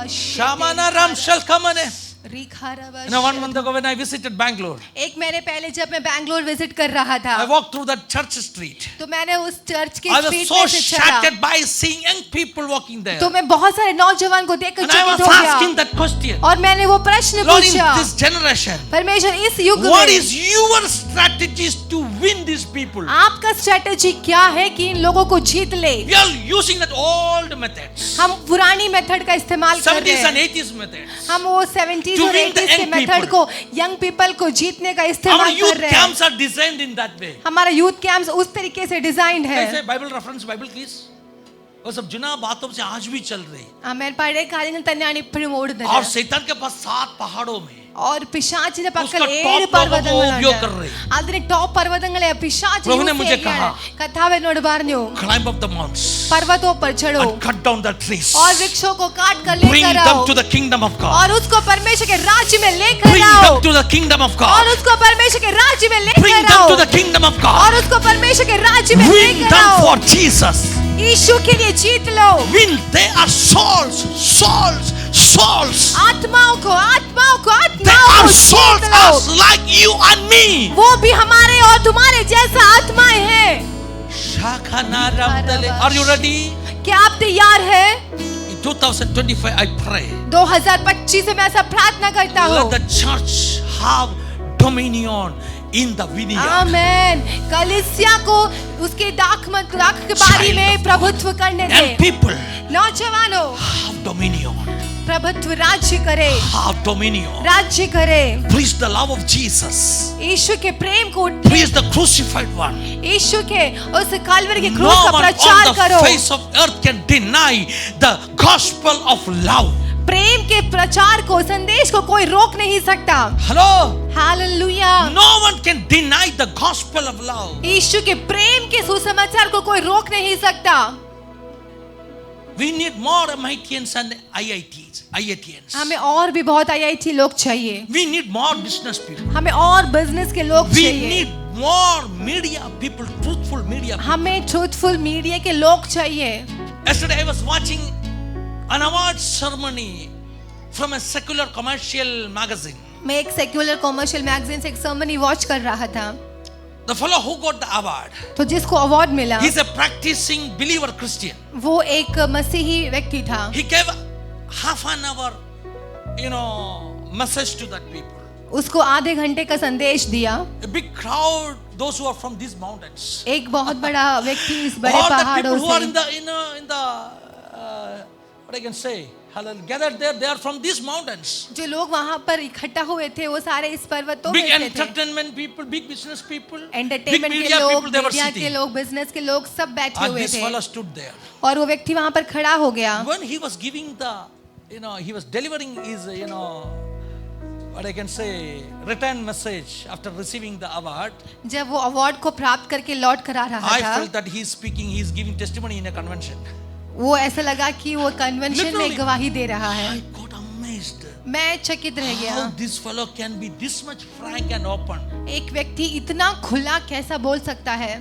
Shamana Ram Shalkamane. रिखाराबाश. You know, 1 month ago when I visited Bangalore, एक महीने पहले जब मैं बैंगलोर विजिट कर रहा था, I walked through that church street. तो मैंने उस चर्च की I was स्ट्रीट so में से चला. shattered by seeing young people walking there. तो मैं बहुत सारे नौजवान को देखकर And I was चकित हो asking गया. that question. और मैंने वो प्रश्न Lord, in पूछा, this generation, परमेश्वर इस युग what में is your strategies to win these people? आपका स्ट्रेटेजी क्या है कि इन लोगों को जीत ले? We are using that old methods. हम पुरानी मेथड का इस्तेमाल कर रहे 70s and हैं. 80s methods. हम वो 70s To और win the 80s के young मेथड people. को यंग पीपल को जीतने का Our इस्तेमाल कर youth रहे हैं. camps are designed in that way. हमारा यूथ कैंप्स उस तरीके से डिजाइंड है. कैसे बाइबल रेफरेंस बाइबल प्लीज वो सब जुना बातों से आज भी चल रही ആമേൻ. പഴയ കാര്യങ്ങൾ തന്നെയാണ് ഇപ്പോഴും ഓടുന്നത്. और शैतान के पास 7 पहाड़ों में और പിശാചിന്റെ പക്കൽ उसका 7 top लोगों को उपयोग कर പർവ്വതങ്ങളുണ്ട്. रही. അതിന് ടോപ്പ് പർവ്വതങ്ങളെ പിശാച് प्रभु ने യൂസ് मुझे ചെയ്യുകയാണ്. കർത്താവ് എന്നോട് പറഞ്ഞു, climb up the mountains पर्वतों पर चढ़ो and cut down the trees, और वृक्षों को काट कर bring लेकर them आओ to the kingdom of God, और उसको परमेश्वर के राज्य में लेकर bring आओ them to the kingdom of और God, उसको परमेश्वर के राज्य में bring लेकर them आओ to the kingdom of और God, उसको परमेश्वर के राज्य में win लेकर them आओ. for Jesus, यीशु के लिए जीत लो. win, they are souls, souls, souls, आत्माओं को आत्माओं को they आत्माओं are को souls Jeet low. as like you and me. वो भी हमारे और तुम्हारे जैसा आत्माएं हैं. Are you ready? क्या आप तैयार हैं? In 2025 I pray 2025 में ऐसा प्रार्थना करता let हूँ. the church have dominion in the vineyard. आमेन. कलीसिया को उसके दाख के बारी में प्रभुत्व करने दे. And people नौजवानों, have dominion, प्रभुत्व राज्य करे, have dominion. राज्य करे. Preach the love of Jesus. यीशु के प्रेम को उठे. Preach the crucified one. यीशु के उस कलवरी के No क्रूस का one प्रचार on the करो. face of earth can deny the gospel of love. प्रेम के प्रचार को, संदेश को कोई रोक नहीं सकता. Hello? Hallelujah. No one can deny the gospel of love. यीशु के प्रेम के सुसमाचार को कोई रोक नहीं सकता. We need more MITians and IITians. हमें और भी बहुत IIT लोग चाहिए. We need more business people. हमें और बिजनेस के लोग We चाहिए. need more media people, truthful media people. हमें ट्रूथफुल मीडिया के लोग चाहिए. Yesterday I was watching an award ceremony from a secular commercial magazine. मैं एक सेक्युलर कमर्शियल मैगजीन से एक सर्मनी वॉच कर रहा था. The fellow who got the award, तो जिसको अवार्ड मिला he's a practicing believer Christian. वो एक मसीही व्यक्ति था. He gave half an hour, message to that people. उसको आधे घंटे का संदेश दिया। A big crowd, those who are from these mountains. एक बहुत बड़ा व्यक्ति इस बड़े All the people पहाड़ों who are से, in the what I can say, hallelujah, gathered there, they are from these mountains. जो लोग वहाँ पर इकट्ठा हुए थे वो सारे इस पर्वतों Big में से थे। entertainment people, big business people, big entertainment के media लोग, people, they were मीडिया के sitting. लोग, बिजनेस के लोग सब बैठे And हुए this थे fellow stood there. और वो व्यक्ति वहाँ पर खड़ा हो गया। When he was giving the, he was delivering his, what I can say, return message after receiving the award. जब वो अवार्ड को प्राप्त करके लौट कर आ रहा I था, felt that he is speaking, he is giving testimony in a convention. वो ऐसा लगा कि वो कन्वेंशन Literally. में गवाही दे रहा है। I got amazed. मैं चकित रह How गया। this fellow can be this much frank and open. एक व्यक्ति इतना खुला कैसा बोल सकता है?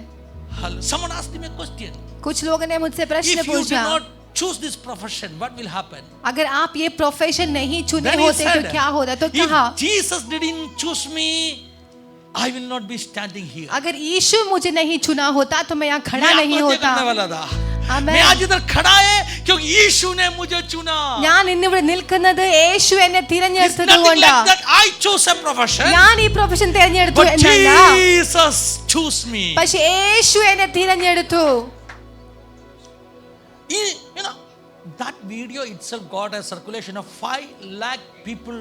Someone asked him a question. कुछ लोगों ने मुझसे प्रश्न If you did पूछा, not choose this profession, what will happen? अगर आप ये प्रोफेशन नहीं चुने Then he होते तो said, क्या होता? तो कहा, if Jesus didn't choose me, I will not be standing here. अगर यीशु मुझे नहीं चुना होता तो मैं यहाँ खड़ा मैं नहीं आत्महत्या होता। करने वाला था। Amen. मैं आज इधर खड़ा है क्योंकि यीशु ने मुझे चुना. ഞാൻ ഇന്നിവിടെ നിൽക്കുന്നത് യേശു എന്നെ It's തിരഞ്ഞെടുത്തത് nothing കൊണ്ടാ. like that. I chose a profession, ഞാൻ ഈ പ്രൊഫഷൻ തിരഞ്ഞെടുത്തു but എന്നല്ല, Jesus chose me. പക്ഷെ യേശു എന്നെ തിരഞ്ഞെടുത്തു. You know, that video itself got a circulation of 5 lakh people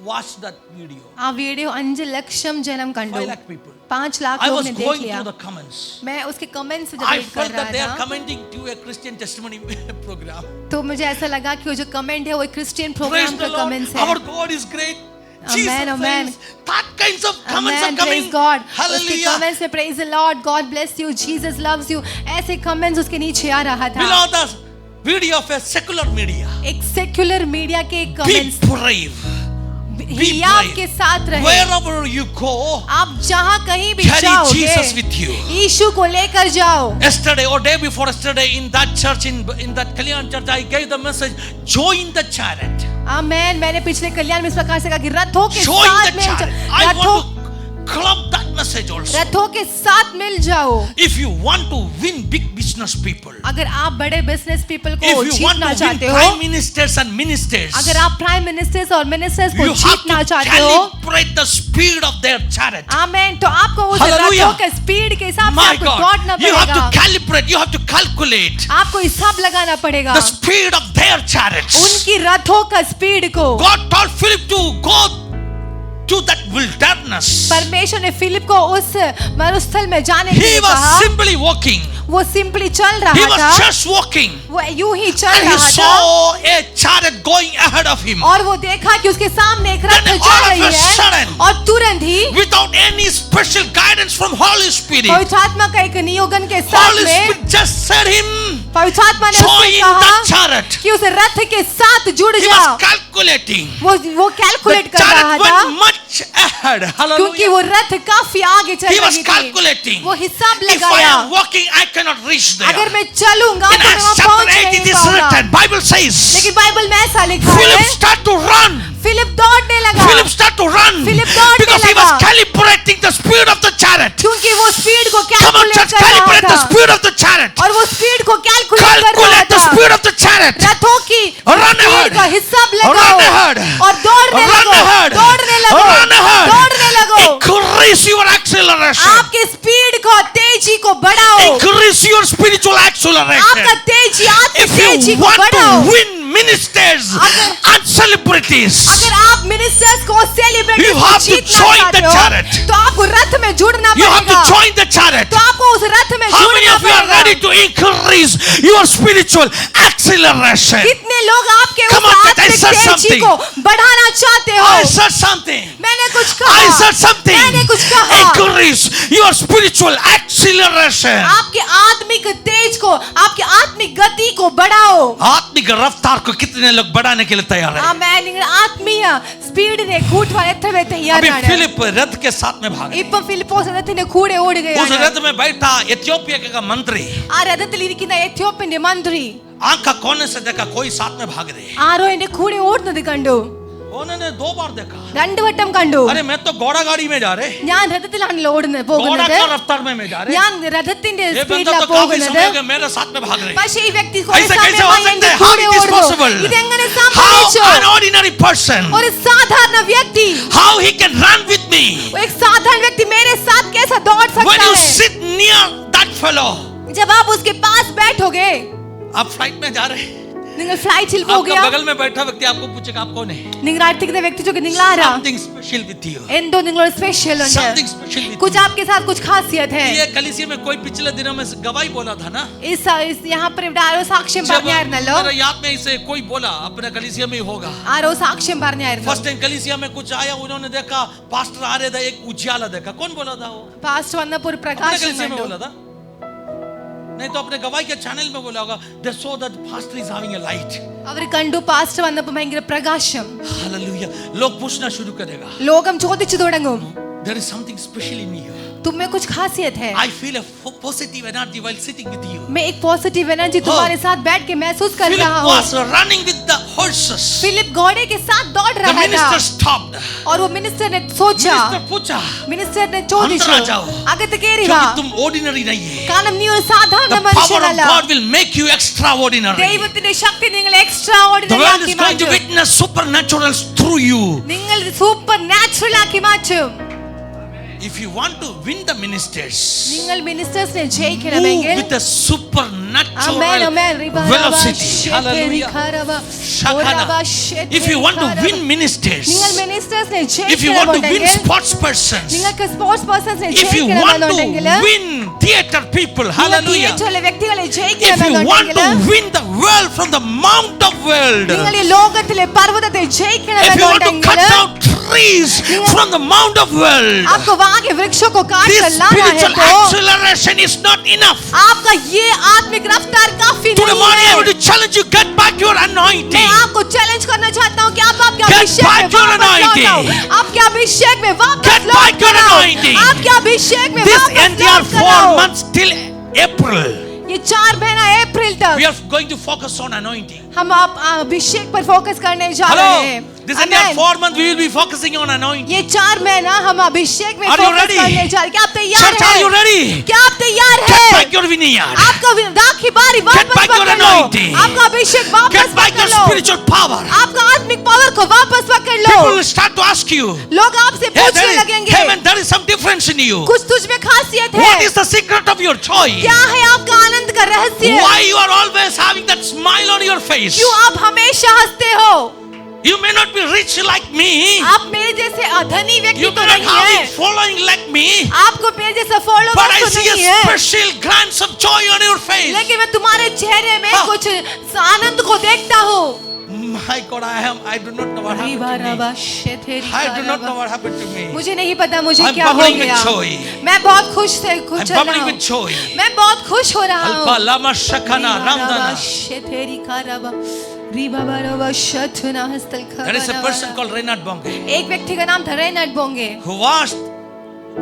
watched that video. ആ വീഡിയോ 5 ലക്ഷം ജനം കണ്ടു. 5 lakh people. 5 लाख I लोगों was ने देख going लिया। through the comments. मैं उसके कमेंट्स जब I रीड कर felt that they रहा are था commenting to a Christian testimony program. तो मुझे ऐसा लगा कि वो जो कमेंट है वो क्रिश्चियन Praise प्रोग्राम the का Lord. कमेंट्स Our है। God is great. Amen, Jesus amen. says, that kinds of comments Amen, are coming. praise God. उसके Hallelujah. कमेंट्स में praise the Lord, God bless you, Jesus loves you, ऐसे comments उसके नीचे आ रहा था। Below the video of a secular media. एक secular media के Be comments brave. Be हियाव के brave. साथ रहे। Wherever you go, आप जहाँ कहीं भी carry जाओगे, Jesus with you. यीशु को लेकर जाओ। Yesterday or day before yesterday in that church, in that Kalyan church, I gave the message, join the chariot. आमेन। मैंने पिछले कल्याण में इस प्रकार से कहा कि रथों के Join साथ the मिल chariot. जाओ। I रथों want to club that message also. रथों के साथ मिल जाओ। If you want to win big business people, अगर आप बड़े बिजनेस पीपल को if you want जीतना to win चाहते हो, prime ministers and ministers, अगर आप प्राइम मिनिस्टर्स और मिनिस्टर्स को you have जीतना to चाहते हो, calibrate the speed of their chariot. आमेन, तो आपको उस Hallelujah. रथों के स्पीड के हिसाब से My आपको God, दौड़ना you have पड़ेगा। to calibrate, you have to calculate आपको हिसाब लगाना पड़ेगा the speed of their chariots. उनकी रथों का स्पीड को। God told Philip to go to that wilderness. परमेश्वर ने फिलिप को उस मरुस्थल में जाने के He लिए was कहा। simply walking. वो सिंपली चल He रहा was था, just walking. वो यूं ही चल And he रहा था saw a chariot going ahead of him. और वो देखा कि उसके सामने एक रथ Then चल all of रही a है sudden, और तुरंत ही Without any special guidance from Holy Spirit, पवित्र आत्मा का एक नियोजन के साथ Holy में Spirit just said him, पवित्र आत्मा ने उससे join कहा the chariot. कि उस रथ के साथ जुड़ He जा। was calculating. वो The कैलकुलेट कर रहा chariot था went much ahead. क्योंकि Hallelujah. वो रथ काफी आगे चल He was रही थी। calculating. वो हिसाब If I लगाया, am walking, I cannot reach there. अगर मैं चलूंगा In तो मैं Acts वहां chapter पहुंच 8 नहीं it is पाऊंगा। written, Bible says, लेकिन बाइबल में ऐसा लिखा Philip है, start to run. फिलिप दौड़ने लगा Philip start to run Philip दौड़ने because he was लगा। calibrating the speed of the chariot. क्योंकि वो स्पीड को Come on, कैलकुलेट church, कर रहा calibrate the था speed of the chariot. और वो स्पीड को कैलकुलेट कर रहा Calculate the था। speed of the chariot. रथों की Run स्पीड ahead. का हिसाब Run लगाओ ahead. और दौड़ने Run लगो, ahead. दौड़ने लगो, Run ahead. दौड़ने लगो। Increase your acceleration. आपके स्पीड को, तेजी को बढ़ाओ, Increase your spiritual acceleration. आपका तेजी, आत्मिक If तेजी you को want बढ़ाओ। to win ministers अगर- and celebrities, अगर आप मिनिस्टर्स को, सेलिब्रिटी You को have to जीतना join चाहते the हो, chariot. तो आपको रथ में जुड़ना you have पड़ेगा। to join the chariot. तो आपको उस रथ में How many जुड़ना of you are पड़ेगा। ready to increase your spiritual acceleration? कितने लोग आपके Come उस on, I आत्मिक said तेजी something. को बढ़ाना चाहते हो? I said something. मैंने कुछ कहा, I said something. मैंने कुछ कहा। Increase your spiritual acceleration. आपके आत्मिक तेज को, आपके आत्मिक गति को बढ़ाओ। आत्मिक रफ्तार को कितने लोग बढ़ाने के लिए तैयार हैं? आमेन। നിങ്ങൾ ആത്മീയ സ്പീഡിനെ കൂട്ടുവാൻ എത്ര പേർ अभी തയ്യാറാണ്? फिलिप रथ के साथ में भाग ഇപ്പൊ ഫിലിപ്പോസ് രഥത്തിന്റെ കൂടെ उस ഓടുകയാണ്। रथ में बैठा एथियोपिया का मंत्री ആ രഥത്തിൽ ഇരിക്കുന്ന എത്യോപ്യന്റെ മന്ത്രി आंख का कोने से देखा कोई साथ में भाग रहे हैं। ആരോ എന്റെ കൂടെ ഓടുന്നത് കണ്ടു, उन्होंने 2 बार देखा। രണ്ടു വട്ടം കണ്ടു। अरे मैं तो घोड़ा गाड़ी में जा रहे, ഞാൻ രഥത്തിലാണല്ലോ घोड़ा പോകുന്നത്, का रफ्तार में मैं जा रहे। ഞാൻ രഥത്തിന്റെ ये बंदा സ്പീഡിലാണ് तो काफी പോകുന്നത്। समय हो गया मेरे साथ में भाग रहे। പക്ഷേ ഈ വ്യക്തി കുറേ ऐसे कैसे हो സമയമായി सकता എന്റെ है? How കൂടെ it is ഓടുന്നു. possible? ഇതെങ്ങനെ How സംഭവിച്ചു? an ordinary person, ഒരു സാധാരണ വ്യക്തി how he can run with me? वो एक साधारण व्यक्ति मेरे साथ कैसा दौड़ When सकता you है? sit near that fellow, जब आप उसके पास बैठोगे, आप फ्लाइट में जा रहे हैं, നിങ്ങൾ ഫ്ലൈറ്റിൽ आपका പോകുക, बगल में बैठा व्यक्ति आपको पूछेगा आप कौन है? നിങ്ങളുടെ അടുത്തേക്ക് വ്യക്തി നിങ്ങൾ ആരാ? Something special with you. എന്തോ നിങ്ങളോട് സ്പെഷ്യൽ Something ഉണ്ട്, special with कुछ you. आपके साथ कुछ खासियत है. ये कलीसिया में कोई पिछले दिनों में गवाही बोला था ना, इस यहाँ पर ഇവിടെ ആരോ സാക്ഷ്യം जब പറഞ്ഞായിരുന്നല്ലോ, मेरा याद में इसे कोई बोला अपने कलीसिया में ही होगा. ആരോ സാക്ഷ്യം പറഞ്ഞായിരുന്നു. फर्स्ट टाइम कलीसिया में कुछ आया, उन्होंने देखा पास्टर आ रहे थे, एक उजाला देखा. कौन बोला था वो? പാസ്റ്റർ വന്നപ്പോൾ ഒരു अपने പ്രകാശം कलीसिया में കണ്ടു. बोला था? नहीं तो अपने गवाही के चैनल में बोला होगा. They saw that pastor is having a light. അവർ കണ്ടു പാസ്റ്റർ വന്നപ്പോൾ ഭയങ്കര പ്രകാശം. Hallelujah. लोग पूछना शुरू करेगा. ലോകം ചോദിച്ചു തുടങ്ങും, There is something special in you. तुम में कुछ खासियत है. I feel a positive energy while sitting with you. मैं एक पॉजिटिव एनर्जी तुम्हारे साथ बैठ के महसूस कर Philip रहा हूँ. was running with the horses. Philip घोड़े के साथ दौड़ The रहा minister था stopped. और वो मिनिस्टर ने सोचा, Minister पूछा, मिनिस्टर ने ചോദിച്ചു, अंदर आ जाओ, അകത്ത് കേറി വാ, क्योंकि तुम ordinary नहीं है. കാരണം നീ ഒരു സാധാരണ The power of മനുഷ്യനല്ല. God will make you extraordinary. ദൈവത്തിന്റെ ശക്തി നിങ്ങളെ extra The ordinary world is ആക്കി going to മാറ്റും. witness supernaturals through you. നിങ്ങൾ സൂപ്പർ നാച്ചുറൽ ആക്കി മാറ്റും. If you want to win the ministers, നിങ്ങൾ മിനിസ്റ്റേഴ്സിനെ move ജയിക്കണമെങ്കിൽ with a supernatural amen velocity. Hallelujah. Shakana. If you want to win ministers, നിങ്ങൾ മിനിസ്റ്റേഴ്സിനെ if you want to win ജയിക്കണമെന്നുണ്ടെങ്കിൽ, sports persons, നിങ്ങൾക്ക് sports പേഴ്സൺസിനെ if you want to ജയിക്കണമെന്നുണ്ടെങ്കിൽ, win theater people, നിങ്ങൾ hallelujah. തിയേറ്ററിലെ വ്യക്തികളെ If you want ജയിക്കണമെന്നുണ്ടെങ്കിൽ, to win the world from the mount of world, നിങ്ങൾ ഈ ലോകത്തിലെ പർവ്വതത്തെ if you want to ജയിക്കണമെന്നുണ്ടെങ്കിൽ, cut down trees from the mount of world, आपको वहां के वृक्षों को काट this कर लाना है spiritual तो acceleration is not enough. आपका ये आत्मिक रफ्तार काफी Today नहीं morning I है. want to challenge you, get back your मैं anointing. आपको चैलेंज करना चाहता हूँ कि आप आपके Get अभिषेक back में your वापस लौट anointing. आओ. आपके अभिषेक में वापस Get लौट back your कर आओ. anointing. आपके अभिषेक में This वापस entire लौट कर 4 आओ. months till April, ये 4 महीना अप्रैल we तक are going to focus on anointing. हम आप अभिषेक पर फोकस करने जा रहे Hello, हैं. this entire Amen. 4 months we will be focusing on anointing. ये 4 महीना हम अभिषेक में Are you फोकस ready? करने जा रहे हैं. क्या आप तैयार Church, are you हैं? ready? क्या आप तैयार Get हैं? back your vineyard. आपका राखी बारी Get वापस back your पकड़ लो. anointing. आपका अभिषेक वापस Get back your पकड़ लो. spiritual power. आपका आत्मिक पावर को वापस पकड़ लो. People will start to ask you, लोग आपसे hey, पूछने there is, लगेंगे, hey man, there is some difference in you. कुछ तुझ में खासियत है. What is the secret of your joy? क्या है आपका आनंद का रहस्य? Why you are always having that smile on your face? क्यों आप हमेशा हंसते हो? You may not be rich like me. आप मेरे जैसे धनी व्यक्ति You तो may not नहीं have है. a following like me. आपको मेरे जैसा फॉलोअर्स But I तो see नहीं a है. special glance of joy on your face. लेकिन मैं तुम्हारे चेहरे में हाँ. कुछ आनंद को देखता हूँ. My God, I do not know what happened to me. I do not know what happened to me. मुझे नहीं पता मुझे I'm क्या हो bubbling with गया. joy. मैं बहुत खुश से खुश I'm चल रहा bubbling हूँ. with joy. मैं बहुत खुश हो रहा Alpa हूँ. lama shakana ramdana. There is a person called Reinhard Bonke एक व्यक्ति का नाम था Reynold बोंगे. who washed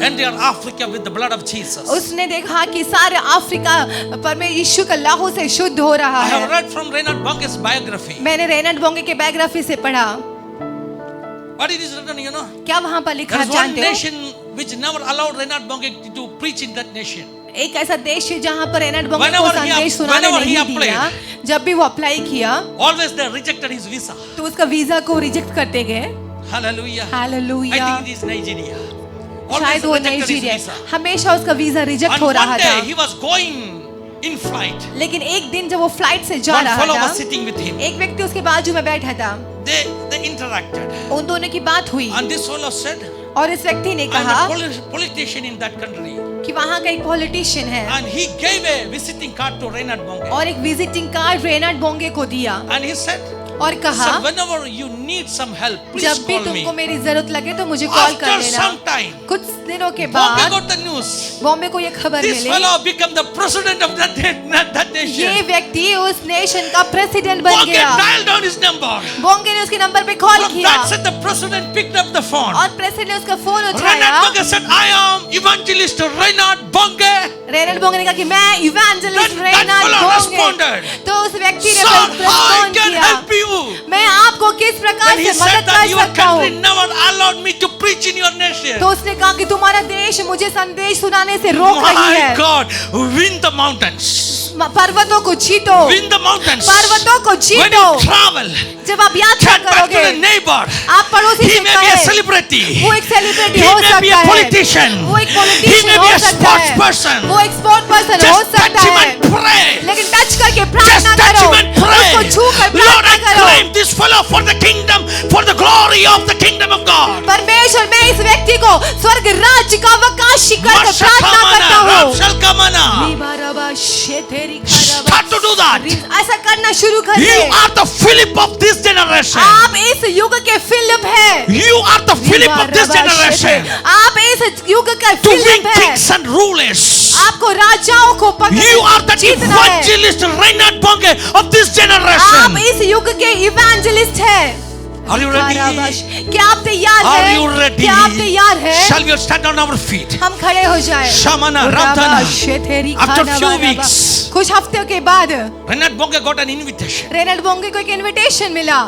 entire Africa with the blood of Jesus. उसने देखा कि सारे अफ्रीका पर में यीशु का लहू से शुद्ध हो रहा I have है. read from Reinhard Bonke's biography. मैंने रेनल्ड बोंगे के बायोग्राफी से पढ़ा. What it is written, you know? क्या वहाँ पर लिखा There है is one जानते हो? nation which never allowed Reinhard Bonke to preach in that nation. एक ऐसा देश है जहाँ पर रेनल्ड बोंगे को Whenever he संदेश सुनाने whenever he नहीं दिया. जब भी वो अप्लाई किया Always they rejected his visa. तो उसका वीजा को रिजेक्ट करते गए. Hallelujah. Hallelujah. I think it is Nigeria. Always शायद वो rejected his नाइजीरिया. visa. हमेशा उसका वीजा रिजेक्ट And हो one रहा था. day he was going in flight. लेकिन एक दिन जब वो फ्लाइट से जा One रहा fellow था, was sitting with him. एक व्यक्ति उसके बाजू में बैठा था. They interacted. उन दोनों की बात हुई And this fellow said, और इस व्यक्ति ने I'm कहा a politician in that country. कि वहाँ का एक पॉलिटिशियन है And he gave a visiting card to Reinhard Bonke. और एक विजिटिंग कार्ड रेनल्ड बोंगे को दिया And he said, और कहा sir, whenever you need some help, please जब भी call me. तुमको मेरी जरूरत लगे तो मुझे कॉल कर After लेना. some time, कुछ दिनों के Bonke बाद got the news. बॉम्बे को ये खबर This milli, fellow became the president of that ये nation. व्यक्ति उस नेशन का प्रेसिडेंट बन Bonke गया. dialed down his number. बोंगे ने उसके नंबर पे कॉल From किया that said, the president picked up the phone. और प्रेसिडेंट ने उसका फोन Reinhard उठाया. Bonke said, I am evangelist Reinhard Bonke. Reinhard Bonke ने कहा कि मैं evangelist That Reinhard fellow Bonke. responded. तो उस व्यक्ति ने Sir, how I respond can किया, help you? मैं आपको किस प्रकार And he से said मदद that कर your सकता country हूँ. never allowed me to preach in your nation. तो उसने कहा कि तुम्हारा देश मुझे संदेश सुनाने से रोक रही My है. God, win the mountains. पर्वतों को जीतो. Win the mountains. पर्वतों को When जीतो. you travel, जब आप यात्रा get back to करोगे, the neighbor. आप पड़ोसी He से may be a कहें, celebrity celebrity. वो एक सेलिब्रिटी He हो may be सकता a है, politician. वो एक He पॉलिटिशियन may हो be a सकता sports है, person. वो एक स्पोर्ट पर्सन हो Just touch सकता him है, and pray. लेकिन टच करके Just प्रार्थना touch करो, him and pray. उसको छू कर Lord, I प्रार्थना करो। claim this fellow for the kingdom, for the glory of the kingdom of God. परमेश्वर, मैं इस व्यक्ति को स्वर्ग राज्य का अवकाशी कर प्रार्थना करता हूँ। Start to do that. ऐसा करना शुरू You करिए। are the Philip of this generation. आप इस युग के फिलिप हैं। You are the Philip of this generation. आप इस युग का To win फिलिप हैं। kings and rulers. आपको राजाओं को You are the जीतना है। evangelist Reinhard Bonke of this आप generation. इस युग के इवेंजलिस्ट हैं। Are you ready? क्या आप तैयार Are हैं? you ready? क्या आप तैयार हैं? Shall we stand on our feet? हम खड़े हो जाएं। Shamana, Ramdhana. After few weeks, कुछ हफ्तों के बाद Reinhard Bonke got an invitation. Reinhard Bonke को एक इनविटेशन मिला।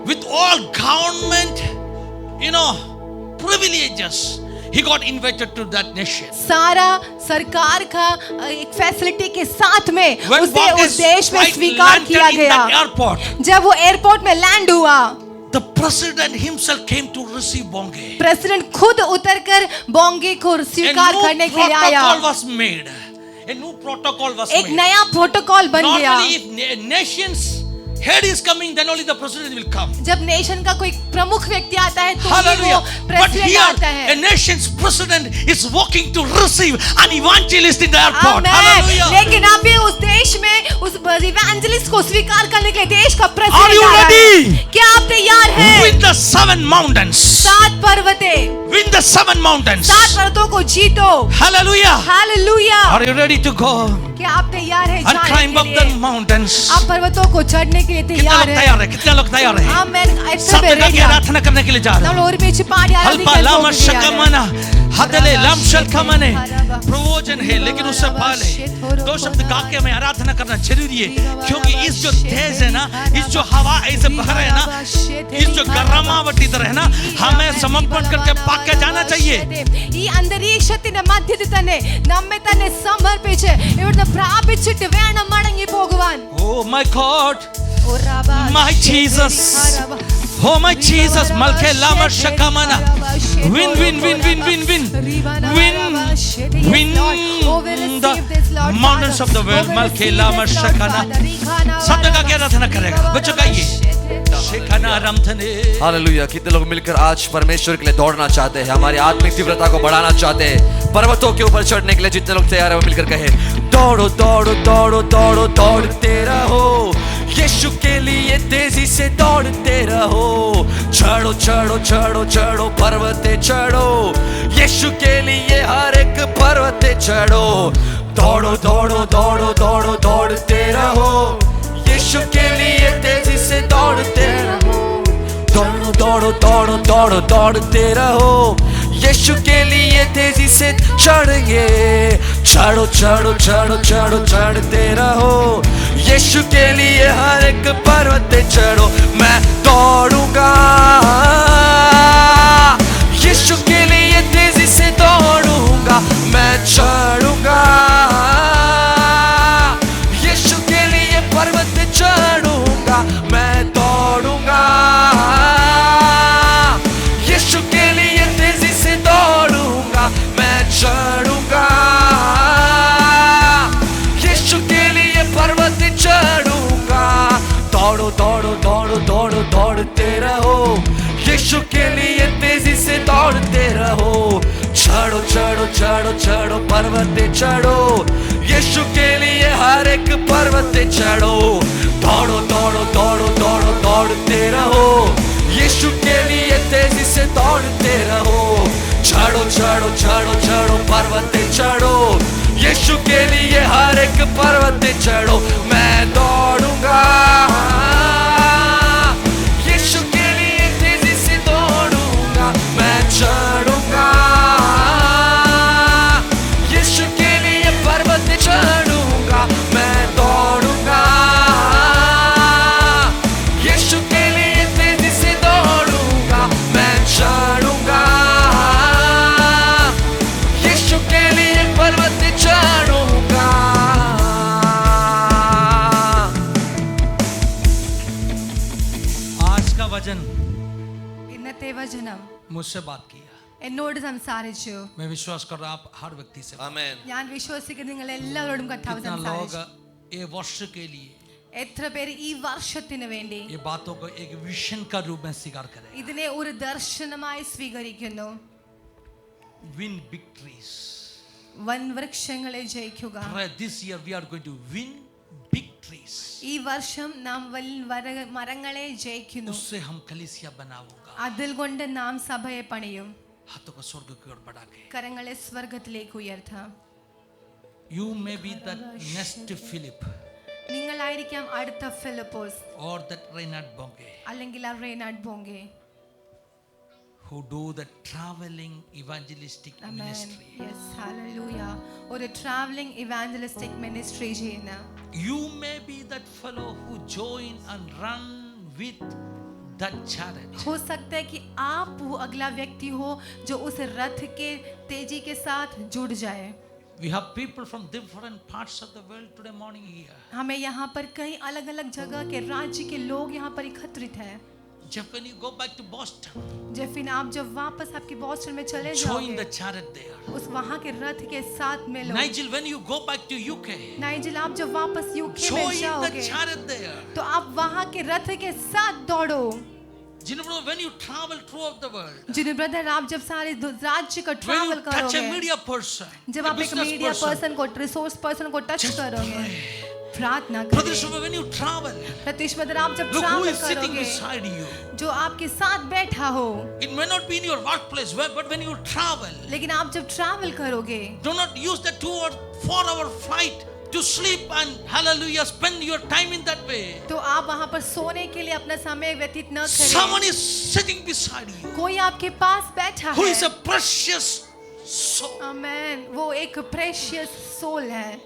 With all government, privileges, he got invited to that nation. सारा सरकार का एक फैसिलिटी के साथ में When उसे Bonke उस देश में flight स्वीकार landed किया in गया। that airport, जब वो एयरपोर्ट में लैंड हुआ, the president himself came to receive Bonke. President खुद उतरकर बोंगे को A स्वीकार करने new के लिए आया। protocol was made. A new protocol was एक made. नया प्रोटोकॉल बन गया। Normally, if nation's head is coming, then only the president will come. जब नेशन का कोई प्रमुख व्यक्ति आता है तो ही Hallelujah. वो But प्रेसिडेंट आता here, a है। nation's president is walking to receive an evangelist in the airport. Amen. Hallelujah. लेकिन अभी उस देश में उस इवेंजलिस्ट को स्वीकार करने के लिए देश का Are प्रेसिडेंट you आ रहा ready? है। क्या आप तैयार हैं? Win the 7 mountains. 7 पर्वतें, Win the 7 mountains. 7 पर्वतों को जीतो। Hallelujah. Hallelujah. Are you ready to go क्या आप तैयार हैं and जाने climb के up the लिए? mountains? आप पर्वतों को चढ़ने के लिए कितना तैयार लोग हैं? तैयार है? कितना लोग तैयार है? आमेन। ऐसे सब जगह की बेरिया। आराधना करने के लिए जा रहे നമ്മൾ हैं. ഒരുമിച്ച് പാടി हल्पा ആരാധിക്കാൻ लामा പോകുകയാണ്। शकमना हदले लामशल कमने प्रवचन है, लेकिन उससे पहले 2 शब्द गा के हमें आराधना करना जरूरी है, क्योंकि इस जो तेज है ना, इस जो हवा ऐसे बह रहे है ना, इस जो गर्मावट इधर है ना, हमें समर्पण करके पाक के जाना चाहिए. ഈ അന്തരീക്ഷത്തിന്റെ മധ്യത്തിൽ തന്നെ നമ്മെ തന്നെ സമർപ്പിച്ച് ഇവിടുന്ന് പ്രാപിച്ചിട്ട് വേണം മടങ്ങി പോകുവാൻ. Oh my God, my Jesus, oh my Jesus, Malke Lama Shakamana, win, win, win, win, win, win, win, win the mountains of the world, Malke Lama Shakana. सब जगह की आराधना करेगा. बच्चों का ये शेखना रमथने. हालेलुया। कितने लोग मिलकर आज परमेश्वर के लिए दौड़ना चाहते हैं, हमारी आत्मिक तीव्रता को बढ़ाना चाहते हैं, पर्वतों के ऊपर चढ़ने के लिए जितने लोग तैयार हैं वो मिलकर कहे दौड़ो दौड़ो दौड़ो दौड़ो दौड़ते रहो, यीशु के लिए तेजी से दौड़ते रहो, चढ़ो चढ़ो चढ़ो चढ़ो पर्वते चढ़ो, यीशु के लिए हर एक पर्वते चढ़ो, दौड़ो दौड़ो दौड़ो दौड़ो दौड़ते रहो, यीशु के लिए तेजी से दौड़ते रहो, दौड़ो दौड़ो दौड़ो दौड़ो दौड़ते रहो, यीशु के लिए तेजी से चढ़ेंगे, चढ़ो चढ़ो चढ़ो चढ़ो चढ़ते रहो, यीशु के लिए हर एक पर्वत चढ़ो, मैं दौड़ूंगा, यीशु के लिए तेजी से दौड़ूंगा, मैं चढ़ूंगा, यीशु के लिए पर्वत चढ़ूंगा, मैं दौड़ूंगा, यीशु के लिए तेजी से दौड़ूंगा, मैं चढ़ूंगा, यीशु के लिए पर्वत चढ़ूंगा, दौड़ो दौड़ो दौड़ो दौड़ो दौड़ते रहो, यीशु के लिए तेजी से दौड़ते रहो, चढ़ो चढ़ो चढ़ो चढ़ो पर्वत चढ़ो, यीशु के लिए हर एक पर्वत चढ़ो, दौड़ो दौड़ो दौड़ो दौड़ो दौड़ते रहो, यीशु के लिए तेजी से दौड़ते रहो, चढ़ो चढ़ो चढ़ो चढ़ो पर्वत चढ़ो, यीशु के लिए हर एक पर्वत चढ़ो, मैं दौड़ूंगा, यीशु के लिए तेजी से दौड़ूंगा, मैं चढ़ूंगा, यीशु के लिए पर्वत चढ़ूंगा, मैं दौड़ूंगा, यीशु के लिए तेजी से दौड़ूंगा, मैं चढ़ूंगा, यीशु के लिए पर्वत चढ़ूंगा. मुझसे बात किया. എന്നോട് സംസാരിച്ചു. मैं विश्वास कर रहा हूं आप हर व्यक्ति से. Amen. ഞാൻ വിശ്വസിക്കുന്നു നിങ്ങൾ എല്ലാവരോടും കർത്താവ് कितना लोग സംസാരിച്ചു. ये वर्ष के लिए എത്ര പേര് ഈ വർഷത്തിന് വേണ്ടി ये बातों को एक विजन का रूप में स्वीकार करें. ഇതിനെ ഒരു ദർശനമായി സ്വീകരിക്കുന്നു. Win victories. വൻ വൃക്ഷങ്ങളെ ജയിക്കുക. This year we are going to win victories. ഈ വർഷം നാം മരങ്ങളെ ജയിക്കുന്നു. उससे हम कलीसिया बनाऊंगा. അതിൽ കൊണ്ട് നാം സഭയെ പണിയും. हाथों को स्वर्ग की ओर बढ़ा के. കരങ്ങളെ സ്വർഗ്ഗത്തിലേക്ക് ഉയർത്താം. You may be the next Philip നിങ്ങളായിരിക്കാം അടുത്ത Philipose or that Reinhard Bonke അല്ലെങ്കിൽ ആ Reinhard Bonke. who do the traveling evangelistic ministry. Yes, hallelujah. ഒരു ട്രാവലിംഗ് ഇവാഞ്ചലിസ്റ്റിക് മിനിസ്ട്രി ചെയ്യുന്ന. You may be that fellow who join and run with that chariot. हो सकता है कि आप वो अगला व्यक्ति हो जो उस रथ के तेजी के साथ जुड़ जाए. We have people from different parts of the world today morning here. हमें यहाँ पर कई अलग अलग जगह के राज्य के लोग यहाँ पर एकत्रित हैं. Jeff, when you go back to Boston, जेफिन आप जब वापस आपकी बॉस्टन में चले join जाओगे the chariot there. उस वहाँ के रथ के साथ मिलो. Nigel, when you go back to UK, Nigel आप जब वापस यूके में join the जाओगे chariot there. तो आप वहाँ के रथ के साथ दौड़ो. Jinabro, when you travel throughout the world, जिन्हें ब्रदर आप जब सारे राज्य का when you travel touch a करोगे, media person, जब a आप एक business मीडिया person, पर्सन को रिसोर्स पर्सन को टच just करोगे, pray. प्रार्थना Brother करें. Shubha, when you travel, Pratish brother आप जब look who travel is sitting करोगे, beside you. जो आपके साथ बैठा हो, It may not be in your workplace, but when you travel, लेकिन आप जब ट्रैवल करोगे do not use the 2 or 4 hour flight to sleep and hallelujah spend your time in that way. तो आप वहाँ पर सोने के लिए अपना समय व्यतीत न Someone करें. is sitting beside you कोई आपके पास बैठा who है. is a precious soul. आमेन. वो एक प्रेशियस सोल है.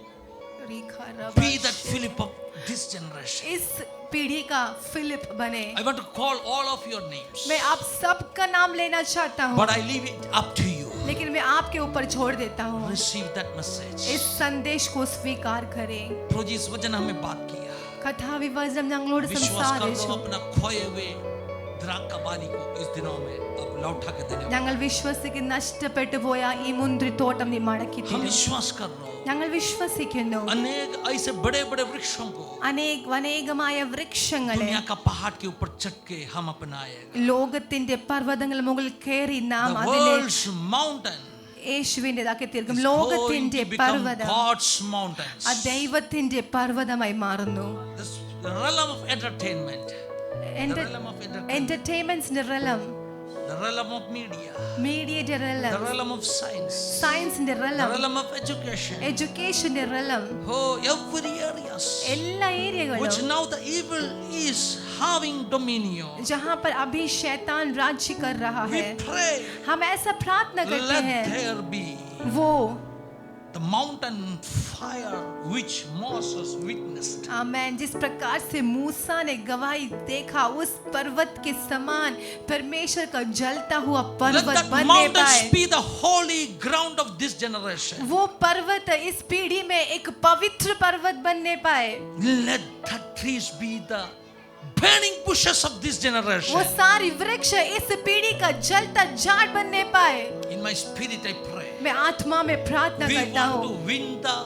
Be that Philip of this generation. इस पीढ़ी का फिलिप बने. I want to call all of your names, मैं आप सबका नाम लेना चाहता हूँ, but I leave it up to you. लेकिन मैं आपके ऊपर छोड़ देता हूँ. Receive that message. इस संदेश को स्वीकार करें. प्रभु इस वचन हमें बात किया. कथा विवजन ഞങ്ങളോട് विश्वास कर സംസാരിച്ചു. लो अपना खोए हुए द्राक्षबाली को इस दिनों में अब लौटा के देने. ഞങ്ങൾ വിശ്വസിക്കുന്ന നഷ്ടപ്പെട്ടു പോയ ഈ മുന്തിരിത്തോട്ടം നീ മടക്കി हम തരും. विश्वास कर रहे हो ഞങ്ങൾ വിശ്വസിക്കുന്നു अनेक ऐसे बड़े बड़े वृक्षों को അനേകമായ വൃക്ഷങ്ങളെ दुनिया का पहाड़ के ऊपर चढ़ के हम अपनाएगा. ലോകത്തിന്റെ പർവ്വതങ്ങൾ മുകളിൽ കയറി നാം The അതിനെ world's mountain യേശുവിൻ്റെതാക്കി തീർക്കും. is going ലോകത്തിന്റെ to become പർവ്വതം God's mountains. ആ ദൈവത്തിന്റെ പർവ്വതമായി മാറുന്നു. The realm of entertainment, the realm of entertainment, എന്റർടൈൻമെന്റ്സിന്റെ realm, the realm of media, മീഡിയയുടെ the realm, realm of science, സയൻസിന്റെ the realm, realm of education. എഡ്യൂക്കേഷന്റെ റലം, Oh, every areas എല്ലാ which ഏരിയകളും now the evil is having dominion. जहाँ पर अभी शैतान राज्य कर रहा We है, pray, हम ऐसा प्रार्थना करते let हैं there be वो the mountain fire which Moses witnessed. आमेन. जिस प्रकार से मूसा ने गवाही देखा उस पर्वत के समान परमेश्वर का जलता हुआ Let पर्वत that बनने mountains पाए. be the holy ground of this generation. वो पर्वत इस पीढ़ी में एक पवित्र पर्वत बनने पाए. Let the trees be the burning bushes of this generation. वो सारी वृक्ष इस पीढ़ी का जलता झाड़ बनने पाए. In my spirit I pray. मैं आत्मा में प्रार्थना We करता want to हूँ. win the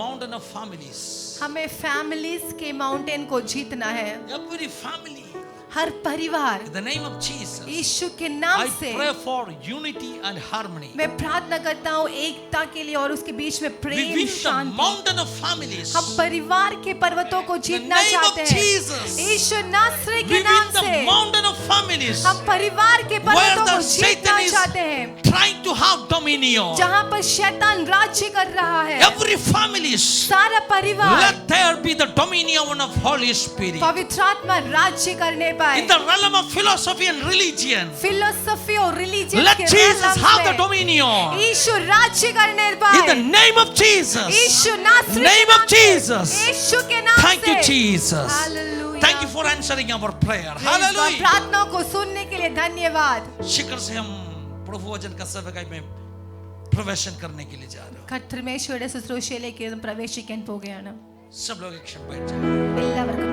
mountain of families. हमें फैमिलीज के माउंटेन को जीतना है. Every family. हर परिवार In the name of Jesus. यीशु के नाम I से pray for unity and harmony. मैं प्रार्थना करता हूँ एकता के लिए और उसके बीच में We Prem win the Shanti. mountain of families. हम परिवार के पर्वतों को जीतना name of चाहते हैं. Jesus. यीशु नासरी We के नाम win the से mountain of families. हम परिवार के Where पर्वतों the को जीतना Satan is चाहते हैं, trying to have dominion. जहाँ पर शैतान राज्य कर रहा है. Every families. सारा परिवार Let there be the dominion of Holy Spirit. पवित्र आत्मा राज्य करने पाए. In the realm of philosophy and religion, philosophy और रिलीजन let के Jesus realm have the में dominion. यीशु राज्य करने In the पाए. name of Jesus. यीशु नासरी Name के of नाम से. Jesus. यीशु के नाम Thank you, से. Jesus. Hallelujah. Thank you for answering our prayer. Praise God. Hallelujah. प्रार्थनाओं को सुनने के लिए धन्यवाद. शिखर से हम प्रभु वचन का सेवकाई में प्रवेशन करने के लिए जा रहे കർത്തൃമേശയുടെ ശുശ്രൂഷയിലേക്ക് പ്രവേശിക്കാൻ പോവുകയാണ്. हैं. सब लोग एक क्षण बैठ जाएं. എല്ലാവർക്കും